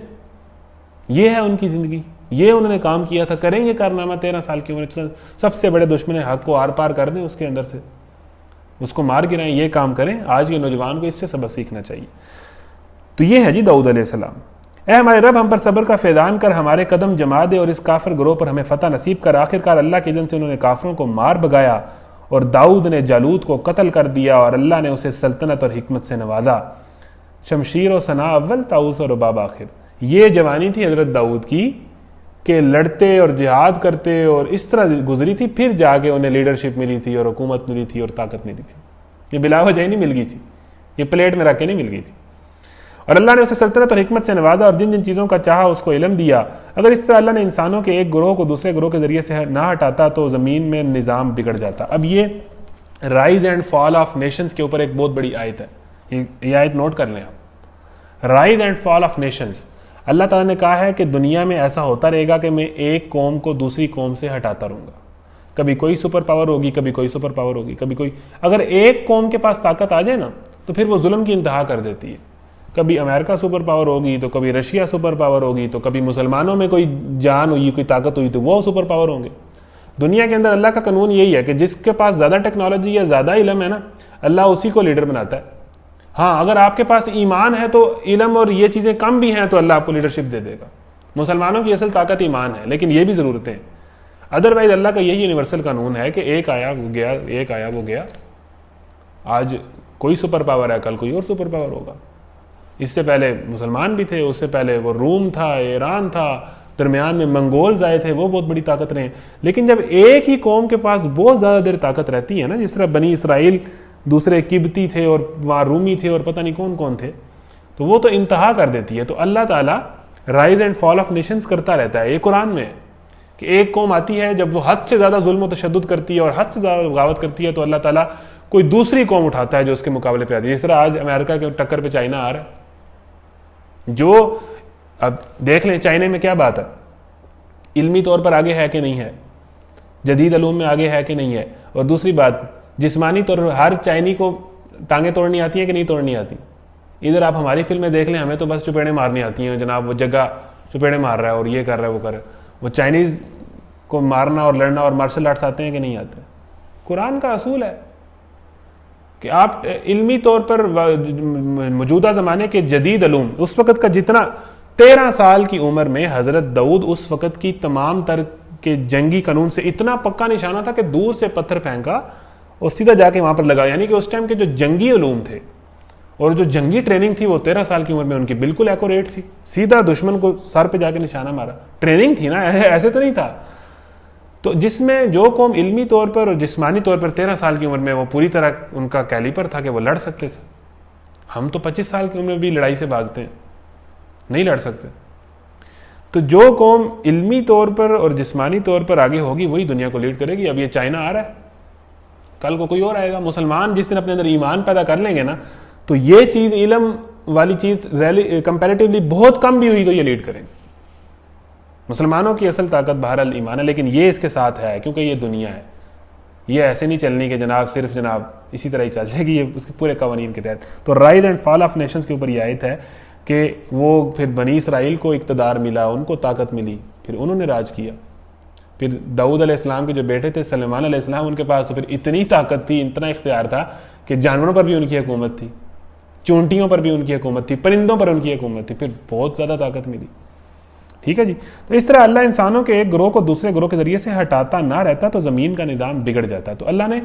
یہ ہے ان کی زندگی, یہ انہوں نے کام کیا تھا. کریں یہ کارنامہ 13 سال کی عمر, سب سے بڑے دشمن حق کو آر پار کر دیں, اس کے اندر سے اس کو مار گرائیں, یہ کام کریں. آج کے نوجوان کو اس سے سبق سیکھنا چاہیے. تو یہ ہے جی داؤد علیہ السلام. اے ہمارے رب, ہم پر صبر کا فیضان کر, ہمارے قدم جما دے, اور اس کافر گروہ پر ہمیں فتح نصیب کر. آخرکار اللہ کے اذن سے انہوں نے کافروں کو مار بگایا, اور داؤد نے جالوت کو قتل کر دیا, اور اللہ نے اسے سلطنت اور حکمت سے نوازا. شمشیر و ثنا اول, طاؤس و رباب آخر. یہ جوانی تھی حضرت داؤد کی کہ لڑتے اور جہاد کرتے, اور اس طرح گزری تھی. پھر جا کے انہیں لیڈرشپ ملی تھی, اور حکومت ملی تھی, اور طاقت ملی تھی. یہ بلا وجہ نہیں مل گئی تھی, یہ پلیٹ میں رکھ کے نہیں مل گئی تھی. اور اللہ نے اسے سلطنت اور حکمت سے نوازا, اور جن جن چیزوں کا چاہا اس کو علم دیا. اگر اس طرح اللہ نے انسانوں کے ایک گروہ کو دوسرے گروہ کے ذریعے سے نہ ہٹاتا تو زمین میں نظام بگڑ جاتا. اب یہ rise and fall of nations کے اوپر ایک بہت بڑی آیت ہے, یہ آیت نوٹ کر لیں آپ. Rise and fall of nations. Allah تعالیٰ نے کہا ہے کہ دنیا میں ایسا ہوتا رہے گا کہ میں ایک قوم کو دوسری قوم سے ہٹاتا رہوں گا. کبھی کوئی سپر پاور ہوگی, کبھی کوئی سپر پاور ہوگی, کبھی کوئی. اگر ایک قوم کے پاس طاقت آ جائے نا تو پھر وہ ظلم کی انتہا کر دیتی ہے. کبھی امریکہ سپر پاور ہوگی تو کبھی رشیا سپر پاور ہوگی, تو کبھی مسلمانوں میں کوئی جان ہوئی, کوئی طاقت ہوئی تو وہ سپر پاور ہوں گے. دنیا کے اندر اللہ کا قانون یہی ہے کہ جس کے پاس زیادہ ٹیکنالوجی یا زیادہ علم ہے نا, اللہ اسی کو لیڈر بناتا ہے. ہاں, اگر آپ کے پاس ایمان ہے تو علم اور یہ چیزیں کم بھی ہیں تو اللہ آپ کو لیڈرشپ دے دے گا. مسلمانوں کی اصل طاقت ایمان ہے, لیکن یہ بھی ضرورتیں ہیں. ادروائز اللہ کا یہی یونیورسل قانون ہے کہ ایک آیا وہ گیا, ایک آیا وہ گیا. آج کوئی سپر پاور ہے, کل کوئی اور سپر پاور ہوگا. اس سے پہلے مسلمان بھی تھے, اس سے پہلے وہ روم تھا, ایران تھا, درمیان میں منگولز آئے تھے, وہ بہت بڑی طاقت رہے ہیں. لیکن جب ایک ہی قوم کے پاس بہت زیادہ دیر طاقت رہتی ہے نا, جس طرح بنی اسرائیل دوسرے قبطی تھے اور وہاں رومی تھے اور پتہ نہیں کون کون تھے, تو وہ تو انتہا کر دیتی ہے. تو اللہ تعالیٰ rise and fall of nations کرتا رہتا ہے. یہ قرآن میں ہے کہ ایک قوم آتی ہے جب وہ حد سے زیادہ ظلم و تشدد کرتی ہے اور حد سے زیادہ بغاوت کرتی ہے, تو اللہ تعالیٰ کوئی دوسری قوم اٹھاتا ہے جو اس کے مقابلے پہ آتی ہے. جس طرح آج امریکہ کے ٹکر پہ چائنا آ رہا ہے. جو اب دیکھ لیں چائنا میں کیا بات ہے, علمی طور پر آگے ہے کہ نہیں ہے, جدید علوم میں آگے ہے کہ نہیں ہے. اور دوسری بات, جسمانی طور پر ہر چائنی کو ٹانگیں توڑنی آتی ہیں کہ نہیں توڑنی آتی. ادھر آپ ہماری فلمیں دیکھ لیں, ہمیں تو بس چپیڑیں مارنی آتی ہیں, جناب وہ جگہ چپیڑیں مار رہا ہے اور یہ کر رہا ہے وہ کر رہا ہے. وہ چائنیز کو مارنا اور لڑنا اور مارشل آرٹس آتے ہیں کہ نہیں آتے. قرآن کا اصول ہے کہ آپ علمی طور پر موجودہ زمانے کے جدید علوم, اس وقت کا جتنا 13 سال کی عمر میں حضرت داؤد اس وقت کی تمام تر کے جنگی قانون سے اتنا پکا نشانہ تھا کہ دور سے پتھر پھینکا اور سیدھا جا کے وہاں پر لگا. یعنی کہ اس ٹائم کے جو جنگی علوم تھے اور جو جنگی ٹریننگ تھی وہ 13 سال کی عمر میں ان کی بالکل ایکوریٹ تھی. سیدھا دشمن کو سر پہ جا کے نشانہ مارا. ٹریننگ تھی نا, ایسے تو نہیں تھا. تو جس میں جو قوم علمی طور پر اور جسمانی طور پر 13 سال کی عمر میں وہ پوری طرح ان کا کیلیپر تھا کہ وہ لڑ سکتے تھے. ہم تو 25 سال کی عمر میں بھی لڑائی سے بھاگتے ہیں, نہیں لڑ سکتے. تو جو قوم علمی طور پر اور جسمانی طور پر آگے ہوگی وہی دنیا کو لیڈ کرے گی. اب یہ چائنا آ رہا ہے, کل کو کوئی اور آئے گا. مسلمان جس دن اپنے اندر ایمان پیدا کر لیں گے نا, تو یہ چیز علم والی چیز کمپیریٹیولی بہت کم بھی ہوئی تو یہ لیڈ کریں گے. مسلمانوں کی اصل طاقت بہرحال ایمان ہے, لیکن یہ اس کے ساتھ ہے کیونکہ یہ دنیا ہے. یہ ایسے نہیں چلنی کہ جناب صرف جناب اسی طرح ہی چل جائے گی, یہ اس کے پورے قوانین کے تحت. تو rise and fall of nations کے اوپر یہ آیت ہے کہ وہ پھر بنی اسرائیل کو اقتدار ملا, ان کو طاقت ملی, پھر انہوں نے راج کیا. پھر داؤد علیہ السلام کے جو بیٹے تھے سلیمان علیہ السلام, ان کے پاس تو پھر اتنی طاقت تھی, اتنا اختیار تھا کہ جانوروں پر بھی ان کی حکومت تھی, چونٹیوں پر بھی ان کی حکومت تھی, پرندوں پر ان کی حکومت تھی, پھر بہت زیادہ طاقت ملی. ٹھیک ہے جی. تو اس طرح اللہ انسانوں کے ایک گروہ کو دوسرے گروہ کے ذریعے سے ہٹاتا نہ رہتا تو زمین کا نظام بگڑ جاتا. تو اللہ نے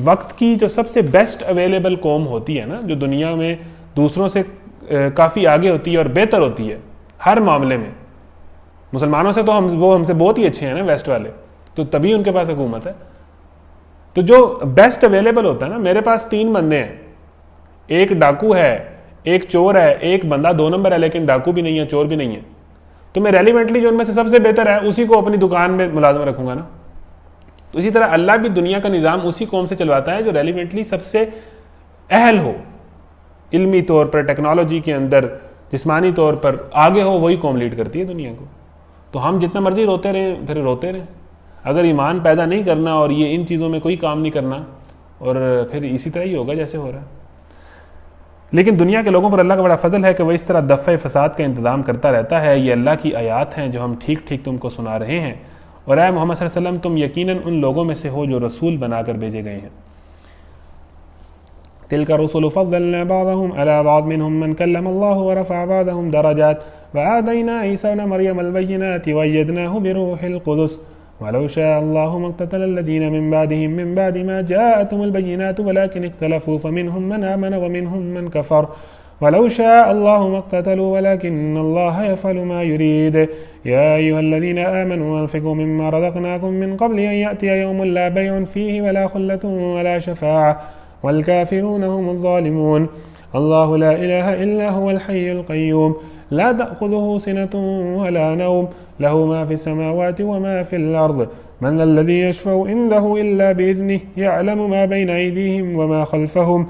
وقت کی جو سب سے بیسٹ اویلیبل قوم ہوتی ہے نا, جو دنیا میں دوسروں سے کافی آگے ہوتی ہے اور بہتر ہوتی ہے ہر معاملے میں, مسلمانوں سے تو وہ ہم سے بہت ہی اچھے ہیں نا ویسٹ والے, تو تبھی ان کے پاس حکومت ہے. تو جو بیسٹ اویلیبل ہوتا ہے نا, میرے پاس 3 بندے ہیں, ایک ڈاکو ہے, ایک چور ہے, ایک بندہ 2 نمبر ہے لیکن ڈاکو بھی نہیں ہے, چور بھی نہیں ہے, تو میں ریلیونٹلی جو ان میں سے سب سے بہتر ہے اسی کو اپنی دکان میں ملازم رکھوں گا نا. تو اسی طرح اللہ بھی دنیا کا نظام اسی قوم سے چلواتا ہے جو ریلیونٹلی سب سے اہل ہو, علمی طور پر, ٹیکنالوجی کے اندر, جسمانی طور پر آگے ہو, وہی قوم لیڈ کرتی ہے دنیا کو. تو ہم جتنا مرضی روتے رہیں پھر روتے رہیں, اگر ایمان پیدا نہیں کرنا اور یہ ان چیزوں میں کوئی کام نہیں کرنا, اور پھر اسی طرح ہی ہوگا جیسے ہو رہا ہے. لیکن دنیا کے لوگوں پر اللہ کا بڑا فضل ہے کہ وہ اس طرح دفع فساد کا انتظام کرتا رہتا ہے. یہ اللہ کی آیات ہیں جو ہم ٹھیک ٹھیک تم کو سنا رہے ہیں, اور اے محمد صلی اللہ علیہ وسلم تم یقیناً ان لوگوں میں سے ہو جو رسول بنا کر بھیجے گئے ہیں. تلک الرسل فضلنا بعضهم على بعض منهم من كلم الله ورفع بعضهم درجات وآتينا عيسى ابن مريم البينات وأيدناه بروح القدس ولو شاء الله ما اقتتل الذين من بعدهم من بعد ما جاءتهم البينات ولكن اختلفوا فمنهم من آمن ومنهم من كفر ولو شاء الله ما اقتتلوا ولكن الله يفعل ما يريد يا أيها الذين آمنوا أنفقوا مما رزقناكم من قبل أن يأتي يوم لا بيع فيه ولا خلة ولا شفاعة والكافرون هم الظالمون الله لا إله إلا هو الحي القيوم لا تأخذه سنة ولا نوم له ما في السماوات وما في الأرض من ذا الذي يشفع عنده إلا بإذنه يعلم ما بين أيديهم وما خلفهم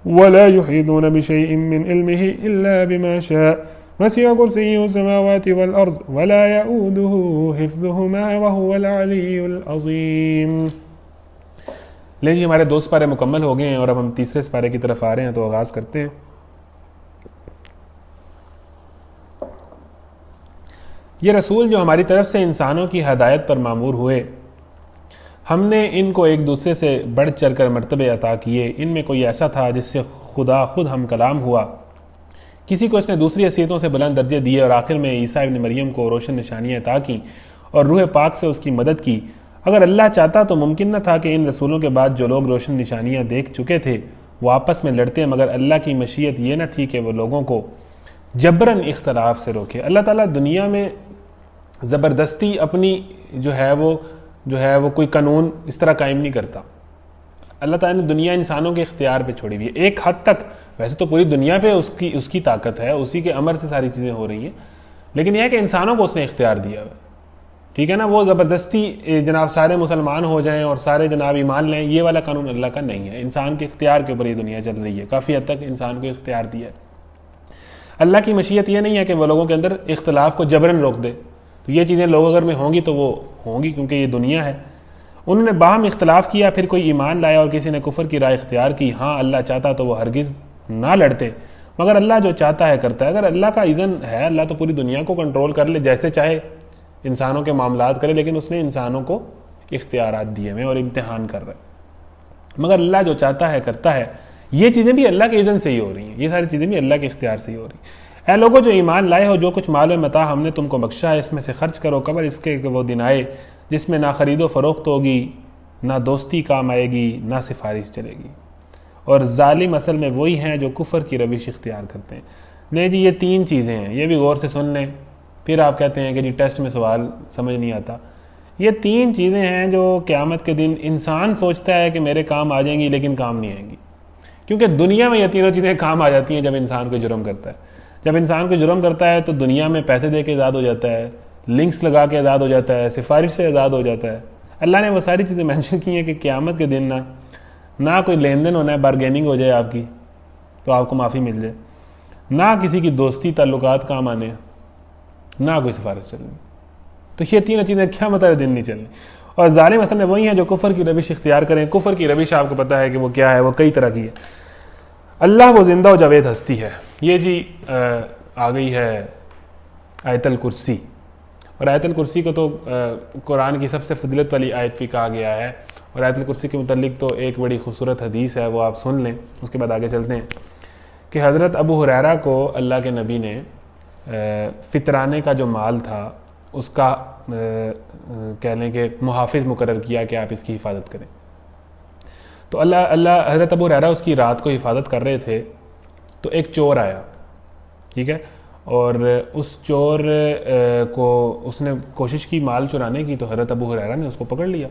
ولا يحيطون بشيء من علمه إلا بما شاء وسع كرسيه السماوات والأرض ولا يؤوده حفظهما وهو العلي العظيم۔ لے جی، ہمارے 2 سپارے مکمل ہو گئے ہیں اور اب ہم تیسرے سپارے کی طرف آ رہے ہیں، تو آغاز کرتے ہیں۔ یہ رسول جو ہماری طرف سے انسانوں کی ہدایت پر مامور ہوئے، ہم نے ان کو ایک دوسرے سے بڑھ چڑھ کر مرتبے عطا کیے۔ ان میں کوئی ایسا تھا جس سے خدا خود ہم کلام ہوا، کسی کو اس نے دوسری حیثیتوں سے بلند درجے دیے، اور آخر میں عیسیٰ ابن مریم کو روشن نشانیاں عطا کی اور روح پاک سے اس کی مدد کی۔ اگر اللہ چاہتا تو ممکن نہ تھا کہ ان رسولوں کے بعد جو لوگ روشن نشانیاں دیکھ چکے تھے وہ آپس میں لڑتے، مگر اللہ کی مشیت یہ نہ تھی کہ وہ لوگوں کو جبراً اختلاف سے روکے۔ اللہ تعالیٰ دنیا میں زبردستی اپنی جو ہے وہ کوئی قانون اس طرح قائم نہیں کرتا۔ اللہ تعالیٰ نے دنیا انسانوں کے اختیار پہ چھوڑی ہوئی ہے ایک حد تک۔ ویسے تو پوری دنیا پہ اس کی طاقت ہے، اسی کے امر سے ساری چیزیں ہو رہی ہیں، لیکن یہ ہے کہ انسانوں کو اس نے اختیار دیا ہوا ہے، ٹھیک ہے نا۔ وہ زبردستی جناب سارے مسلمان ہو جائیں اور سارے جناب ایمان لیں، یہ والا قانون اللہ کا نہیں ہے۔ انسان کے اختیار کے اوپر یہ دنیا چل رہی ہے، کافی حد تک انسان کو اختیار دیا ہے۔ اللہ کی مشیت یہ نہیں ہے کہ وہ لوگوں کے اندر اختلاف کو جبراً روک دے، تو یہ چیزیں لوگ اگر میں ہوں گی تو وہ ہوں گی، کیونکہ یہ دنیا ہے۔ انہوں نے باہم اختلاف کیا، پھر کوئی ایمان لایا اور کسی نے کفر کی راہ اختیار کی۔ ہاں اللہ چاہتا تو وہ ہرگز نہ لڑتے، مگر اللہ جو چاہتا ہے کرتا ہے۔ اگر اللہ کا اذن ہے، اللہ تو پوری دنیا کو کنٹرول کر لے، جیسے چاہے انسانوں کے معاملات کرے، لیکن اس نے انسانوں کو اختیارات دیے ہوئے اور امتحان کر رہا ہے، مگر اللہ جو چاہتا ہے کرتا ہے۔ یہ چیزیں بھی اللہ کے اذن سے ہی ہو رہی ہیں، یہ ساری چیزیں بھی اللہ کے اختیار سے ہی ہو رہی ہیں۔ اے لوگوں جو ایمان لائے ہو، جو کچھ مال و متاع ہم نے تم کو بخشا ہے اس میں سے خرچ کرو، قبل اس کے کہ وہ دن آئے جس میں نہ خرید و فروخت ہوگی، نہ دوستی کام آئے گی، نہ سفارش چلے گی، اور ظالم اصل میں وہی ہیں جو کفر کی روش اختیار کرتے ہیں۔ نہیں جی، یہ 3 چیزیں ہیں، یہ بھی غور سے سن لیں، پھر آپ کہتے ہیں کہ جی ٹیسٹ میں سوال سمجھ نہیں آتا۔ یہ 3 چیزیں ہیں جو قیامت کے دن انسان سوچتا ہے کہ میرے کام آ جائیں گی، لیکن کام نہیں آئیں گی، کیونکہ دنیا میں یہ 3 چیزیں کام آ جاتی ہیں جب انسان کو جرم کرتا ہے۔ جب انسان کو جرم کرتا ہے تو دنیا میں پیسے دے کے آزاد ہو جاتا ہے، لنکس لگا کے آزاد ہو جاتا ہے، سفارش سے آزاد ہو جاتا ہے۔ اللہ نے وہ ساری چیزیں مینشن کی ہیں کہ قیامت کے دن نہ کوئی لین دین ہونا ہے، بارگیننگ ہو جائے آپ کی تو آپ کو معافی مل جائے، نہ کسی کی دوستی تعلقات کام آنے ہیں، نہ کوئی سفارش چلنی۔ تو یہ 3 چیزیں قیامت والے دن نہیں چلنی۔ اور ظالم اصل میں وہی ہیں جو کفر کی روش اختیار کریں۔ کفر کی روش آپ کو پتہ ہے کہ وہ کیا ہے، وہ کئی طرح کی ہے۔ اللہ وہ زندہ و جاوید ہستی ہے۔ یہ جی آ گئی ہے آیت الکرسی، اور آیت الکرسی کو تو قرآن کی سب سے فضیلت والی آیت بھی کہا گیا ہے، اور آیت الکرسی کے متعلق تو ایک بڑی خوبصورت حدیث ہے، وہ آپ سن لیں، اس کے بعد آگے چلتے ہیں کہ حضرت ابو ہریرہ کو اللہ کے نبی نے فطرانے کا جو مال تھا اس کا کہہ لیں کہ محافظ مقرر کیا کہ آپ اس کی حفاظت کریں۔ تو حضرت ابو ہریرہ اس کی رات کو حفاظت کر رہے تھے، تو ایک چور آیا، ٹھیک ہے، اور اس چور کو اس نے کوشش کی مال چرانے کی، تو حضرت ابو ہریرہ نے اس کو پکڑ لیا۔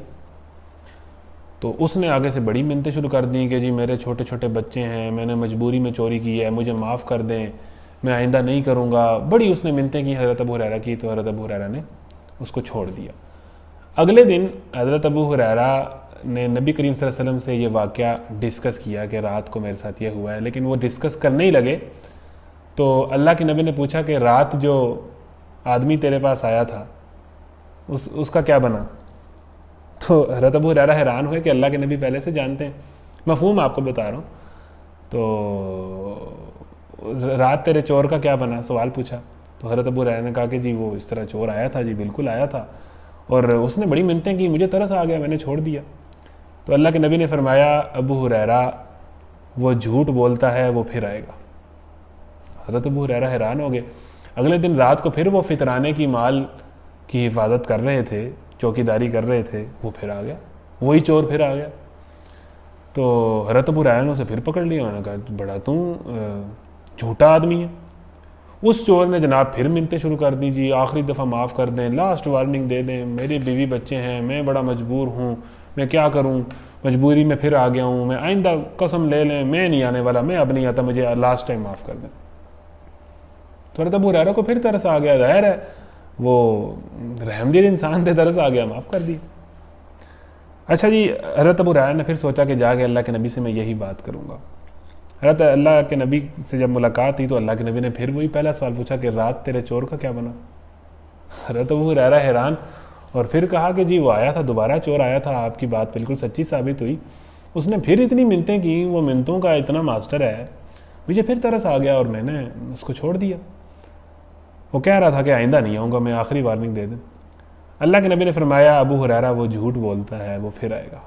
تو اس نے آگے سے بڑی منتیں شروع کر دیں کہ جی میرے چھوٹے چھوٹے بچے ہیں، میں نے مجبوری میں چوری کی ہے، مجھے معاف کر دیں، میں آئندہ نہیں کروں گا۔ بڑی اس نے منتیں کی حضرت ابو ہریرہ کی، تو حضرت ابو ہریرہ نے اس کو چھوڑ دیا۔ اگلے دن حضرت ابو ہریرہ نے نبی کریم صلی اللہ علیہ وسلم سے یہ واقعہ ڈسکس کیا کہ رات کو میرے ساتھ یہ ہوا ہے، لیکن وہ ڈسکس کرنے ہی لگے تو اللہ کے نبی نے پوچھا کہ رات جو آدمی تیرے پاس آیا تھا اس کا کیا بنا؟ تو حضرت ابو ہریرہ حیران ہوئے کہ اللہ کے نبی پہلے سے جانتے ہیں، مفہوم آپ کو بتا رہا ہوں۔ تو رات تیرے چور کا کیا بنا؟ سوال پوچھا۔ تو حضرت ابو ہریرہ نے کہا کہ جی وہ اس طرح چور آیا تھا، جی بالکل آیا تھا، اور اس نے بڑی منتیں کی، مجھے ترس آ گیا، میں نے چھوڑ دیا۔ تو اللہ کے نبی نے فرمایا ابو ہریرہ وہ جھوٹ بولتا ہے، وہ پھر آئے گا۔ حضرت ابو ہریرہ حیران ہو گئے۔ اگلے دن رات کو پھر وہ فطرانے کی مال کی حفاظت کر رہے تھے، چوکی داری کر رہے تھے، وہ پھر آ گیا، وہی چور پھر آ گیا۔ تو حضرت ابو ہریرہ نے اسے پھر پکڑ لیا، انہوں نے کہا بڑا جھوٹا آدمی ہے۔ اس چور نے جناب پھر منتیں شروع کر دی، جی آخری دفعہ معاف کر دیں، لاسٹ وارننگ دے دیں، میری بیوی بچے ہیں، میں بڑا مجبور ہوں، میں کیا کروں، مجبوری میں پھر آ گیا ہوں، میں آئندہ قسم لے لیں میں نہیں آنے والا، میں اب نہیں آتا، مجھے لاسٹ ٹائم معاف کر دیں۔ تو حضرت ابو ہریرہ کو پھر ترس آ گیا، ظاہر ہے وہ رحم دل انسان تھے، ترس آ گیا، معاف کر دی۔ اچھا جی، حضرت ابو ہریرہ نے پھر سوچا کہ جا کے اللہ کے نبی سے میں یہی بات کروں گا۔ حضرت اللہ کے نبی سے جب ملاقات ہوئی تو اللہ کے نبی نے پھر وہی پہلا سوال پوچھا کہ رات تیرے چور کا کیا بنا؟ حضرت ابو ہریرہ حیران، اور پھر کہا کہ جی وہ آیا تھا، دوبارہ چور آیا تھا، آپ کی بات بالکل سچی ثابت ہوئی، اس نے پھر اتنی منتیں کی، وہ منتوں کا اتنا ماسٹر ہے، مجھے پھر ترس آ گیا اور میں نے اس کو چھوڑ دیا۔ وہ کہہ رہا تھا کہ آئندہ نہیں آؤں گا، میں آخری وارننگ دے دیں۔ اللہ کے نبی نے فرمایا ابو ہریرہ وہ جھوٹ بولتا ہے، وہ پھر آئے گا۔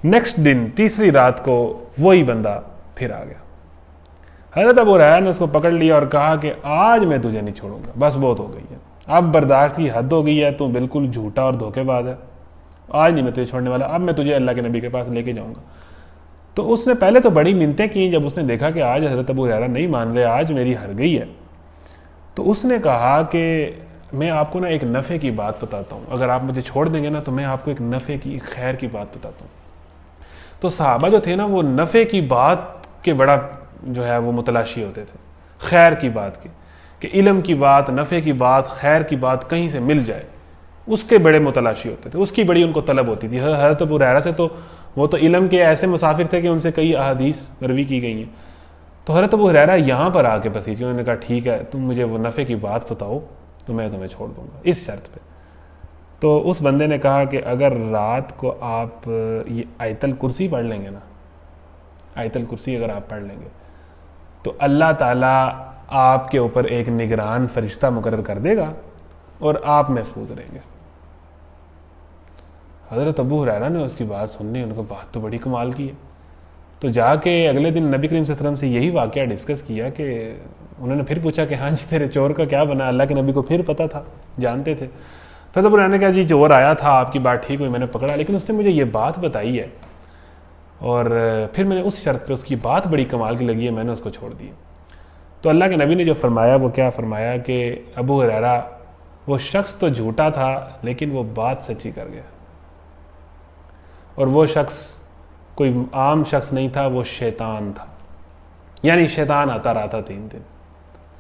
نیکسٹ دن تیسری رات کو وہی بندہ پھر آ گیا۔ حضرت ابو ہریرہ نے اس کو پکڑ لیا اور کہا کہ آج میں تجھے نہیں چھوڑوں گا، بس بہت ہو گئی ہے، اب برداشت کی حد ہو گئی ہے، تو بالکل جھوٹا اور دھوکے باز ہے، آج نہیں میں تجھے چھوڑنے والا، اب میں تجھے اللہ کے نبی کے پاس لے کے جاؤں گا۔ تو اس نے پہلے تو بڑی منتیں کی، جب اس نے دیکھا کہ آج حضرت ابو ہریرہ نہیں مان رہے، آج میری ہر گئی ہے، تو اس نے کہا کہ میں آپ کو نا ایک نفع کی بات بتاتا ہوں، اگر آپ مجھے چھوڑ دیں گے نا تو میں آپ کو ایک نفع کی، ایک خیر کی بات بتاتا ہوں۔ تو صحابہ جو تھے نا وہ نفع کی بات کے بڑا جو ہے وہ متلاشی ہوتے تھے، خیر کی بات کے، کہ علم کی بات، نفع کی بات، خیر کی بات کہیں سے مل جائے، اس کے بڑے متلاشی ہوتے تھے، اس کی بڑی ان کو طلب ہوتی تھی۔ حضرت ابو ہریرہ سے تو وہ تو علم کے ایسے مسافر تھے کہ ان سے کئی احادیث مروی کی گئی ہیں۔ تو حضرت ابو ہریرہ یہاں پر آ کے بسیج، انہوں نے کہا ٹھیک ہے تم مجھے وہ نفع کی بات بتاؤ تو میں تمہیں چھوڑ دوں گا اس شرط پہ۔ تو اس بندے نے کہا کہ اگر رات کو آپ یہ آیت الکرسی پڑھ لیں گے نا، آیت الکرسی اگر آپ پڑھ لیں گے تو اللہ تعالیٰ آپ کے اوپر ایک نگران فرشتہ مقرر کر دے گا اور آپ محفوظ رہیں گے۔ حضرت ابو ہریرہ نے اس کی بات سننی، ان کو بات تو بڑی کمال کی ہے، تو جا کے اگلے دن نبی کریم صلی اللہ علیہ وسلم سے یہی واقعہ ڈسکس کیا، کہ انہوں نے پھر پوچھا کہ ہاں جی تیرے چور کا کیا بنا؟ اللہ کے نبی کو پھر پتہ تھا، جانتے تھے۔ حضرت ابو ہریرہ نے کہا جی چور آیا تھا، آپ کی بات ٹھیک ہوئی، میں نے پکڑا، لیکن اس نے مجھے یہ بات بتائی ہے، اور پھر میں نے اس شرط پہ، اس کی بات بڑی کمال کی لگی ہے، میں نے اس کو چھوڑ دیا۔ تو اللہ کے نبی نے جو فرمایا وہ کیا فرمایا کہ ابو ہریرہ وہ شخص تو جھوٹا تھا لیکن وہ بات سچی کر گیا، اور وہ شخص کوئی عام شخص نہیں تھا، وہ شیطان تھا، یعنی شیطان آتا رہا تھا 3 دن۔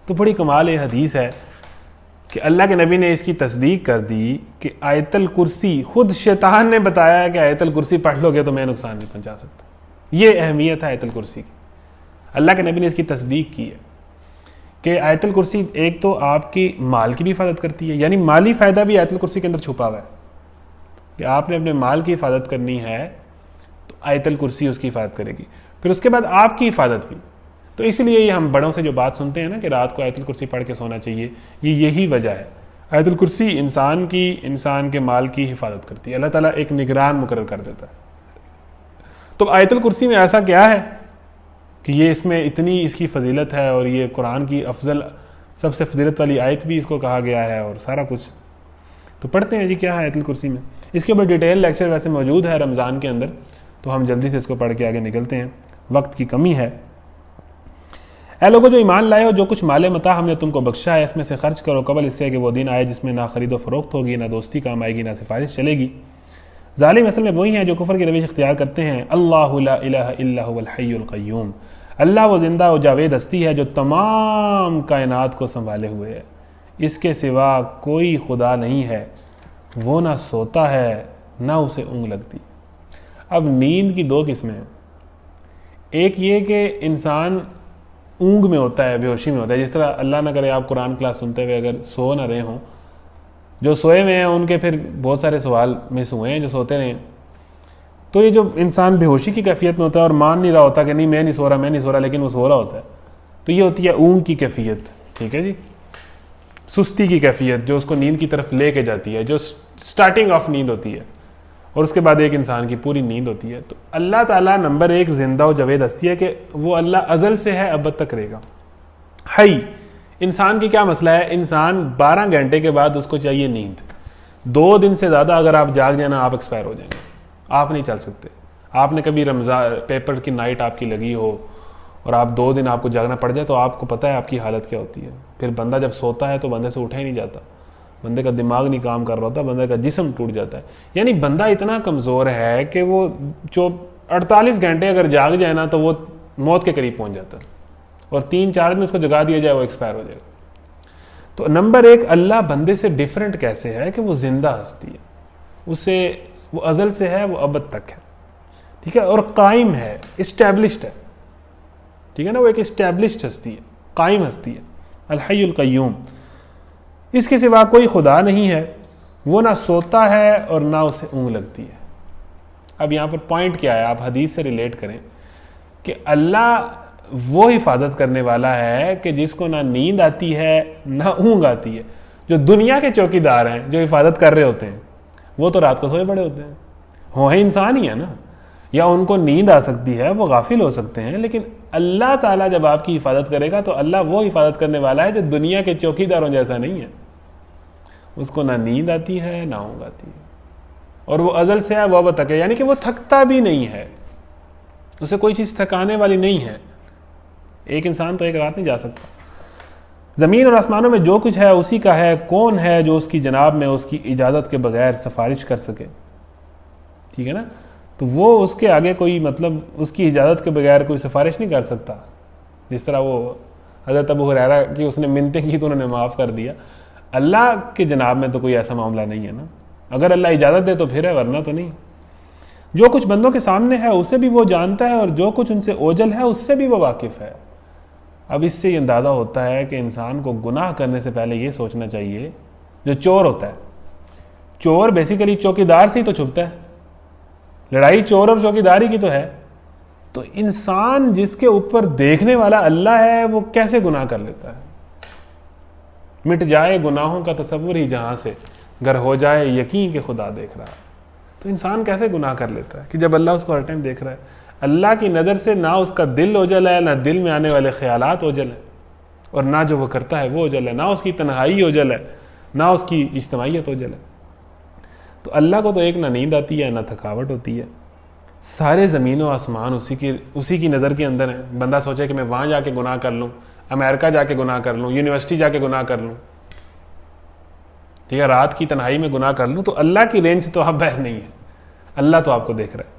تو بڑی کمال یہ حدیث ہے کہ اللہ کے نبی نے اس کی تصدیق کر دی کہ آیت الکرسی، خود شیطان نے بتایا ہے کہ آیت الکرسی پڑھ لو گے تو میں نقصان نہیں پہنچا سکتا، یہ اہمیت ہے آیت الکرسی کی۔ اللہ کے نبی نے اس کی تصدیق کی ہے کہ آیت الکرسی ایک تو آپ کی مال کی بھی حفاظت کرتی ہے، یعنی مالی فائدہ بھی آیت الکرسی کے اندر چھپا ہوا ہے، کہ آپ نے اپنے مال کی حفاظت کرنی ہے تو آیت الکرسی اس کی حفاظت کرے گی، پھر اس کے بعد آپ کی حفاظت بھی۔ تو اس لیے یہ ہم بڑوں سے جو بات سنتے ہیں نا کہ رات کو آیت الکرسی پڑھ کے سونا چاہیے، یہی وجہ ہے۔ آیت الکرسی انسان کے مال کی حفاظت کرتی ہے، اللہ تعالیٰ ایک نگران مقرر کر دیتا ہے۔ تو آیت الکرسی میں ایسا کیا ہے کہ یہ اس میں اتنی اس کی فضیلت ہے، اور یہ قرآن کی افضل سب سے فضیلت والی آیت بھی اس کو کہا گیا ہے، اور سارا کچھ۔ تو پڑھتے ہیں جی کیا ہے آیت الکرسی میں، اس کے اوپر ڈیٹیل لیکچر ویسے موجود ہے رمضان کے اندر، تو ہم جلدی سے اس کو پڑھ کے آگے نکلتے ہیں، وقت کی کمی ہے۔ اے لوگوں جو ایمان لائے ہو، جو کچھ مال متاع ہم نے تم کو بخشا ہے اس میں سے خرچ کرو، قبل اس سے کہ وہ دن آئے جس میں نہ خرید و فروخت ہوگی، نہ دوستی کام آئے گی، نہ سفارش چلے گی۔ ظالم اصل میں وہی ہیں جو کفر کی روش اختیار کرتے ہیں۔ اللہ لا الہ الا هو الحی القیوم، اللہ وہ زندہ و جاوید ہستی ہے جو تمام کائنات کو سنبھالے ہوئے ہے، اس کے سوا کوئی خدا نہیں ہے، وہ نہ سوتا ہے نہ اسے اونگ لگتی۔ اب نیند کی 2 قسمیں ہیں، ایک یہ کہ انسان اونگ میں ہوتا ہے، بے ہوشی میں ہوتا ہے، جس طرح اللہ نہ کرے آپ قرآن کلاس سنتے ہوئے اگر سو نہ رہے ہوں، جو سوئے ہوئے ہیں ان کے پھر بہت سارے سوال مس ہوئے ہیں جو سوتے رہے ہیں۔ تو یہ جو انسان بے ہوشی کی کیفیت میں ہوتا ہے اور مان نہیں رہا ہوتا کہ نہیں میں نہیں سو رہا لیکن وہ سو رہا ہوتا ہے، تو یہ ہوتی ہے اونگ کی کیفیت، ٹھیک ہے جی، سستی کی کیفیت جو اس کو نیند کی طرف لے کے جاتی ہے، جو سٹارٹنگ آف نیند ہوتی ہے، اور اس کے بعد ایک انسان کی پوری نیند ہوتی ہے۔ تو اللہ تعالیٰ نمبر 1 زندہ و جاوید ہستی ہے کہ وہ اللہ ازل سے ہے، ابد تک رہے گا۔ ہائی انسان کی کیا مسئلہ ہے، انسان 12 گھنٹے کے بعد اس کو چاہیے نیند، 2 دن سے زیادہ اگر آپ جاگ جانا آپ ایکسپائر ہو جائیں گے، آپ نہیں چل سکتے۔ آپ نے کبھی رمضان پیپر کی نائٹ آپ کی لگی ہو اور آپ 2 دن آپ کو جاگنا پڑ جائے تو آپ کو پتہ ہے آپ کی حالت کیا ہوتی ہے۔ پھر بندہ جب سوتا ہے تو بندے سے اٹھا ہی نہیں جاتا، بندے کا دماغ نہیں کام کر رہا ہوتا، بندے کا جسم ٹوٹ جاتا ہے، یعنی بندہ اتنا کمزور ہے کہ وہ 48 گھنٹے اگر جاگ جائے نا تو وہ موت کے قریب پہنچ جاتا ہے، اور 3-4 دن اس کو جگا دیا جائے وہ ایکسپائر ہو جائے گا۔ تو نمبر 1 اللہ بندے سے ڈیفرنٹ کیسے ہے کہ وہ زندہ ہستی ہے، اسے وہ ازل سے ہے، وہ ابد تک ہے، ٹھیک ہے، اور قائم ہے، اسٹیبلشڈ ہے، ٹھیک ہے نا, وہ ایک اسٹیبلشڈ ہستی ہے, قائم ہستی ہے, الحی القیوم. اس کے سوا کوئی خدا نہیں ہے, وہ نہ سوتا ہے اور نہ اسے اونگ لگتی ہے. اب یہاں پر پوائنٹ کیا ہے, آپ حدیث سے ریلیٹ کریں کہ اللہ وہ حفاظت کرنے والا ہے کہ جس کو نہ نیند آتی ہے نہ اونگ آتی ہے. جو دنیا کے چوکیدار ہیں جو حفاظت کر رہے ہوتے ہیں وہ تو رات کو سوئے پڑے ہوتے ہیں, وہ انسان ہی ہے نا, یا ان کو نیند آ سکتی ہے, وہ غافل ہو سکتے ہیں, لیکن اللہ تعالیٰ جب آپ کی حفاظت کرے گا تو اللہ وہ حفاظت کرنے والا ہے جو دنیا کے چوکیداروں جیسا نہیں ہے. اس کو نہ نیند آتی ہے نہ اونگ آتی ہے, اور وہ ازل سے ہے وہ تک ہے, یعنی کہ وہ تھکتا بھی نہیں ہے, اسے کوئی چیز تھکانے والی نہیں ہے. ایک انسان تو ایک رات نہیں جا سکتا. زمین اور آسمانوں میں جو کچھ ہے اسی کا ہے. کون ہے جو اس کی جناب میں اس کی اجازت کے بغیر سفارش کر سکے؟ ٹھیک ہے نا, تو وہ اس کے آگے کوئی مطلب اس کی اجازت کے بغیر کوئی سفارش نہیں کر سکتا. جس طرح وہ حضرت ابو ہریرہ کی اس نے منتیں کی تو انہوں نے معاف کر دیا. اللہ کے جناب میں تو کوئی ایسا معاملہ نہیں ہے نا, اگر اللہ اجازت دے تو پھر ہے, ورنہ تو نہیں. جو کچھ بندوں کے سامنے ہے اسے بھی وہ جانتا ہے, اور جو کچھ ان سے اوجل ہے اس سے بھی وہ واقف ہے. اب اس سے یہ اندازہ ہوتا ہے کہ انسان کو گناہ کرنے سے پہلے یہ سوچنا چاہیے. جو چور ہوتا ہے, چور بیسیکلی چوکیدار سے ہی تو چھپتا ہے, لڑائی چور اور چوکیداری کی تو ہے. تو انسان جس کے اوپر دیکھنے والا اللہ ہے وہ کیسے گناہ کر لیتا ہے؟ مٹ جائے گناہوں کا تصور ہی جہاں سے, گر ہو جائے یقین کہ خدا دیکھ رہا ہے. تو انسان کیسے گناہ کر لیتا ہے کہ جب اللہ اس کو ہر ٹائم دیکھ رہا ہے؟ اللہ کی نظر سے نہ اس کا دل اوجل ہے, نہ دل میں آنے والے خیالات اوجل ہیں, اور نہ جو وہ کرتا ہے وہ اوجل ہے, نہ اس کی تنہائی اوجل ہے, نہ اس کی اجتماعیت اوجل ہے. تو اللہ کو تو ایک نہ نیند آتی ہے نہ تھکاوٹ ہوتی ہے. سارے زمین و آسمان اسی کی نظر کے اندر ہیں. بندہ سوچے کہ میں وہاں جا کے گناہ کر لوں, امریکہ جا کے گناہ کر لوں, یونیورسٹی جا کے گناہ کر لوں, ٹھیک ہے, رات کی تنہائی میں گناہ کر لوں, تو اللہ کی رینج سے تو آپ باہر نہیں ہیں. اللہ تو آپ کو دیکھ رہا ہے,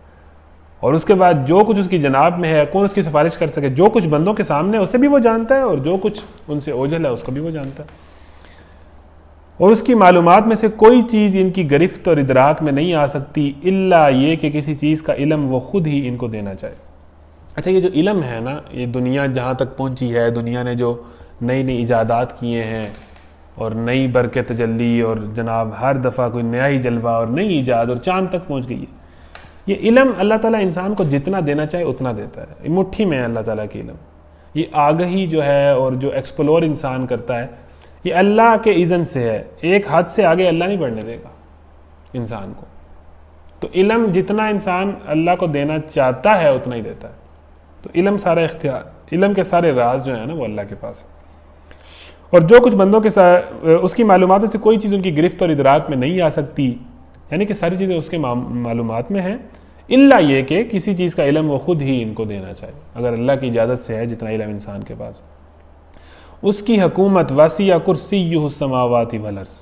اور اس کے بعد جو کچھ اس کی جناب میں ہے کون اس کی سفارش کر سکے؟ جو کچھ بندوں کے سامنے ہے اسے بھی وہ جانتا ہے, اور جو کچھ ان سے اوجل ہے اس کو بھی وہ جانتا ہے. اور اس کی معلومات میں سے کوئی چیز ان کی گرفت اور ادراک میں نہیں آ سکتی الا یہ کہ کسی چیز کا علم وہ خود ہی ان کو دینا چاہے. اچھا, یہ جو علم ہے نا, یہ دنیا جہاں تک پہنچی ہے, دنیا نے جو نئی نئی ایجادات کیے ہیں اور نئی برق تجلی, اور جناب ہر دفعہ کوئی نیا ہی جلوہ اور نئی ایجاد, اور چاند تک پہنچ گئی ہے. یہ علم اللہ تعالیٰ انسان کو جتنا دینا چاہے اتنا دیتا ہے. یہ مٹھی میں ہے اللہ تعالیٰ کی علم. یہ آگہی جو ہے اور جو ایکسپلور انسان کرتا ہے یہ اللہ کے اذن سے ہے. ایک حد سے آگے اللہ نہیں بڑھنے دے گا انسان کو. تو علم جتنا انسان اللہ کو دینا چاہتا ہے اتنا ہی دیتا ہے. تو علم سارا اختیار, علم کے سارے راز جو ہیں نا وہ اللہ کے پاس ہے. اور جو کچھ بندوں کے اس کی معلومات میں سے کوئی چیز ان کی گرفت اور ادراک میں نہیں آ سکتی, یعنی کہ ساری چیزیں اس کے معلومات میں ہیں, الا یہ کہ کسی چیز کا علم وہ خود ہی ان کو دینا چاہے. اگر اللہ کی اجازت سے ہے جتنا علم انسان کے پاس. اس کی حکومت وسیع کرسیہ السماوات والارض.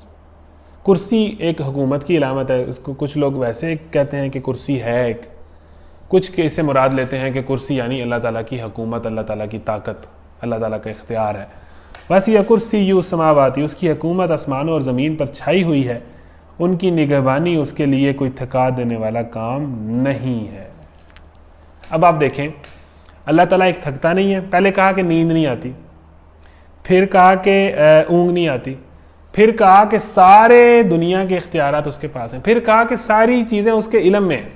کرسی ایک حکومت کی علامت ہے. اس کو کچھ لوگ ویسے کہتے ہیں کہ کرسی ہے ایک, کچھ کے اس سے مراد لیتے ہیں کہ کرسی یعنی اللہ تعالیٰ کی حکومت, اللہ تعالیٰ کی طاقت, اللہ تعالیٰ کا اختیار ہے. وسیع کرسیہ السماوات, اس کی حکومت آسمانوں اور زمین پر چھائی ہوئی ہے, ان کی نگہبانی اس کے لیے کوئی تھکا دینے والا کام نہیں ہے. اب آپ دیکھیں اللہ تعالیٰ ایک تھکتا نہیں ہے. پہلے کہا کہ نیند نہیں آتی, پھر کہا کہ اونگ نہیں آتی, پھر کہا کہ سارے دنیا کے اختیارات اس کے پاس ہیں, پھر کہا کہ ساری چیزیں اس کے علم میں ہیں,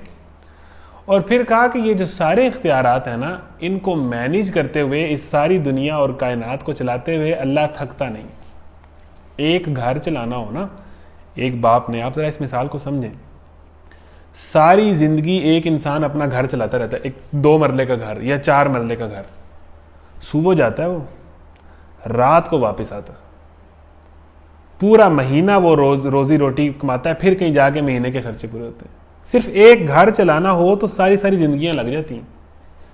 اور پھر کہا کہ یہ جو سارے اختیارات ہیں نا ان کو مینیج کرتے ہوئے, اس ساری دنیا اور کائنات کو چلاتے ہوئے اللہ تھکتا نہیں. ایک گھر چلانا ہو نا ایک باپ نے, آپ ذرا اس مثال کو سمجھیں. ساری زندگی ایک انسان اپنا گھر چلاتا رہتا ہے, ایک 2 مرلے کا گھر یا 4 مرلے کا گھر. صبح جاتا ہے وہ, رات کو واپس آتا ہے, پورا مہینہ وہ روزی روٹی کماتا ہے, پھر کہیں جا کے مہینے کے خرچے پورے ہوتے ہیں. صرف ایک گھر چلانا ہو تو ساری زندگیاں لگ جاتی ہیں.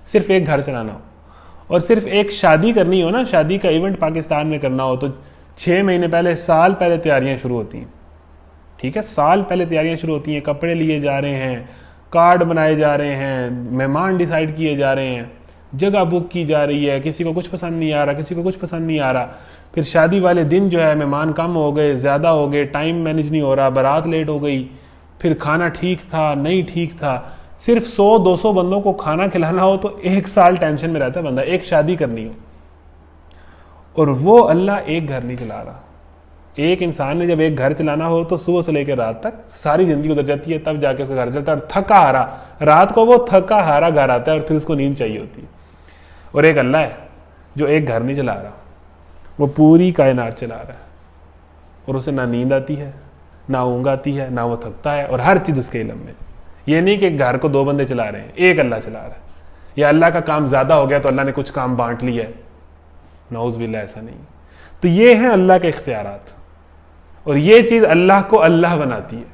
صرف ایک گھر چلانا ہو, اور صرف ایک شادی کرنی ہو نا, شادی کا ایونٹ پاکستان میں کرنا ہو تو 6 مہینے پہلے, سال پہلے تیاریاں شروع ہوتی ہیں. ٹھیک ہے, سال پہلے تیاریاں شروع ہوتی ہیں, کپڑے لیے جا رہے ہیں, کارڈ بنائے جا رہے ہیں, مہمان ڈیسائیڈ کیے جا رہے ہیں, جگہ بک کی جا رہی ہے, کسی کو کچھ پسند نہیں آ رہا, کسی کو کچھ پسند نہیں آ رہا. پھر شادی والے دن جو ہے مہمان کم ہو گئے, زیادہ ہو گئے, ٹائم مینیج نہیں ہو رہا, بارات لیٹ ہو گئی, پھر کھانا ٹھیک تھا نہیں ٹھیک تھا, صرف 100-200 بندوں کو کھانا کھلانا ہو تو 1 سال ٹینشن میں رہتا ہے بندہ، ایک شادی کرنی ہو، اور وہ اللہ ایک گھر نہیں چلا رہا۔ ایک انسان نے جب ایک گھر چلانا ہو تو صبح سے لے کے رات تک ساری زندگی گزر جاتی ہے، تب جا کے اس کا گھر چلتا ہے، اور تھکا ہارا رات کو وہ تھکا ہارا گھر آتا ہے اور پھر اس کو نیند چاہیے ہوتی ہے۔ اور ایک اللہ ہے جو ایک گھر نہیں چلا رہا، وہ پوری کائنات چلا رہا ہے، اور اسے نہ نیند آتی ہے، نہ اونگ آتی ہے، نہ وہ تھکتا ہے، اور ہر چیز اس کے علم میں۔ یہ نہیں کہ گھر کو 2 بندے چلا رہے ہیں، ایک اللہ چلا رہا ہے، یا اللہ کا کام زیادہ ہو گیا تو اللہ نے کچھ کام بانٹ لیا ہے، نعوذ باللہ، ایسا نہیں۔ تو یہ ہیں اللہ کے اختیارات، اور یہ چیز اللہ کو اللہ بناتی ہے،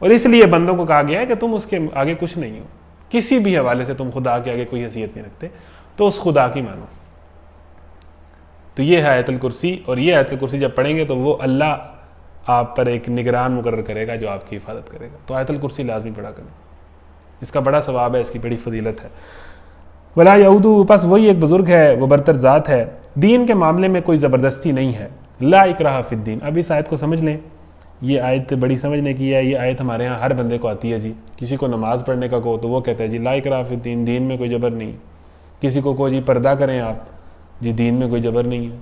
اور اس لیے بندوں کو کہا گیا ہے کہ تم اس کے آگے کچھ نہیں ہو، کسی بھی حوالے سے تم خدا کے آگے کوئی حیثیت نہیں رکھتے، تو اس خدا کی مانو۔ تو یہ ہے آیت الکرسی، اور یہ آیت الکرسی جب پڑھیں گے تو وہ اللہ آپ پر ایک نگران مقرر کرے گا جو آپ کی حفاظت کرے گا۔ تو آیت الکرسی لازمی پڑھا کریں، اس کا بڑا ثواب ہے، اس کی بڑی فضیلت ہے۔ ولا یعودو، پس وہی ایک بزرگ ہے، وہ برتر ذات ہے، دین کے معاملے میں کوئی زبردستی نہیں ہے، لا اکراہ فی الدین۔ اب اس آیت کو سمجھ لیں، یہ آیت بڑی سمجھنے کی ہے، یہ آیت ہمارے ہاں ہر بندے کو آتی ہے جی۔ کسی کو نماز پڑھنے کا کہو تو وہ کہتا ہے جی لا اکراہ فی الدین، دین میں کوئی جبر نہیں۔ کسی کو کہو جی پردہ کریں آپ، جی دین میں کوئی جبر نہیں ہے،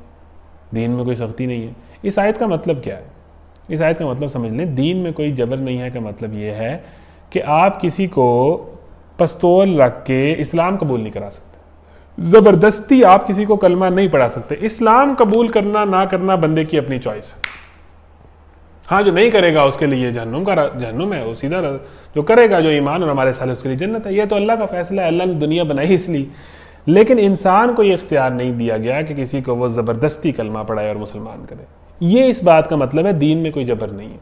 دین میں کوئی سختی نہیں ہے۔ اس آیت کا مطلب کیا ہے؟ اس آیت کا مطلب سمجھ لیں، دین میں کوئی جبر نہیں ہے کا مطلب یہ ہے کہ آپ کسی کو پستول رکھ کے اسلام قبول نہیں کرا سکتے، زبردستی آپ کسی کو کلمہ نہیں پڑھا سکتے۔ اسلام قبول کرنا نہ کرنا بندے کی اپنی چوائس ہے۔ ہاں جو نہیں کرے گا اس کے لیے جہنم ہے، وہ سیدھا جو کرے گا، جو ایمان اور ہمارے سال اس کے لیے جنت ہے۔ یہ تو اللہ کا فیصلہ ہے، اللہ نے دنیا بنائی اس لیے، لیکن انسان کو یہ اختیار نہیں دیا گیا کہ کسی کو وہ زبردستی کلمہ پڑھائے اور مسلمان کرے۔ یہ اس بات کا مطلب ہے دین میں کوئی جبر نہیں ہے۔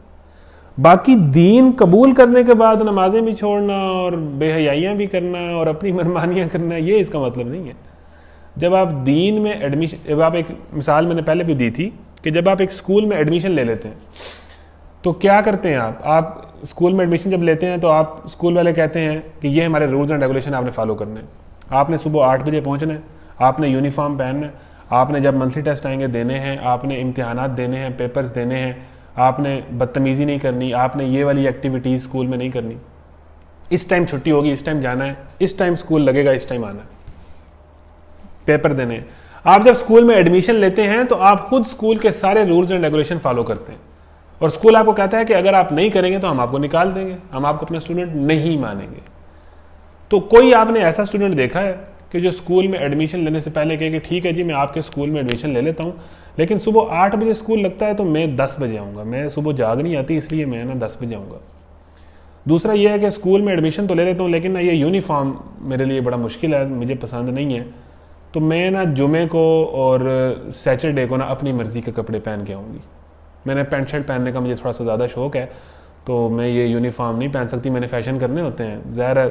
باقی دین قبول کرنے کے بعد نمازیں بھی چھوڑنا اور بے حیائیاں بھی کرنا اور اپنی منمانیاں کرنا، یہ اس کا مطلب نہیں ہے۔ جب آپ دین میں ایڈمیشن، جب آپ ایک مثال میں نے پہلے بھی دی تھی کہ جب آپ ایک اسکول میں ایڈمیشن لے لیتے ہیں تو کیا کرتے ہیں آپ اسکول میں ایڈمیشن جب لیتے ہیں تو آپ اسکول والے کہتے ہیں کہ یہ ہمارے رولز اینڈ ریگولیشن آپ نے فالو کرنے ہیں، آپ نے صبح 8 بجے پہنچنا ہے، آپ نے یونیفارم پہننا ہے، آپ نے جب منتھلی ٹیسٹ آئیں گے دینے ہیں، آپ نے امتحانات دینے ہیں، پیپرز دینے ہیں، آپ نے بدتمیزی نہیں کرنی، آپ نے یہ والی ایکٹیویٹیز اسکول میں نہیں کرنی، اس ٹائم چھٹی ہوگی، اس ٹائم جانا ہے، اس ٹائم اسکول لگے گا، اس ٹائم آنا ہے، پیپر دینے ہیں۔ آپ جب اسکول میں ایڈمیشن لیتے ہیں تو آپ خود اسکول کے سارے رولز اینڈ ریگولیشن فالو کرتے ہیں، اور اسکول آپ کو کہتا ہے کہ اگر آپ نہیں کریں گے تو ہم آپ کو نکال دیں گے، ہم آپ کو اپنا اسٹوڈنٹ نہیں مانیں گے۔ تو کوئی آپ نے ایسا اسٹوڈنٹ دیکھا ہے کہ جو اسکول میں ایڈمیشن لینے سے پہلے کہے کہ ٹھیک ہے جی میں آپ کے اسکول میں ایڈمیشن لے لیتا ہوں، لیکن صبح 8 بجے اسکول لگتا ہے تو میں 10 بجے آؤں گا، میں صبح جاگ نہیں آتی اس لیے میں 10 بجے آؤں گا۔ دوسرا یہ ہے کہ اسکول میں ایڈمیشن تو لے لیتا ہوں لیکن یہ یونیفارم میرے لیے بڑا مشکل ہے، مجھے پسند نہیں ہے، تو میں جمعے کو اور سیٹرڈے کو اپنی مرضی کے کپڑے پہن کے آؤں گی۔ میں نے پینٹ شرٹ پہننے کا مجھے تھوڑا سا زیادہ شوق ہے، تو میں یہ یونیفارم نہیں پہن سکتی، میں نے فیشن کرنے ہوتے ہیں، ظاہر ہے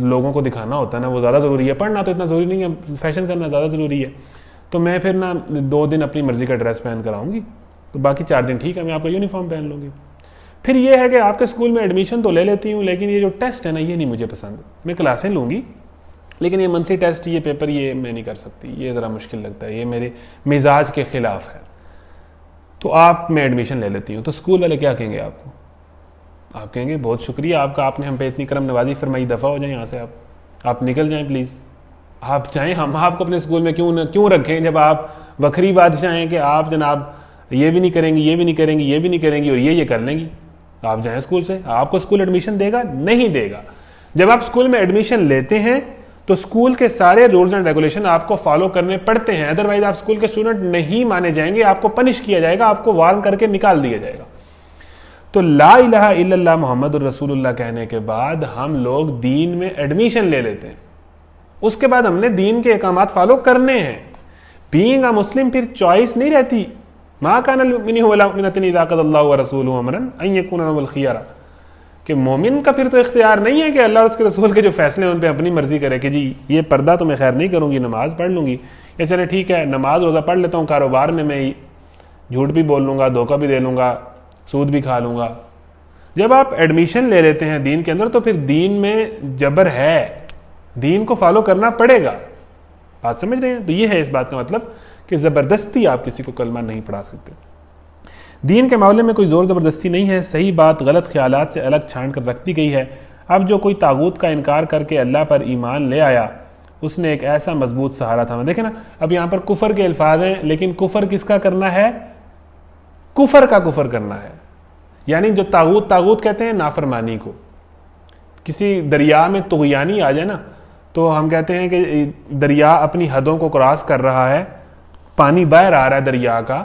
لوگوں کو دکھانا ہوتا ہے نا، وہ زیادہ ضروری ہے، پڑھنا تو اتنا ضروری نہیں ہے، فیشن کرنا زیادہ ضروری ہے۔ تو میں پھر 2 دن اپنی مرضی کا ڈریس پہن کر آؤں گی، تو باقی 4 دن ٹھیک ہے میں آپ کا یونیفارم پہن لوں گی۔ پھر یہ ہے کہ آپ کے اسکول میں ایڈمیشن تو لے لیتی ہوں لیکن یہ جو ٹیسٹ ہے نا یہ نہیں مجھے پسند، میں کلاسیں لوں گی لیکن یہ منتھلی ٹیسٹ، یہ پیپر، یہ میں نہیں کر سکتی، یہ ذرا مشکل لگتا ہے، یہ میرے مزاج کے خلاف ہے، تو آپ میں ایڈمیشن لے لیتی ہوں۔ تو اسکول والے کیا کہیں گے آپ کو؟ آپ کہیں گے بہت شکریہ آپ کا، آپ نے ہم پہ اتنی کرم نوازی فرمائی، دفعہ ہو جائیں یہاں سے، آپ نکل جائیں پلیز، آپ چاہیں ہم آپ کو اپنے اسکول میں کیوں رکھیں جب آپ وکری بادشاہ ہیں کہ آپ جناب یہ بھی نہیں کریں گی، یہ بھی نہیں کریں گی، یہ بھی نہیں کریں گی اور یہ کر لیں گی، آپ جائیں اسکول سے۔ آپ کو اسکول ایڈمیشن دے گا؟ نہیں دے گا۔ جب آپ اسکول میں ایڈمیشن لیتے ہیں تو اسکول کے سارے رولز اینڈ ریگولیشن آپ کو فالو کرنے پڑتے ہیں، ادروائز آپ اسکول کے اسٹوڈنٹ نہیں مانے جائیں گے، آپ کو پنش کیا جائے گا، آپ کو وارن کر کے نکال دیا جائے گا۔ تو لا الہ الا اللہ محمد الرسول اللہ کہنے کے بعد ہم لوگ دین میں ایڈمیشن لے لیتے ہیں، اس کے بعد ہم نے دین کے احکامات فالو کرنے ہیں۔ بینگ اے مسلم پھر چوائس نہیں رہتی، ما کان المؤمن والمؤمنۃ اذا قضى اللہ ورسولہ امرا ان یکون لهم الخیارۃ، کہ مومن کا پھر تو اختیار نہیں ہے کہ اللہ اور اس کے رسول کے جو فیصلے ہیں ان پہ اپنی مرضی کرے کہ جی یہ پردہ تو میں خیر نہیں کروں گی، نماز پڑھ لوں گی، یا چلے ٹھیک ہے نماز روزہ پڑھ لیتا ہوں، کاروبار میں جھوٹ بھی بول لوں گا، دھوکہ بھی دے لوں گا، سود بھی کھا لوں گا۔ جب آپ ایڈمیشن لے لیتے ہیں دین کے اندر تو پھر دین میں جبر ہے، دین کو فالو کرنا پڑے گا، بات سمجھ رہے ہیں؟ تو یہ ہے اس بات کا مطلب کہ زبردستی آپ کسی کو کلمہ نہیں پڑھا سکتے۔ دین کے معاملے میں کوئی زور زبردستی نہیں ہے، صحیح بات غلط خیالات سے الگ چھان کر رکھ دی گئی ہے۔ اب جو کوئی طاغوت کا انکار کر کے اللہ پر ایمان لے آیا اس نے ایک ایسا مضبوط سہارا تھا. دیکھیں نا اب یہاں پر کفر کے الفاظ ہیں, لیکن کفر کس کا کرنا ہے؟ کفر کا کفر کرنا ہے. یعنی جو طاغوت کہتے ہیں نافرمانی کو. کسی دریا میں طغیانی آ جائے نا تو ہم کہتے ہیں کہ دریا اپنی حدوں کو کراس کر رہا ہے, پانی باہر آ رہا ہے دریا کا,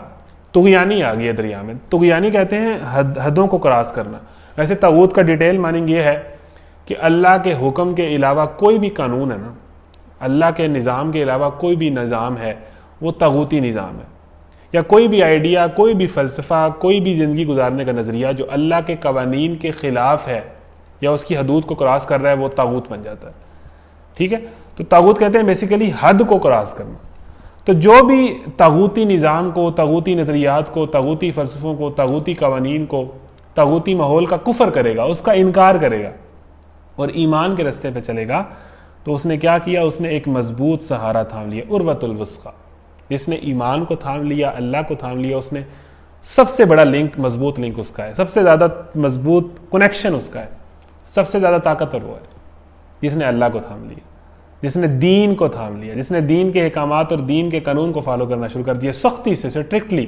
طغیانی آ گئی ہے دریا میں. طغیانی کہتے ہیں حدوں کو کراس کرنا. ویسے طاغوت کا ڈیٹیل ماننگ یہ ہے کہ اللہ کے حکم کے علاوہ کوئی بھی قانون ہے نا, اللہ کے نظام کے علاوہ کوئی بھی نظام ہے وہ طاغوتی نظام ہے. یا کوئی بھی آئیڈیا, کوئی بھی فلسفہ, کوئی بھی زندگی گزارنے کا نظریہ جو اللہ کے قوانین کے خلاف ہے یا اس کی حدود کو کراس کر رہا ہے وہ طاغوت بن جاتا ہے. ٹھیک ہے, تو طاغوت کہتے ہیں بیسیکلی حد کو کراس کرنا. تو جو بھی طاغوتی نظام کو, طاغوتی نظریات کو, طاغوتی فلسفوں کو, طاغوتی قوانین کو, طاغوتی ماحول کا کفر کرے گا, اس کا انکار کرے گا اور ایمان کے رستے پہ چلے گا, تو اس نے کیا کیا؟ اس نے ایک مضبوط سہارا تھام لیا, عروۃ الوثقی. جس نے ایمان کو تھام لیا, اللہ کو تھام لیا, اس نے سب سے بڑا لنک, مضبوط لنک اس کا ہے, سب سے زیادہ مضبوط کنیکشن اس کا ہے, سب سے زیادہ طاقتور وہ ہے جس نے اللہ کو تھام لیا, جس نے دین کو تھام لیا, جس نے دین کے احکامات اور دین کے قانون کو فالو کرنا شروع کر دیا سختی سے, اسٹرکٹلی.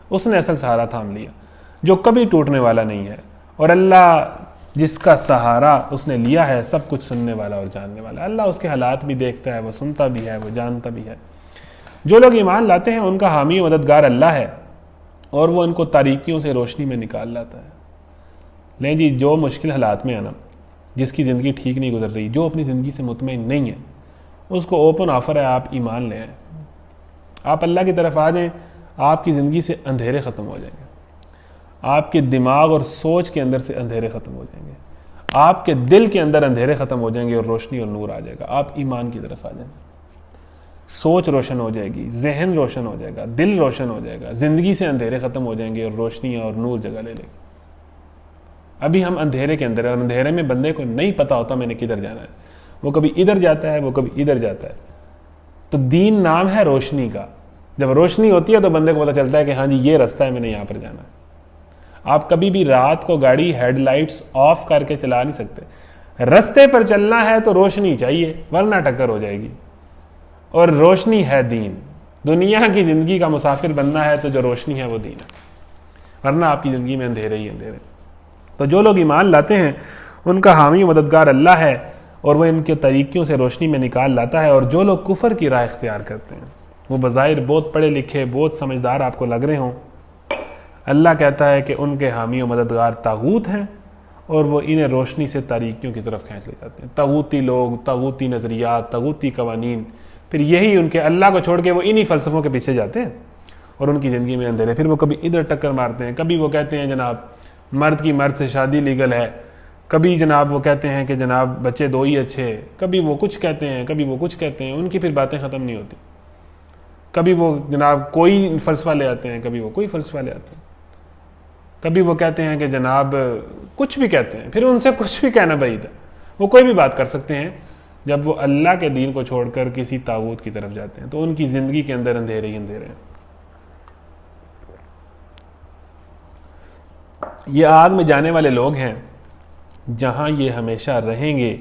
اس نے اصل سہارا تھام لیا جو کبھی ٹوٹنے والا نہیں ہے. اور اللہ جس کا سہارا اس نے لیا ہے سب کچھ سننے والا اور جاننے والا. اللہ اس کے حالات بھی دیکھتا ہے, وہ سنتا بھی ہے, وہ جانتا بھی ہے. جو لوگ ایمان لاتے ہیں ان کا حامی و مددگار اللہ ہے اور وہ ان کو تاریکیوں سے روشنی میں نکال لاتا ہے. لیں جی, جو مشکل حالات میں ہے نا, جس کی زندگی ٹھیک نہیں گزر رہی, جو اپنی زندگی سے مطمئن نہیں ہے, اس کو اوپن آفر ہے, آپ ایمان لے آئیں, آپ اللہ کی طرف آ جائیں, آپ کی زندگی سے اندھیرے ختم ہو جائیں گے, آپ کے دماغ اور سوچ کے اندر سے اندھیرے ختم ہو جائیں گے, آپ کے دل کے اندر اندھیرے ختم ہو جائیں گے اور روشنی اور نور آ جائے گا. آپ ایمان کی طرف آ جائیں, سوچ روشن ہو جائے گی, ذہن روشن ہو جائے گا, دل روشن ہو جائے گا, زندگی سے اندھیرے ختم ہو جائیں گے اور روشنی اور نور جگہ لے لے گی. ابھی ہم اندھیرے کے اندر ہیں اور اندھیرے میں بندے کو نہیں پتا ہوتا میں نے کدھر جانا ہے, وہ کبھی ادھر جاتا ہے, وہ کبھی ادھر جاتا ہے. تو دین نام ہے روشنی کا. جب روشنی ہوتی ہے تو بندے کو پتا چلتا ہے کہ ہاں جی یہ رستہ ہے, میں نے یہاں پر جانا ہے. آپ کبھی بھی رات کو گاڑی ہیڈ لائٹس آف کر کے چلا نہیں سکتے. رستے پر چلنا ہے تو روشنی چاہیے ورنہ ٹکر ہو جائے گی, اور روشنی ہے دین. دنیا کی زندگی کا مسافر بننا ہے تو جو روشنی ہے وہ دین ہے, ورنہ آپ کی زندگی میں اندھیرے ہی اندھیرے. تو جو لوگ ایمان لاتے ہیں ان کا حامی و مددگار اللہ ہے اور وہ ان کے طریقوں سے روشنی میں نکال لاتا ہے. اور جو لوگ کفر کی راہ اختیار کرتے ہیں وہ بظاہر بہت پڑھے لکھے, بہت سمجھدار آپ کو لگ رہے ہوں, اللہ کہتا ہے کہ ان کے حامی و مددگار طاغوت ہیں اور وہ انہیں روشنی سے تاریکیوں کی طرف کھینچ لے جاتے ہیں. طاغوتی لوگ, طاغوتی نظریات, طاغوتی قوانین, پھر یہی ان کے اللہ کو چھوڑ کے وہ انہی فلسفوں کے پیچھے جاتے ہیں اور ان کی زندگی میں اندھیرے. پھر وہ کبھی ادھر ٹکر مارتے ہیں, کبھی وہ کہتے ہیں جناب مرد کی مرد سے شادی لیگل ہے, کبھی جناب وہ کہتے ہیں کہ جناب بچے دو ہی اچھے, کبھی وہ کچھ کہتے ہیں, کبھی وہ کچھ کہتے ہیں. ان کی پھر باتیں ختم نہیں ہوتی. کبھی وہ جناب کوئی فلسفہ لے آتے ہیں, کبھی وہ کوئی فلسفہ لے آتے ہیں, کبھی وہ کہتے ہیں کہ جناب کچھ بھی کہتے ہیں. پھر ان سے کچھ بھی کہنا بعید ہے, وہ کوئی بھی بات کر سکتے ہیں. جب وہ اللہ کے دین کو چھوڑ کر کسی طاغوت کی طرف جاتے ہیں تو ان کی زندگی کے اندر اندھیرے ہی اندھیرے ہیں. یہ آگ میں جانے والے لوگ ہیں جہاں یہ ہمیشہ رہیں گے.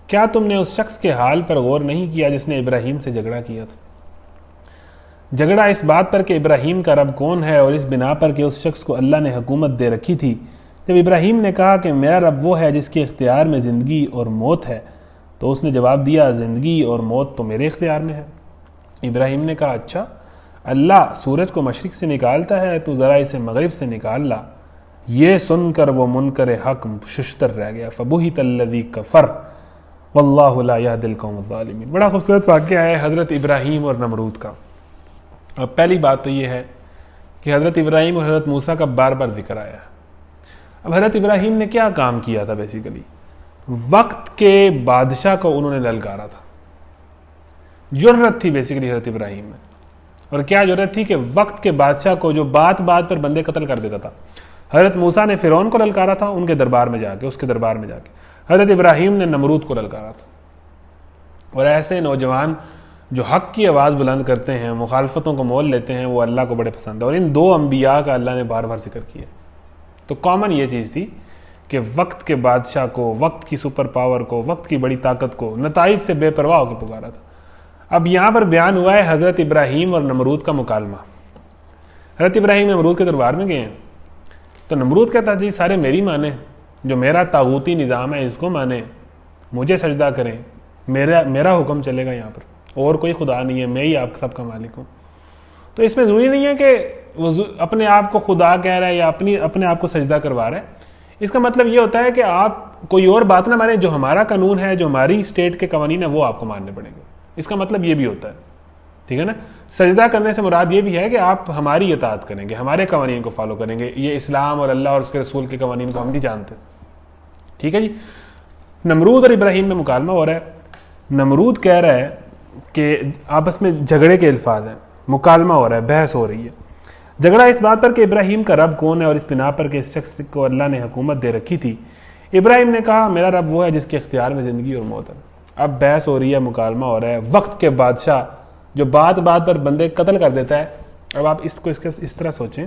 کیا تم نے اس شخص کے حال پر غور نہیں کیا جس نے ابراہیم سے جھگڑا کیا تھا؟ جھگڑا اس بات پر کہ ابراہیم کا رب کون ہے اور اس بنا پر کہ اس شخص کو اللہ نے حکومت دے رکھی تھی. جب ابراہیم نے کہا کہ میرا رب وہ ہے جس کے اختیار میں زندگی اور موت ہے, تو اس نے جواب دیا زندگی اور موت تو میرے اختیار میں ہے. ابراہیم نے کہا اچھا, اللہ سورج کو مشرق سے نکالتا ہے, تو ذرا اسے مغرب سے نکال لا. یہ سن کر وہ منکر حق ششتر رہ گیا. فبہت الذی کفر واللہ لا یہدی القوم الظالمین. بڑا خوبصورت واقعہ ہے حضرت ابراہیم اور نمرود کا. اب پہلی بات تو یہ ہے کہ حضرت ابراہیم اور حضرت موسیٰ کا بار بار ذکر آیا. اب حضرت ابراہیم نے کیا کام کیا تھا؟ بیسیکلی وقت کے بادشاہ کو انہوں نے للکارا تھا. جرت تھی بیسیکلی حضرت ابراہیم میں. اور کیا جرت تھی کہ وقت کے بادشاہ کو جو بات بات پر بندے قتل کر دیتا تھا. حضرت موسیٰ نے فرعون کو للکارا تھا ان کے دربار میں جا کے, اس کے دربار میں جا کے. حضرت ابراہیم نے نمرود کو للکارا تھا. اور ایسے نوجوان جو حق کی آواز بلند کرتے ہیں, مخالفتوں کو مول لیتے ہیں, وہ اللہ کو بڑے پسند ہے. اور ان دو انبیاء کا اللہ نے بار بار ذکر کیا. تو کامن یہ چیز تھی کہ وقت کے بادشاہ کو، وقت کی سپر پاور کو، وقت کی بڑی طاقت کو نتائج سے بے پرواہ ہو کے پکارا تھا۔ اب یہاں پر بیان ہوا ہے حضرت ابراہیم اور نمرود کا مکالمہ۔ حضرت ابراہیم نمرود کے دربار میں گئے ہیں، تو نمرود کہتا جی سارے میری مانیں، جو میرا طاغوتی نظام ہے اس کو مانیں، مجھے سجدہ کریں، میرا حکم چلے گا یہاں پر، اور کوئی خدا نہیں ہے، میں ہی آپ سب کا مالک ہوں۔ تو اس میں ضروری نہیں ہے کہ وہ اپنے آپ کو خدا کہہ رہا ہے یا اپنے آپ کو سجدہ کروا رہا ہے۔ اس کا مطلب یہ ہوتا ہے کہ آپ کوئی اور بات نہ مانیں، جو ہمارا قانون ہے، جو ہماری اسٹیٹ کے قوانین ہیں، وہ آپ کو ماننے پڑیں گے۔ اس کا مطلب یہ بھی ہوتا ہے، ٹھیک ہے نا۔ سجدہ کرنے سے مراد یہ بھی ہے کہ آپ ہماری اطاعت کریں گے، ہمارے قوانین کو فالو کریں گے۔ یہ اسلام اور اللہ اور اس کے رسول کے قوانین کو ہم نہیں جانتے، ٹھیک ہے جی۔ نمرود اور ابراہیم میں مکالمہ ہو رہا ہے۔ نمرود کہہ رہا ہے کہ آپس میں جھگڑے کے الفاظ ہیں، مکالمہ ہو رہا ہے، بحث ہو رہی ہے۔ جھگڑا اس بات پر کہ ابراہیم کا رب کون ہے اور اس بنا پر کہ اس شخص کو اللہ نے حکومت دے رکھی تھی۔ ابراہیم نے کہا میرا رب وہ ہے جس کے اختیار میں زندگی اور موت ہے۔ اب بحث ہو رہی ہے، مکالمہ ہو رہا ہے، وقت کے بادشاہ جو بات بات پر بندے قتل کر دیتا ہے۔ اب آپ اس طرح سوچیں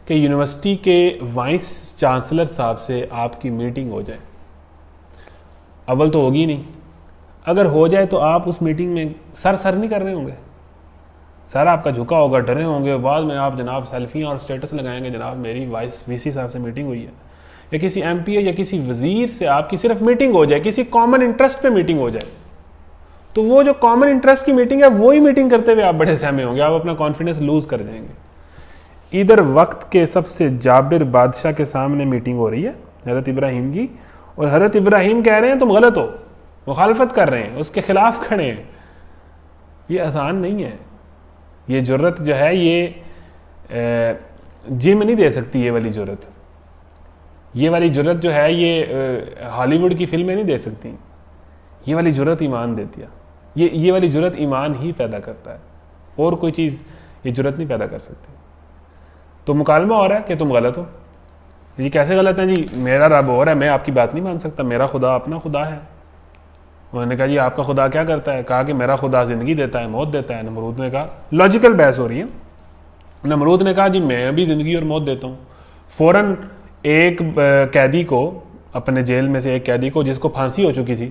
کہ یونیورسٹی کے وائس چانسلر صاحب سے آپ کی میٹنگ ہو جائے، اول تو ہوگی نہیں، اگر ہو جائے تو آپ اس میٹنگ میں سر نہیں کر رہے ہوں گے، سر آپ کا جھکا ہوگا، ڈرے ہوں گے، بعد میں آپ جناب سیلفیاں اور سٹیٹس لگائیں گے جناب میری وی سی صاحب سے میٹنگ ہوئی ہے، یا کسی ایم پی یا کسی وزیر سے آپ کی صرف میٹنگ ہو جائے، کسی کامن انٹرسٹ پہ میٹنگ ہو جائے، تو وہ جو کامن انٹرسٹ کی میٹنگ ہے وہی میٹنگ کرتے ہوئے آپ بڑے سہمے ہوں گے، آپ اپنا کانفیڈنس لوز کر جائیں گے۔ ادھر وقت کے سب سے جابر بادشاہ کے سامنے میٹنگ ہو رہی ہے حضرت ابراہیم کی، اور حضرت ابراہیم کہہ رہے ہیں تم غلط ہو، مخالفت کر رہے ہیں، اس کے خلاف کھڑے ہیں۔ یہ آسان نہیں ہے، یہ جرت جو ہے یہ جم نہیں دے سکتی، یہ والی جرت جو ہے یہ ہالی ووڈ کی فلمیں نہیں دے سکتی، یہ والی جرت ایمان دیتی ہے، یہ والی جرت ایمان ہی پیدا کرتا ہے، اور کوئی چیز یہ جرت نہیں پیدا کر سکتی۔ تو مکالمہ ہو رہا ہے کہ تم غلط ہو۔ یہ کیسے غلط ہیں جی؟ میرا رب ہو رہا ہے، میں آپ کی بات نہیں مان سکتا، میرا خدا اپنا خدا ہے۔ انہوں نے کہا جی آپ کا خدا کیا کرتا ہے؟ کہا کہ میرا خدا زندگی دیتا ہے، موت دیتا ہے۔ نمرود نے کہا، لاجیکل بحث ہو رہی ہے، نمرود نے کہا جی میں بھی زندگی اور موت دیتا ہوں۔ فوراً ایک قیدی کو، اپنے جیل میں سے ایک قیدی کو جس کو پھانسی ہو چکی تھی،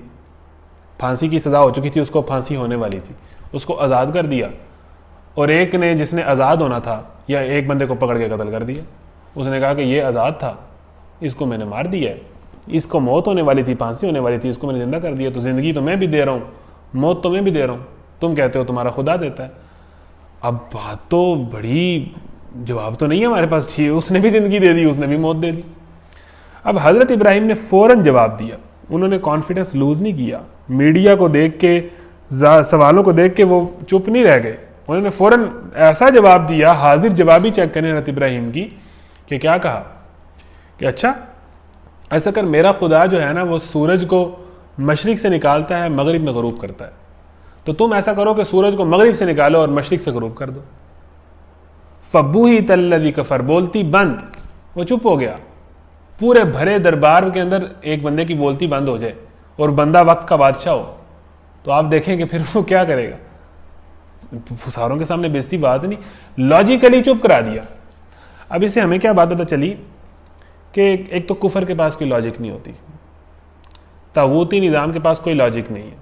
پھانسی کی سزا ہو چکی تھی، اس کو پھانسی ہونے والی تھی، اس کو آزاد کر دیا، اور ایک نے جس نے آزاد ہونا تھا یا ایک بندے کو پکڑ کے قتل کر دیا۔ اس نے کہا کہ یہ آزاد تھا، اس کو میں نے مار دیا ہے، اس کو موت ہونے والی تھی، پھانسی ہونے والی تھی، اس کو میں نے زندہ کر دیا، تو زندگی تو میں بھی دے رہا ہوں، موت تو میں بھی دے رہا ہوں، تم کہتے ہو تمہارا خدا دیتا ہے۔ اب بات تو بڑی، جواب تو نہیں ہے ہمارے پاس، ٹھیک، اس نے بھی زندگی دے دی، اس نے بھی موت دے دی۔ اب حضرت ابراہیم نے فوراً جواب دیا، انہوں نے کانفیڈنس لوز نہیں کیا، میڈیا کو دیکھ کے، سوالوں کو دیکھ کے وہ چپ نہیں رہ گئے، انہوں نے فوراً ایسا جواب دیا، حاضر جوابی چیک کریں حضرت ابراہیم کی، کہ کیا کہا کہ اچھا ایسا کر، میرا خدا جو ہے نا وہ سورج کو مشرق سے نکالتا ہے، مغرب میں غروب کرتا ہے، تو تم ایسا کرو کہ سورج کو مغرب سے نکالو اور مشرق سے غروب کر دو۔ فَبُوهِتَ الَّذِي كَفَرَ، بولتی بند، وہ چپ ہو گیا۔ پورے بھرے دربار کے اندر ایک بندے کی بولتی بند ہو جائے اور بندہ وقت کا بادشاہ ہو، تو آپ دیکھیں کہ پھر وہ کیا کرے گا۔ ساروں کے سامنے بےزتی بات نہیں، لاجیکلی چپ کرا دیا۔ اب اس سے ہمیں کیا بات پتہ چلی کہ ایک تو کفر کے پاس کوئی لاجک نہیں ہوتی، طاغوتی نظام کے پاس کوئی لاجک نہیں ہے،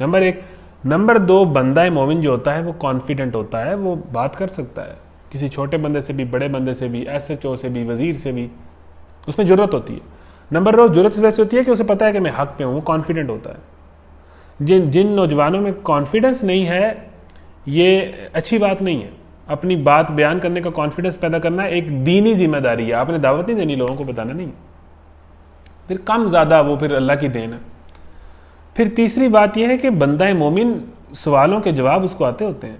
نمبر ایک۔ نمبر دو، بندہ مومن جو ہوتا ہے وہ کانفیڈنٹ ہوتا ہے، وہ بات کر سکتا ہے کسی چھوٹے بندے سے بھی، بڑے بندے سے بھی، ایس ایچ او سے بھی، وزیر سے بھی، اس میں جرت ہوتی ہے۔ نمبر دو، جرت ویسے ہوتی ہے کہ اسے پتہ ہے کہ میں حق پہ ہوں، وہ کانفیڈنٹ ہوتا ہے۔ جن نوجوانوں میں کانفیڈنس نہیں ہے، یہ اچھی بات نہیں ہے۔ اپنی بات بیان کرنے کا کانفیڈنس پیدا کرنا ایک دینی ذمہ داری ہے، آپ نے دعوت نہیں دینی، لوگوں کو بتانا نہیں، پھر کم زیادہ وہ پھر اللہ کی دین ہے۔ پھر تیسری بات یہ ہے کہ بندہ مومن سوالوں کے جواب اس کو آتے ہوتے ہیں۔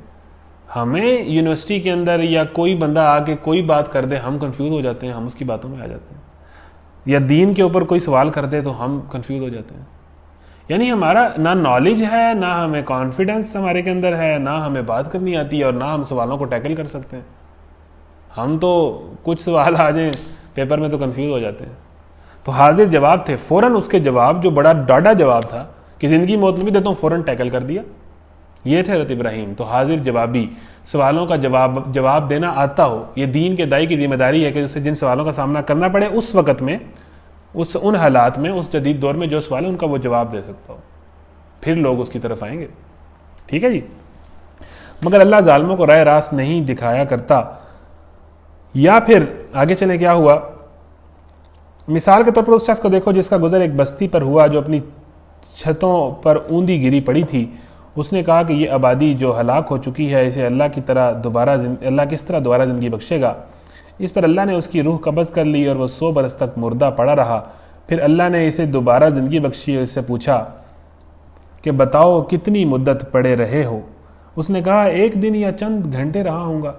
ہمیں یونیورسٹی کے اندر یا کوئی بندہ آ کے کوئی بات کر دے، ہم کنفیوز ہو جاتے ہیں، ہم اس کی باتوں میں آ جاتے ہیں، یا دین کے اوپر کوئی سوال کر دے تو ہم کنفیوز ہو جاتے ہیں۔ یعنی ہمارا نہ نالج ہے، نہ ہمیں کانفیڈنس ہمارے کے اندر ہے، نہ ہمیں بات کرنی آتی ہے، اور نہ ہم سوالوں کو ٹیکل کر سکتے ہیں۔ ہم تو کچھ سوال آ جائیں پیپر میں تو کنفیوز ہو جاتے ہیں۔ تو حاضر جواب تھے، فوراً اس کے جواب جو بڑا ڈاڈا جواب تھا کہ زندگی موت میں بھی دیتا ہوں، فوراً ٹیکل کر دیا۔ یہ تھے حضرت ابراہیم۔ تو حاضر جوابی، سوالوں کا جواب دینا آتا ہو، یہ دین کے دائی کی ذمہ داری ہے کہ اسے جن سوالوں کا سامنا کرنا پڑے اس وقت میں ان حالات میں، اس جدید دور میں جو سوال ہے ان کا وہ جواب دے سکتا ہو، پھر لوگ اس کی طرف آئیں گے. ٹھیک ہے جی. مگر اللہ ظالموں کو راہ راست نہیں دکھایا کرتا. یا پھر آگے چلیں کیا ہوا. مثال کے طور پر اس شخص کو دیکھو جس کا گزر ایک بستی پر ہوا جو اپنی چھتوں پر اوندی گری پڑی تھی. اس نے کہا کہ یہ آبادی جو ہلاک ہو چکی ہے اسے اللہ کس طرح دوبارہ زندگی بخشے گا. اس پر اللہ نے اس کی روح قبض کر لی اور وہ 100 برس تک مردہ پڑا رہا. پھر اللہ نے اسے دوبارہ زندگی بخشی اور اس سے پوچھا کہ بتاؤ کتنی مدت پڑے رہے ہو. اس نے کہا 1 دن یا چند گھنٹے رہا ہوں گا.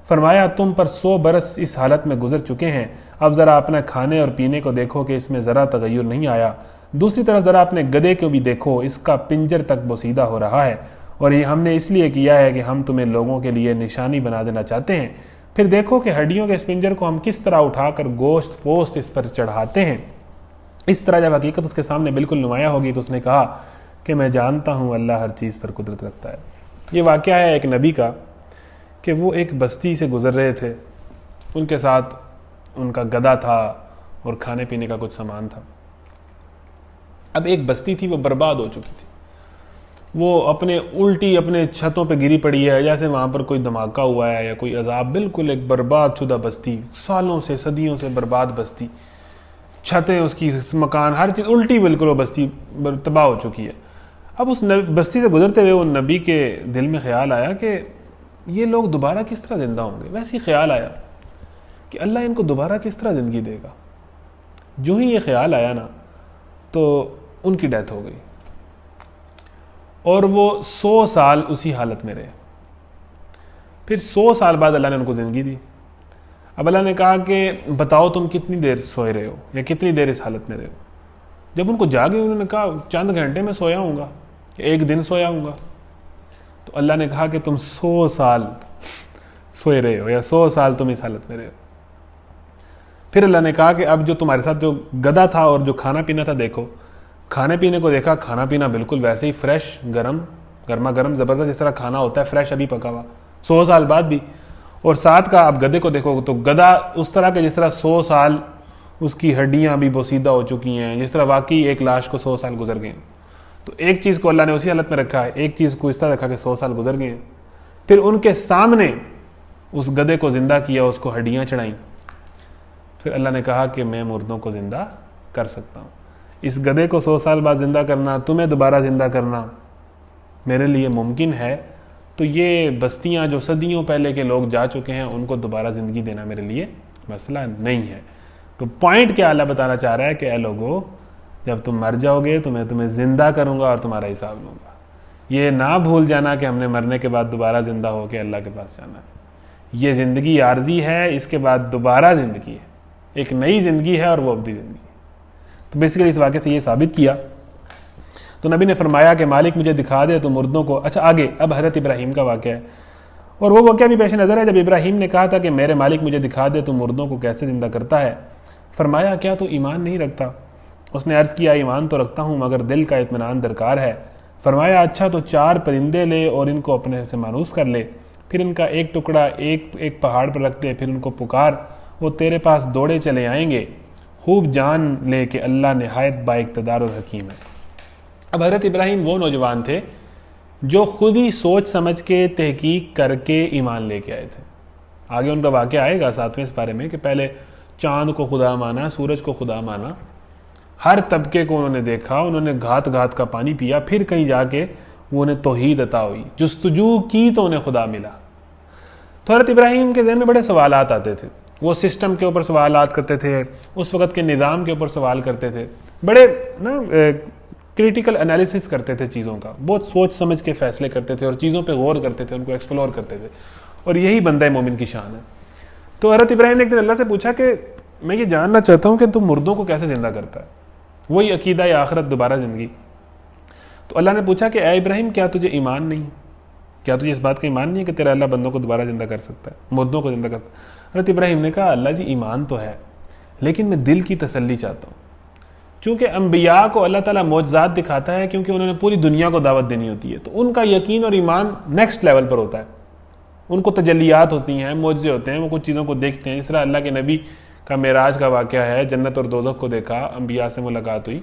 فرمایا تم پر 100 برس اس حالت میں گزر چکے ہیں. اب ذرا اپنا کھانے اور پینے کو دیکھو کہ اس میں ذرا تغیر نہیں آیا. دوسری طرف ذرا اپنے گدھے کو بھی دیکھو، اس کا پنجر تک بوسیدہ ہو رہا ہے، اور یہ ہم نے اس لیے کیا ہے کہ ہم تمہیں لوگوں کے لیے نشانی بنا دینا چاہتے ہیں. پھر دیکھو کہ ہڈیوں کے اس پنجر کو ہم کس طرح اٹھا کر گوشت پوست اس پر چڑھاتے ہیں. اس طرح جب حقیقت اس کے سامنے بالکل نمایاں ہوگی تو اس نے کہا کہ میں جانتا ہوں اللہ ہر چیز پر قدرت رکھتا ہے. یہ واقعہ ہے ایک نبی کا کہ وہ ایک بستی سے گزر رہے تھے. ان کے ساتھ ان کا گدھا تھا اور کھانے پینے کا کچھ سامان تھا. اب ایک بستی تھی وہ برباد ہو چکی تھی. وہ اپنے چھتوں پہ گری پڑی ہے، جیسے وہاں پر کوئی دھماکہ ہوا ہے یا کوئی عذاب. بالکل ایک برباد شدہ بستی، سالوں سے صدیوں سے برباد بستی. چھتیں اس کی، مکان، ہر چیز الٹی، بالکل وہ بستی تباہ ہو چکی ہے. اب اس بستی سے گزرتے ہوئے وہ نبی کے دل میں خیال آیا کہ یہ لوگ دوبارہ کس طرح زندہ ہوں گے. ویسے ہی خیال آیا کہ اللہ ان کو دوبارہ کس طرح زندگی دے گا. جو ہی یہ خیال آیا نا تو ان کی ڈیتھ ہو گئی، اور وہ 100 سال اسی حالت میں رہے. پھر 100 سال بعد اللہ نے ان کو زندگی دی. اب اللہ نے کہا کہ بتاؤ تم کتنی دیر سوئے رہے ہو یا کتنی دیر اس حالت میں رہے ہو. جب ان کو جاگے انہوں نے کہا چند گھنٹے میں سویا ہوں گا، 1 دن سویا ہوں گا. تو اللہ نے کہا کہ تم 100 سال سوئے رہے ہو یا 100 سال تم اس حالت میں رہے ہو. پھر اللہ نے کہا کہ اب جو تمہارے ساتھ جو گدھا تھا اور جو کھانا پینا تھا، دیکھو کھانے پینے کو دیکھا، کھانا پینا بالکل ویسے ہی فریش، گرما گرم زبردست، جس طرح کھانا ہوتا ہے فریش ابھی پکا ہوا 100 سال بعد بھی. اور ساتھ کا اب گدھے کو دیکھو تو گدھا اس طرح کہ جس طرح 100 سال اس کی ہڈیاں بھی بوسیدہ ہو چکی ہیں، جس طرح واقعی ایک لاش کو 100 سال گزر گئے ہیں. تو ایک چیز کو اللہ نے اسی حالت میں رکھا ہے، ایک چیز کو اس طرح رکھا کہ 100 سال گزر گئے ہیں. پھر ان کے سامنے اس گدھے کو زندہ کیا، اس کو ہڈیاں چڑھائیں. پھر اللہ نے کہا کہ میں مردوں کو زندہ کر سکتا ہوں. اس گدھے کو 100 سال بعد زندہ کرنا، تمہیں دوبارہ زندہ کرنا میرے لیے ممکن ہے. تو یہ بستیاں جو صدیوں پہلے کے لوگ جا چکے ہیں ان کو دوبارہ زندگی دینا میرے لیے مسئلہ نہیں ہے. تو پوائنٹ کیا اللہ بتانا چاہ رہا ہے کہ اے لوگو، جب تم مر جاؤ گے تو میں تمہیں زندہ کروں گا اور تمہارا حساب لوں گا. یہ نہ بھول جانا کہ ہم نے مرنے کے بعد دوبارہ زندہ ہو کے اللہ کے پاس جانا ہے. یہ زندگی عارضی ہے، اس کے بعد دوبارہ زندگی ہے، ایک نئی زندگی ہے اور وہ ابدی زندگی ہے. تو بیسیکلی اس واقعے سے یہ ثابت کیا. تو نبی نے فرمایا کہ مالک مجھے دکھا دے تو مردوں کو. اچھا آگے اب حضرت ابراہیم کا واقعہ ہے، اور وہ واقعہ بھی پیش نظر ہے جب ابراہیم نے کہا تھا کہ میرے مالک مجھے دکھا دے تو مردوں کو کیسے زندہ کرتا ہے. فرمایا کیا تو ایمان نہیں رکھتا؟ اس نے عرض کیا ایمان تو رکھتا ہوں مگر دل کا اطمینان درکار ہے. فرمایا اچھا تو 4 پرندے لے اور ان کو اپنے سے مانوس کر لے، پھر ان کا ایک ٹکڑا ایک پہاڑ پر رکھ دے، پھر ان کو پکار، وہ تیرے پاس دوڑے چلے آئیں گے. خوب جان لے کہ اللہ نہایت با اقتدار اور حکیم ہے. اب حضرت ابراہیم وہ نوجوان تھے جو خود ہی سوچ سمجھ کے تحقیق کر کے ایمان لے کے آئے تھے. آگے ان کا واقعہ آئے گا 7ویں اس بارے میں کہ پہلے چاند کو خدا مانا، سورج کو خدا مانا، ہر طبقے کو انہوں نے دیکھا، انہوں نے گھات گھات کا پانی پیا، پھر کہیں جا کے وہ انہیں توحید عطا ہوئی، جستجو کی تو انہیں خدا ملا. تو حضرت ابراہیم کے ذہن میں بڑے سوالات آتے تھے. وہ سسٹم کے اوپر سوالات کرتے تھے، اس وقت کے نظام کے اوپر سوال کرتے تھے، بڑے کریٹیکل انالیسس کرتے تھے چیزوں کا، بہت سوچ سمجھ کے فیصلے کرتے تھے اور چیزوں پہ غور کرتے تھے، ان کو ایکسپلور کرتے تھے. اور یہی بندہ مومن کی شان ہے. تو حضرت ابراہیم نے ایک دن اللہ سے پوچھا کہ میں یہ جاننا چاہتا ہوں کہ تم مردوں کو کیسے زندہ کرتا ہے. وہی عقیدہ یا آخرت، دوبارہ زندگی. تو اللہ نے پوچھا کہ اے ابراہیم کیا تجھے ایمان نہیں، کیا تجھے اس بات کا ایمان نہیں ہے کہ تیرا اللہ بندوں کو دوبارہ زندہ کر سکتا ہے، مردوں کو زندہ کرتا ہے. حضرت ابراہیم نے کہا اللہ جی ایمان تو ہے، لیکن میں دل کی تسلی چاہتا ہوں. چونکہ انبیاء کو اللہ تعالیٰ معجزات دکھاتا ہے کیونکہ انہوں نے پوری دنیا کو دعوت دینی ہوتی ہے، تو ان کا یقین اور ایمان نیکسٹ لیول پر ہوتا ہے. ان کو تجلیات ہوتی ہیں، معجزے ہوتے ہیں، وہ کچھ چیزوں کو دیکھتے ہیں. اس طرح اللہ کے نبی کا معراج کا واقعہ ہے، جنت اور دوزخ کو دیکھا، انبیاء سے ملاقات ہوئی.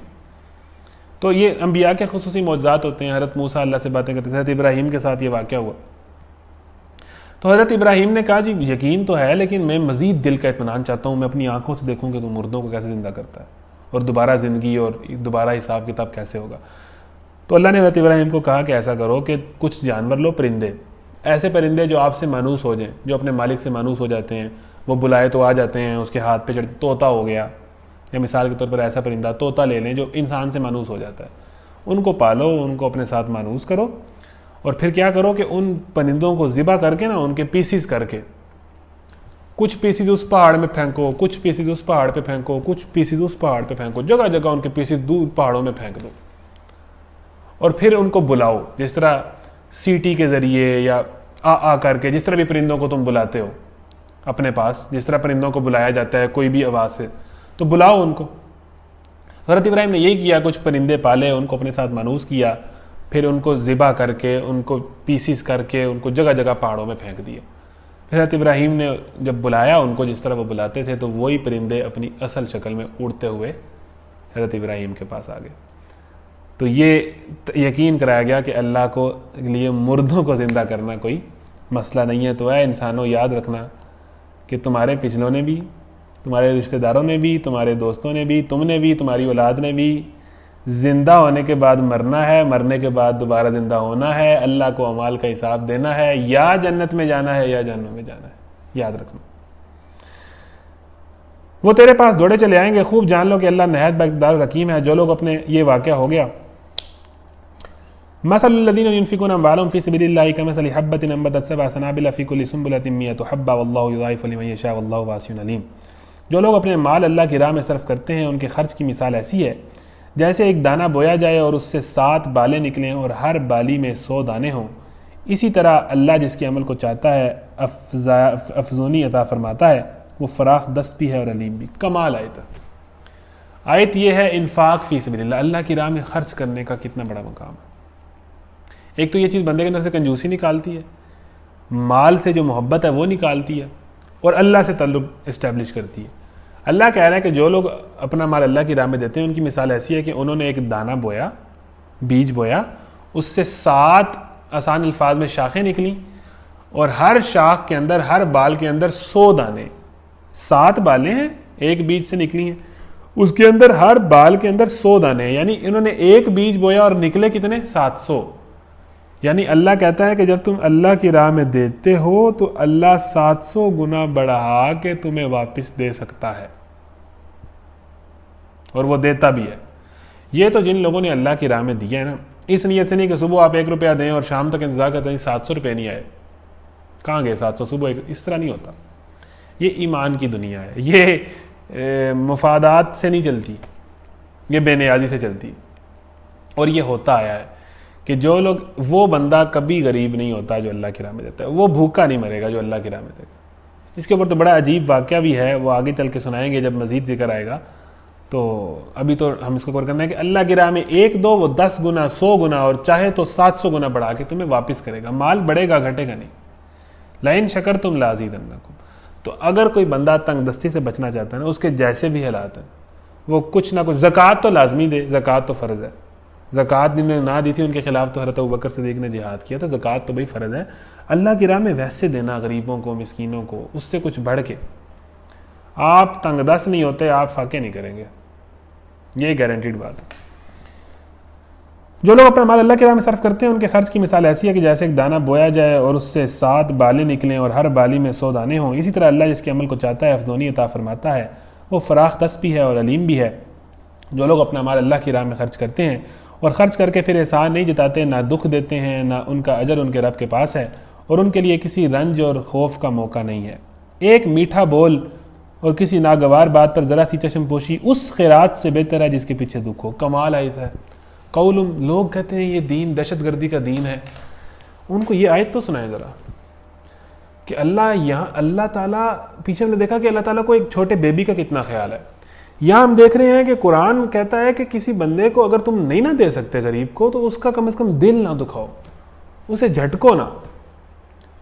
تو یہ انبیاء کے خصوصی معجزات ہوتے ہیں. حضرت موسیٰ اللہ سے باتیں کرتے تھے، حضرت ابراہیم کے ساتھ یہ واقعہ ہوا. تو حضرت ابراہیم نے کہا جی یقین تو ہے لیکن میں مزید دل کا اطمینان چاہتا ہوں، میں اپنی آنکھوں سے دیکھوں کہ تو مردوں کو کیسے زندہ کرتا ہے اور دوبارہ زندگی اور دوبارہ حساب کتاب کیسے ہوگا. تو اللہ نے حضرت ابراہیم کو کہا کہ ایسا کرو کہ کچھ جانور لو، پرندے، ایسے پرندے جو آپ سے مانوس ہو جائیں، جو اپنے مالک سے مانوس ہو جاتے ہیں، وہ بلائے تو آ جاتے ہیں، اس کے ہاتھ پہ چڑھتے. طوطا ہو گیا، یا مثال کے طور پر ایسا پرندہ طوطا لے لیں جو انسان سے مانوس ہو جاتا ہے. ان کو پالو، ان کو اپنے ساتھ مانوس کرو، اور پھر کیا کرو کہ ان پرندوں کو ذبح کر کے نا، ان کے پیسز کر کے، کچھ پیسز اس پہاڑ میں پھینکو، کچھ پیسز اس پہاڑ پہ پھینکو، کچھ پیسز اس پہاڑ پہ پھینکو، جگہ جگہ ان کے پیسز دور پہاڑوں میں پھینک دو، اور پھر ان کو بلاؤ، جس طرح سیٹی کے ذریعے یا آ کر کے، جس طرح بھی پرندوں کو تم بلاتے ہو اپنے پاس، جس طرح پرندوں کو بلایا جاتا ہے کوئی بھی آواز سے، تو بلاؤ ان کو. حضرت ابراہیم نے یہی کیا، کچھ پرندے پالے، ان کو اپنے ساتھ مانوس کیا، پھر ان کو ذبح کر کے، ان کو پیسز کر کے، ان کو جگہ جگہ پہاڑوں میں پھینک دیا. پھر حضرت ابراہیم نے جب بلایا ان کو جس طرح وہ بلاتے تھے، تو وہی پرندے اپنی اصل شکل میں اڑتے ہوئے حضرت ابراہیم کے پاس آ گئے. تو یہ یقین کرایا گیا کہ اللہ کو لیے مردوں کو زندہ کرنا کوئی مسئلہ نہیں ہے. تو اے انسانوں، یاد رکھنا کہ تمہارے پچھلوں نے بھی، تمہارے رشتہ داروں نے بھی، تمہارے دوستوں نے بھی، تم نے بھی، تمہاری اولاد نے بھی زندہ ہونے کے بعد مرنا ہے، مرنے کے بعد دوبارہ زندہ ہونا ہے، اللہ کو اعمال کا حساب دینا ہے، یا جنت میں جانا ہے یا جہنم میں جانا ہے. یاد رکھنا. وہ تیرے پاس دوڑے چلے آئیں گے. خوب جان لو کہ اللہ نہایت بااقتدار و حکیم ہے. جو لوگ اپنے، یہ واقعہ ہو گیا، مثل الذین ينفقون اموالهم فی سبیل اللہ کمثل حبۃ انبتت سبع سنابل فی کل سنبلۃ مئۃ حبۃ واللہ یضاعف لمن یشاء واللہ واسع علیم. جو لوگ اپنے مال اللہ کی راہ میں صرف کرتے ہیں، ان کے خرچ کی مثال ایسی ہے جیسے ایک دانہ بویا جائے اور اس سے 7 بالیں نکلیں اور ہر بالی میں 100 دانے ہوں. اسی طرح اللہ جس کے عمل کو چاہتا ہے افزونی عطا فرماتا ہے. وہ فراخ دست بھی ہے اور علیم بھی. کمال آیت یہ ہے انفاق فی سبیل اللہ، اللہ کی راہ میں خرچ کرنے کا کتنا بڑا مقام ہے. ایک تو یہ چیز بندے کے اندر سے کنجوسی نکالتی ہے، مال سے جو محبت ہے وہ نکالتی ہے، اور اللہ سے تعلق اسٹیبلش کرتی ہے. اللہ کہہ رہا ہے کہ جو لوگ اپنا مال اللہ کی راہ میں دیتے ہیں، ان کی مثال ایسی ہے کہ انہوں نے ایک دانہ بویا، بیج بویا، اس سے 7 آسان الفاظ میں شاخیں نکلیں، اور ہر شاخ کے اندر، ہر بال کے اندر 100 دانے. 7 بالیں ہیں، ایک بیج سے نکلی ہیں، اس کے اندر ہر بال کے اندر 100 دانے ہیں. یعنی انہوں نے ایک بیج بویا اور نکلے کتنے؟ 700. یعنی اللہ کہتا ہے کہ جب تم اللہ کی راہ میں دیتے ہو تو اللہ 700 گنا بڑھا کے تمہیں واپس دے سکتا ہے، اور وہ دیتا بھی ہے. یہ تو جن لوگوں نے اللہ کی راہ میں دیا ہے نا، اس نیت سے نہیں کہ صبح آپ 1 روپیہ دیں اور شام تک انتظار کرتے ہیں 700 روپے نہیں آئے، کہاں گئے 700 صبح. اس طرح نہیں ہوتا. یہ ایمان کی دنیا ہے، یہ مفادات سے نہیں چلتی، یہ بے نیازی سے چلتی. اور یہ ہوتا آیا ہے کہ جو لوگ، وہ بندہ کبھی غریب نہیں ہوتا جو اللہ کی راہ میں دیتا ہے، وہ بھوکا نہیں مرے گا جو اللہ کی راہ میں دے گا. اس کے اوپر تو بڑا عجیب واقعہ بھی ہے، وہ آگے چل کے سنائیں گے جب مزید ذکر آئے گا. تو ابھی تو ہم اس کو کور کرنا ہے کہ اللہ کی راہ میں 1 2 وہ 10 گنا 100 گنا اور چاہے تو 700 گنا بڑھا کے تمہیں واپس کرے گا. مال بڑھے گا، گھٹے گا نہیں. لئن شکرتم لازیدنکم. تو اگر کوئی بندہ تنگ دستی سے بچنا چاہتا ہے نا، اس کے جیسے بھی حالات ہیں، وہ کچھ نہ کچھ، زکوٰۃ تو لازمی دے، زکوٰۃ تو فرض ہے. زکوٰۃ جن نے نہ دی تھی ان کے خلاف تو حضرت ابوبکر صدیق نے جہاد کیا تھا. زکوٰۃ تو بھائی فرض ہے. اللہ کی راہ میں ویسے دینا غریبوں کو، مسکینوں کو، اس سے کچھ بڑھ کے. آپ تنگ دست نہیں ہوتے، آپ فاقے نہیں کریں گے، یہ گارنٹیڈ بات ہے. جو لوگ اپنا مال اللہ کی راہ میں صرف کرتے ہیں، ان کے خرچ کی مثال ایسی ہے کہ جیسے ایک دانہ بویا جائے اور اس سے 7 بالیں نکلیں اور ہر بالی میں 100 دانے ہوں. اسی طرح اللہ جس کے عمل کو چاہتا ہے افزونی عطا فرماتا ہے. وہ فراخ دست بھی ہے اور علیم بھی ہے. جو لوگ اپنا مال اللہ کی راہ میں خرچ کرتے ہیں اور خرچ کر کے پھر احسان نہیں جتاتے، نہ دکھ دیتے ہیں، نہ ان کا اجر ان کے رب کے پاس ہے، اور ان کے لیے کسی رنج اور خوف کا موقع نہیں ہے. ایک میٹھا بول اور کسی ناگوار بات پر ذرا سی چشم پوشی اس خیرات سے بہتر ہے جس کے پیچھے دکھ ہو. کمال آیت ہے. قولم، لوگ کہتے ہیں یہ دین دہشت گردی کا دین ہے. ان کو یہ آیت تو سنائیں ذرا کہ اللہ تعالیٰ، پیچھے ہم نے دیکھا کہ اللہ تعالیٰ کو ایک چھوٹے بیبی کا کتنا خیال ہے. یہاں ہم دیکھ رہے ہیں کہ قرآن کہتا ہے کہ کسی بندے کو اگر تم نہیں نہ دے سکتے غریب کو، تو اس کا کم از کم دل نہ دکھاؤ، اسے جھٹکو نہ.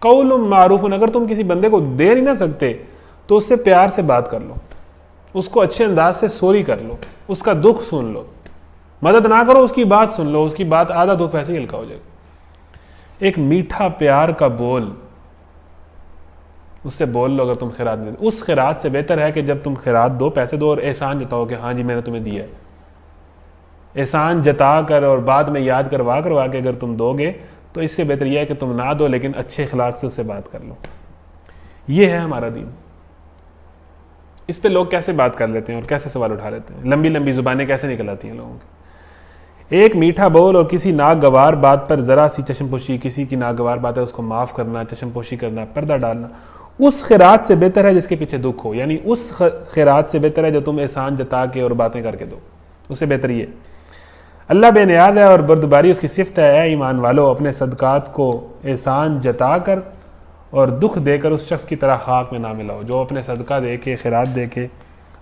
قول معروف، اگر تم کسی بندے کو دے نہیں نہ سکتے تو اس سے پیار سے بات کر لو. اس کو اچھے انداز سے سوری کر لو، اس کا دکھ سن لو، مدد نہ کرو، اس کی بات سن لو، اس کی بات آدھا دکھ ایسے ہی ہلکا ہو جائے گا۔ ایک میٹھا پیار کا بول اس سے بول لو اگر تم خیرات دے، اس خیرات سے بہتر ہے کہ جب تم خیرات دو، پیسے دو اور احسان جتاؤ کہ ہاں جی میں نے تمہیں دیا ہے۔ احسان جتا کر اور بعد میں یاد کروا کے اگر تم دو گے تو اس سے بہتر یہ ہے کہ تم نہ دو، لیکن اچھے اخلاق سے اس سے بات کر لو۔ یہ ہے ہمارا دین۔ اس پہ لوگ کیسے بات کر لیتے ہیں اور کیسے سوال اٹھا لیتے ہیں، لمبی لمبی زبانیں کیسے نکل آتی ہیں لوگوں کی۔ ایک میٹھا بول اور کسی ناگوار بات پر ذرا سی چشم پوشی، کسی کی ناگوار بات ہے اس کو معاف کرنا، چشم پوشی کرنا، پردہ ڈالنا، اس خیرات سے بہتر ہے جس کے پیچھے دکھ ہو، یعنی اس خیرات سے بہتر ہے جو تم احسان جتا کے اور باتیں کر کے دو، اس سے بہتر یہ۔ اللہ بے نیاز ہے اور بردباری اس کی صفت ہے۔ اے ایمان والو، اپنے صدقات کو احسان جتا کر اور دکھ دے کر اس شخص کی طرح خاک میں نہ ملاؤ۔ جو اپنے صدقہ دے کے، خیرات دے کے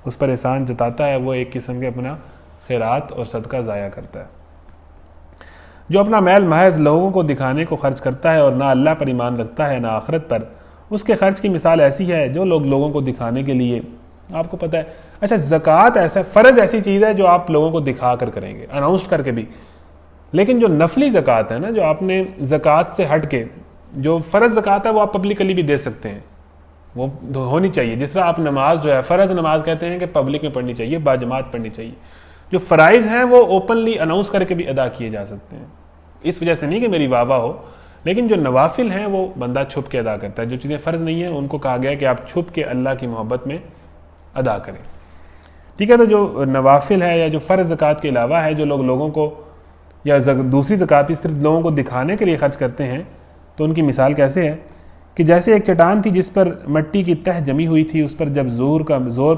اس پر احسان جتاتا ہے، وہ ایک قسم کے اپنا خیرات اور صدقہ ضائع کرتا ہے۔ جو اپنا میل محض لوگوں کو دکھانے کو خرچ کرتا ہے اور نہ اللہ پر ایمان رکھتا ہے نہ آخرت پر، اس کے خرچ کی مثال ایسی ہے جو لوگ لوگوں کو دکھانے کے لیے، آپ کو پتہ ہے، اچھا زکوٰۃ ایسا فرض ایسی چیز ہے جو آپ لوگوں کو دکھا کر کریں گے، اناؤنس کر کے بھی، لیکن جو نفلی زکوٰۃ ہے نا، جو آپ نے زکوٰۃ سے ہٹ کے، جو فرض زکوٰۃ ہے وہ آپ پبلکلی بھی دے سکتے ہیں، وہ ہونی چاہیے۔ جس طرح آپ نماز جو ہے فرض نماز کہتے ہیں کہ پبلک میں پڑھنی چاہیے، باجماعت پڑھنی چاہیے، جو فرائض ہیں وہ اوپنلی اناؤنس کر کے بھی ادا کیے جا سکتے ہیں، اس وجہ سے نہیں کہ میری واہ واہ ہو، لیکن جو نوافل ہیں وہ بندہ چھپ کے ادا کرتا ہے۔ جو چیزیں فرض نہیں ہیں ان کو کہا گیا ہے کہ آپ چھپ کے اللہ کی محبت میں ادا کریں، ٹھیک ہے۔ تو جو نوافل ہے یا جو فرض زکوٰۃ کے علاوہ ہے، جو لوگ لوگوں کو یا دوسری زکوٰۃ بھی صرف لوگوں کو دکھانے کے لیے خرچ کرتے ہیں، تو ان کی مثال کیسے ہے کہ جیسے ایک چٹان تھی جس پر مٹی کی تہ جمی ہوئی تھی، اس پر جب زور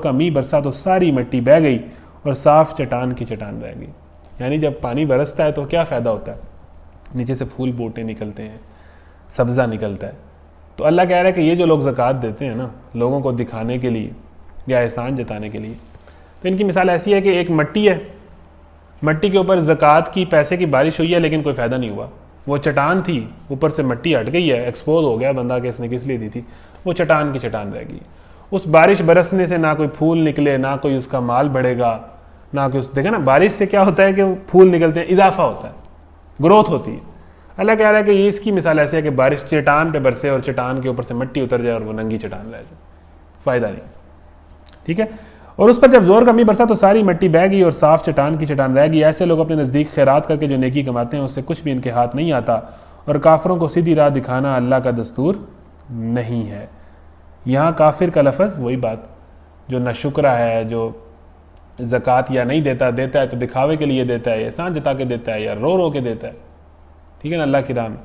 کا می برسا تو ساری مٹی بہہ گئی اور صاف چٹان کی چٹان رہ گئی۔ یعنی جب پانی برستا ہے تو کیا فائدہ ہوتا ہے؟ نیچے سے پھول بوٹے نکلتے ہیں، سبزہ نکلتا ہے۔ تو اللہ کہہ رہا ہے کہ یہ جو لوگ زکوٰۃ دیتے ہیں نا لوگوں کو دکھانے کے لیے یا احسان جتانے کے لیے، تو ان کی مثال ایسی ہے کہ ایک مٹی ہے، مٹی کے اوپر زکوٰۃ کی پیسے کی بارش ہوئی ہے لیکن کوئی فائدہ نہیں ہوا۔ وہ چٹان تھی، اوپر سے مٹی ہٹ گئی ہے، ایکسپوز ہو گیا بندہ کہ اس نے کس لیے دی تھی، وہ چٹان کی چٹان رہ گئی۔ اس بارش برسنے سے نہ کوئی پھول نکلے، نہ کوئی اس کا مال بڑھے گا، نہ کوئی دیکھا نا بارش سے کیا ہوتا ہے کہ پھول نکلتے ہیں، اضافہ ہوتا ہے، گروتھ ہوتی ہے۔ اللہ کہہ رہا ہے کہ یہ اس کی مثال ایسی ہے کہ بارش چٹان پہ برسے اور چٹان کے اوپر سے مٹی اتر جائے اور وہ ننگی چٹان رہ جائے، فائدہ نہیں، ٹھیک ہے۔ اور اس پر جب زور کا می برسا تو ساری مٹی بہہ گئی اور صاف چٹان کی چٹان رہ گئی۔ ایسے لوگ اپنے نزدیک خیرات کر کے جو نیکی کماتے ہیں اس سے کچھ بھی ان کے ہاتھ نہیں آتا، اور کافروں کو سیدھی راہ دکھانا اللہ کا دستور نہیں ہے۔ یہاں کافر کا لفظ وہی بات، جو نہ شکرہ ہے، جو زکوٰۃ یا نہیں دیتا ہے تو دکھاوے کے لیے دیتا ہے، احسان جتا کے دیتا ہے یا رو کے دیتا ہے، ٹھیک ہے نا، اللہ کی راہ میں،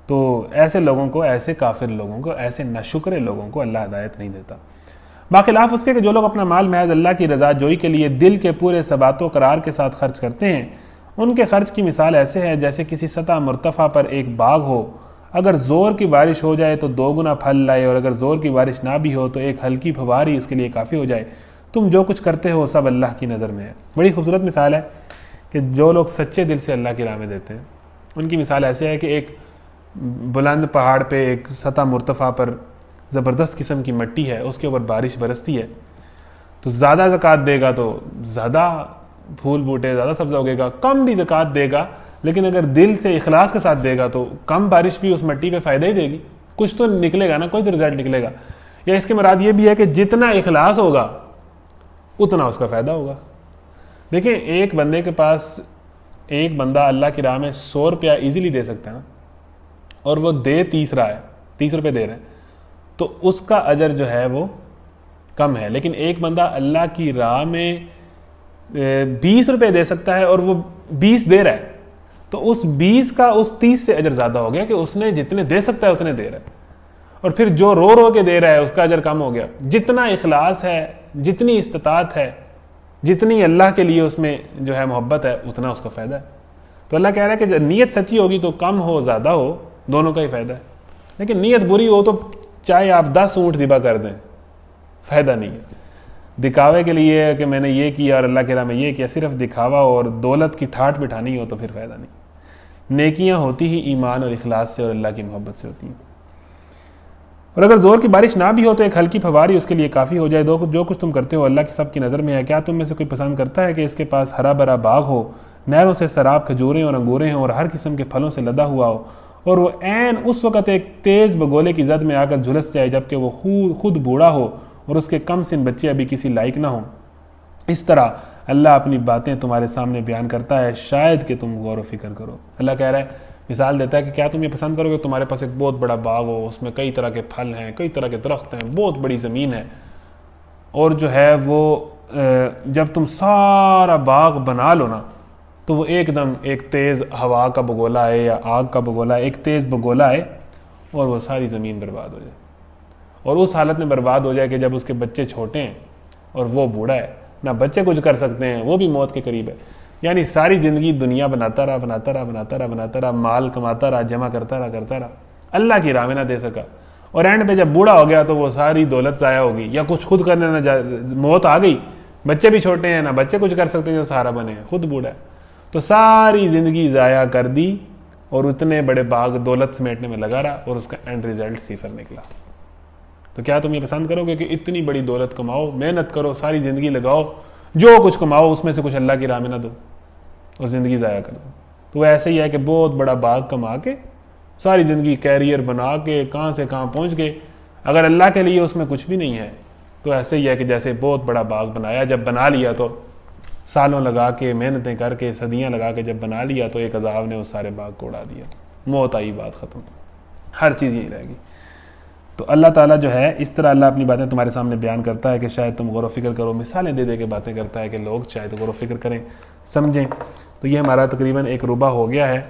تو ایسے لوگوں کو، ایسے کافر لوگوں کو، ایسے ناشکرے لوگوں کو اللہ ہدایت نہیں دیتا۔ باخلاف اس کے کہ جو لوگ اپنا مال محض اللہ کی رضا جوئی کے لیے دل کے پورے ثبات و قرار کے ساتھ خرچ کرتے ہیں، ان کے خرچ کی مثال ایسے ہے جیسے کسی سطح مرتفع پر ایک باغ ہو، اگر زور کی بارش ہو جائے تو 2 گنا پھل لائے، اور اگر زور کی بارش نہ بھی ہو تو ایک ہلکی پھوار ہی اس کے لیے کافی ہو جائے۔ تم جو کچھ کرتے ہو سب اللہ کی نظر میں ہے۔ بڑی خوبصورت مثال ہے کہ جو لوگ سچے دل سے اللہ کی راہ میں دیتے ہیں، ان کی مثال ایسے ہے کہ ایک بلند پہاڑ پہ ایک سطح مرتفع پر زبردست قسم کی مٹی ہے، اس کے اوپر بارش برستی ہے، تو زیادہ زکوٰۃ دے گا تو زیادہ پھول بوٹے، زیادہ سبزہ اگے گا، کم بھی زکوٰۃ دے گا لیکن اگر دل سے اخلاص کے ساتھ دے گا تو کم بارش بھی اس مٹی پہ فائدہ ہی دے گی، کچھ تو نکلے گا نا، کوئی تو رزلٹ نکلے گا۔ یا اس کے مراد یہ بھی ہے کہ جتنا اخلاص ہوگا اتنا اس کا فائدہ ہوگا۔ دیکھیں ایک بندے کے پاس، ایک بندہ اللہ کی راہ میں 100 روپیہ ایزیلی دے سکتا ہے نا، اور وہ دے 30 رہا ہے، 30 روپے دے رہے ہیں، تو اس کا اجر جو ہے وہ کم ہے۔ لیکن ایک بندہ اللہ کی راہ میں 20 روپے دے سکتا ہے اور وہ 20 دے رہا ہے، تو اس 20 کا اس 30 سے اجر زیادہ ہو گیا کہ اس نے جتنے دے سکتا ہے اتنے دے رہا ہے، اور پھر جو رو کے دے رہا ہے اس کا اجر کم ہو گیا۔ جتنا اخلاص ہے، جتنی استطاعت ہے، جتنی اللہ کے لیے اس میں جو ہے محبت ہے، اتنا اس کا فائدہ ہے۔ تو اللہ کہہ رہا ہے کہ جب نیت سچی ہوگی تو کم ہو زیادہ ہو دونوں کا ہی فائدہ ہے، لیکن نیت بری ہو تو چاہے آپ 10 اونٹ ذبح کر دیں فائدہ نہیں ہے۔ دکھاوے کے لیے کہ میں نے یہ کیا اور اللہ کے راہ میں یہ کیا، صرف دکھاوا اور دولت کی ٹھاٹ بٹھانی ہو تو پھر فائدہ نہیں۔ نیکیاں ہوتی ہی ایمان اور اخلاص سے اور اللہ کی محبت سے ہوتی ہیں۔ اور اگر زور کی بارش نہ بھی ہو تو ایک ہلکی پھواری اس کے لیے کافی ہو جائے. جو کچھ تم کرتے ہو اللہ کی سب کی نظر میں ہے. کیا تم میں سے کوئی پسند کرتا ہے کہ اس کے پاس ہرا بھرا باغ ہو, نہروں سے سراب کھجوریں اور انگوریں ہوں اور ہر قسم کے پھلوں سے لدا ہوا ہو, اور وہ عین اس وقت ایک تیز بگولے کی زد میں آ کر جھلس جائے جبکہ وہ خود بوڑھا ہو اور اس کے کم سن بچے ابھی کسی لائق نہ ہوں. اس طرح اللہ اپنی باتیں تمہارے سامنے بیان کرتا ہے, شاید کہ تم غور و فکر کرو. اللہ کہہ رہا ہے, مثال دیتا ہے کہ کیا تم یہ پسند کرو گے تمہارے پاس ایک بہت بڑا باغ ہو, اس میں کئی طرح کے پھل ہیں, کئی طرح کے درخت ہیں, بہت بڑی زمین ہے, اور جو ہے وہ جب تم سارا باغ بنا لو نا تو وہ ایک دم ایک تیز ہوا کا بگولا ہے یا آگ کا بگولا ہے, ایک تیز بگولا ہے اور وہ ساری زمین برباد ہو جائے, اور اس حالت میں برباد ہو جائے کہ جب اس کے بچے چھوٹے ہیں اور وہ بوڑھا ہے, نہ بچے کچھ کر سکتے ہیں, وہ بھی موت کے قریب ہے. یعنی ساری زندگی دنیا بناتا رہا, مال کماتا رہا, جمع کرتا رہا, اللہ کی راہ میں نہ دے سکا, اور اینڈ پہ جب بوڑھا ہو گیا تو وہ ساری دولت ضائع ہوگی, یا کچھ خود کرنے نہ موت آ گئی, بچے بھی چھوٹے ہیں, نہ بچے کچھ کر سکتے ہیں جو سہارا بنے ہیں, خود بوڑھا ہے, تو ساری زندگی ضائع کر دی اور اتنے بڑے باغ دولت سمیٹنے میں لگا رہا اور اس کا اینڈ ریزلٹ صفر نکلا. تو کیا تم یہ پسند کرو گے کہ اتنی بڑی دولت کماؤ, محنت کرو, ساری زندگی لگاؤ, جو کچھ کماؤ اس میں سے کچھ اللہ کی راہ میں نہ دو اور زندگی ضائع کر دو؟ تو وہ ایسے ہی ہے کہ بہت بڑا باغ کما کے ساری زندگی کیریئر بنا کے کہاں سے کہاں پہنچ گئے, اگر اللہ کے لیے اس میں کچھ بھی نہیں ہے تو ایسے ہی ہے کہ جیسے بہت بڑا باغ بنایا, جب بنا لیا تو سالوں لگا کے محنتیں کر کے صدیاں لگا کے جب بنا لیا تو ایک عذاب نے اس سارے باغ کو اڑا دیا, موت آئی, بات ختم, ہر چیز یہی رہے گی. تو اللہ تعالیٰ جو ہے اس طرح اللہ اپنی باتیں تمہارے سامنے بیان کرتا ہے کہ شاید تم غور و فکر کرو, مثالیں دے دے کے باتیں کرتا ہے کہ لوگ شاید غور و فکر کریں, سمجھیں. تو یہ ہمارا تقریباً ایک ربع ہو گیا ہے.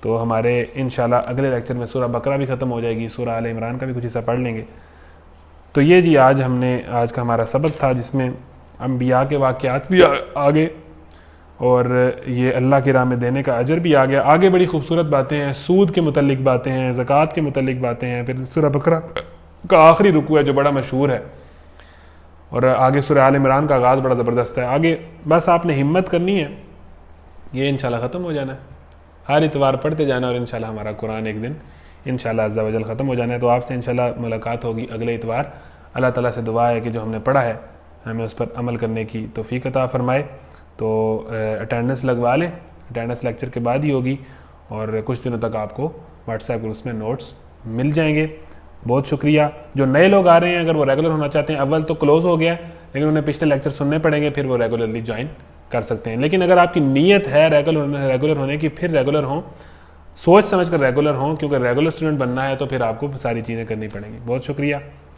تو ہمارے انشاءاللہ اگلے لیکچر میں سورہ بقرہ بھی ختم ہو جائے گی, سورہ آل عمران کا بھی کچھ حصہ پڑھ لیں گے. تو یہ جی آج کا ہمارا سبق تھا, جس میں انبیاء کے واقعات بھی آگے اور یہ اللہ کی راہ میں دینے کا اجر بھی آ گیا. آگے بڑی خوبصورت باتیں ہیں, سود کے متعلق باتیں ہیں, زکوٰۃ کے متعلق باتیں ہیں, پھر سورہ بقرہ کا آخری رکوع ہے جو بڑا مشہور ہے, اور آگے سورہ آل عمران کا آغاز بڑا زبردست ہے. آگے بس آپ نے ہمت کرنی ہے, یہ انشاءاللہ ختم ہو جانا ہے, ہر اتوار پڑھتے جانا, اور انشاءاللہ ہمارا قرآن ایک دن انشاءاللہ عز و جل ختم ہو جانا ہے. تو آپ سے انشاءاللہ ملاقات ہوگی اگلے اتوار. اللہ تعالیٰ سے دعا ہے کہ جو ہم نے پڑھا ہے ہمیں اس پر عمل کرنے کی توفیق عطا فرمائے. تو اٹینڈنس لگوا لیں, اٹینڈنس لیکچر کے بعد ہی ہوگی, اور کچھ دنوں تک آپ کو واٹس ایپ گروپس میں نوٹس مل جائیں گے. بہت شکریہ. جو نئے لوگ آ رہے ہیں اگر وہ ریگولر ہونا چاہتے ہیں, اول تو کلوز ہو گیا ہے لیکن انہیں پچھلے لیکچر سننے پڑیں گے, پھر وہ ریگولرلی جوائن کر سکتے ہیں. لیکن اگر آپ کی نیت ہے ریگولر ہونے کی, پھر ریگولر ہوں, سوچ سمجھ کر ریگولر ہوں, کیونکہ ریگولر اسٹوڈنٹ بننا ہے تو پھر آپ کو ساری چیزیں کرنی پڑیں گی. بہت شکریہ.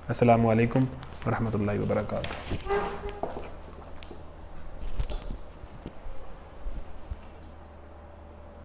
السلام علیکم ورحمۃ اللہ وبرکاتہ.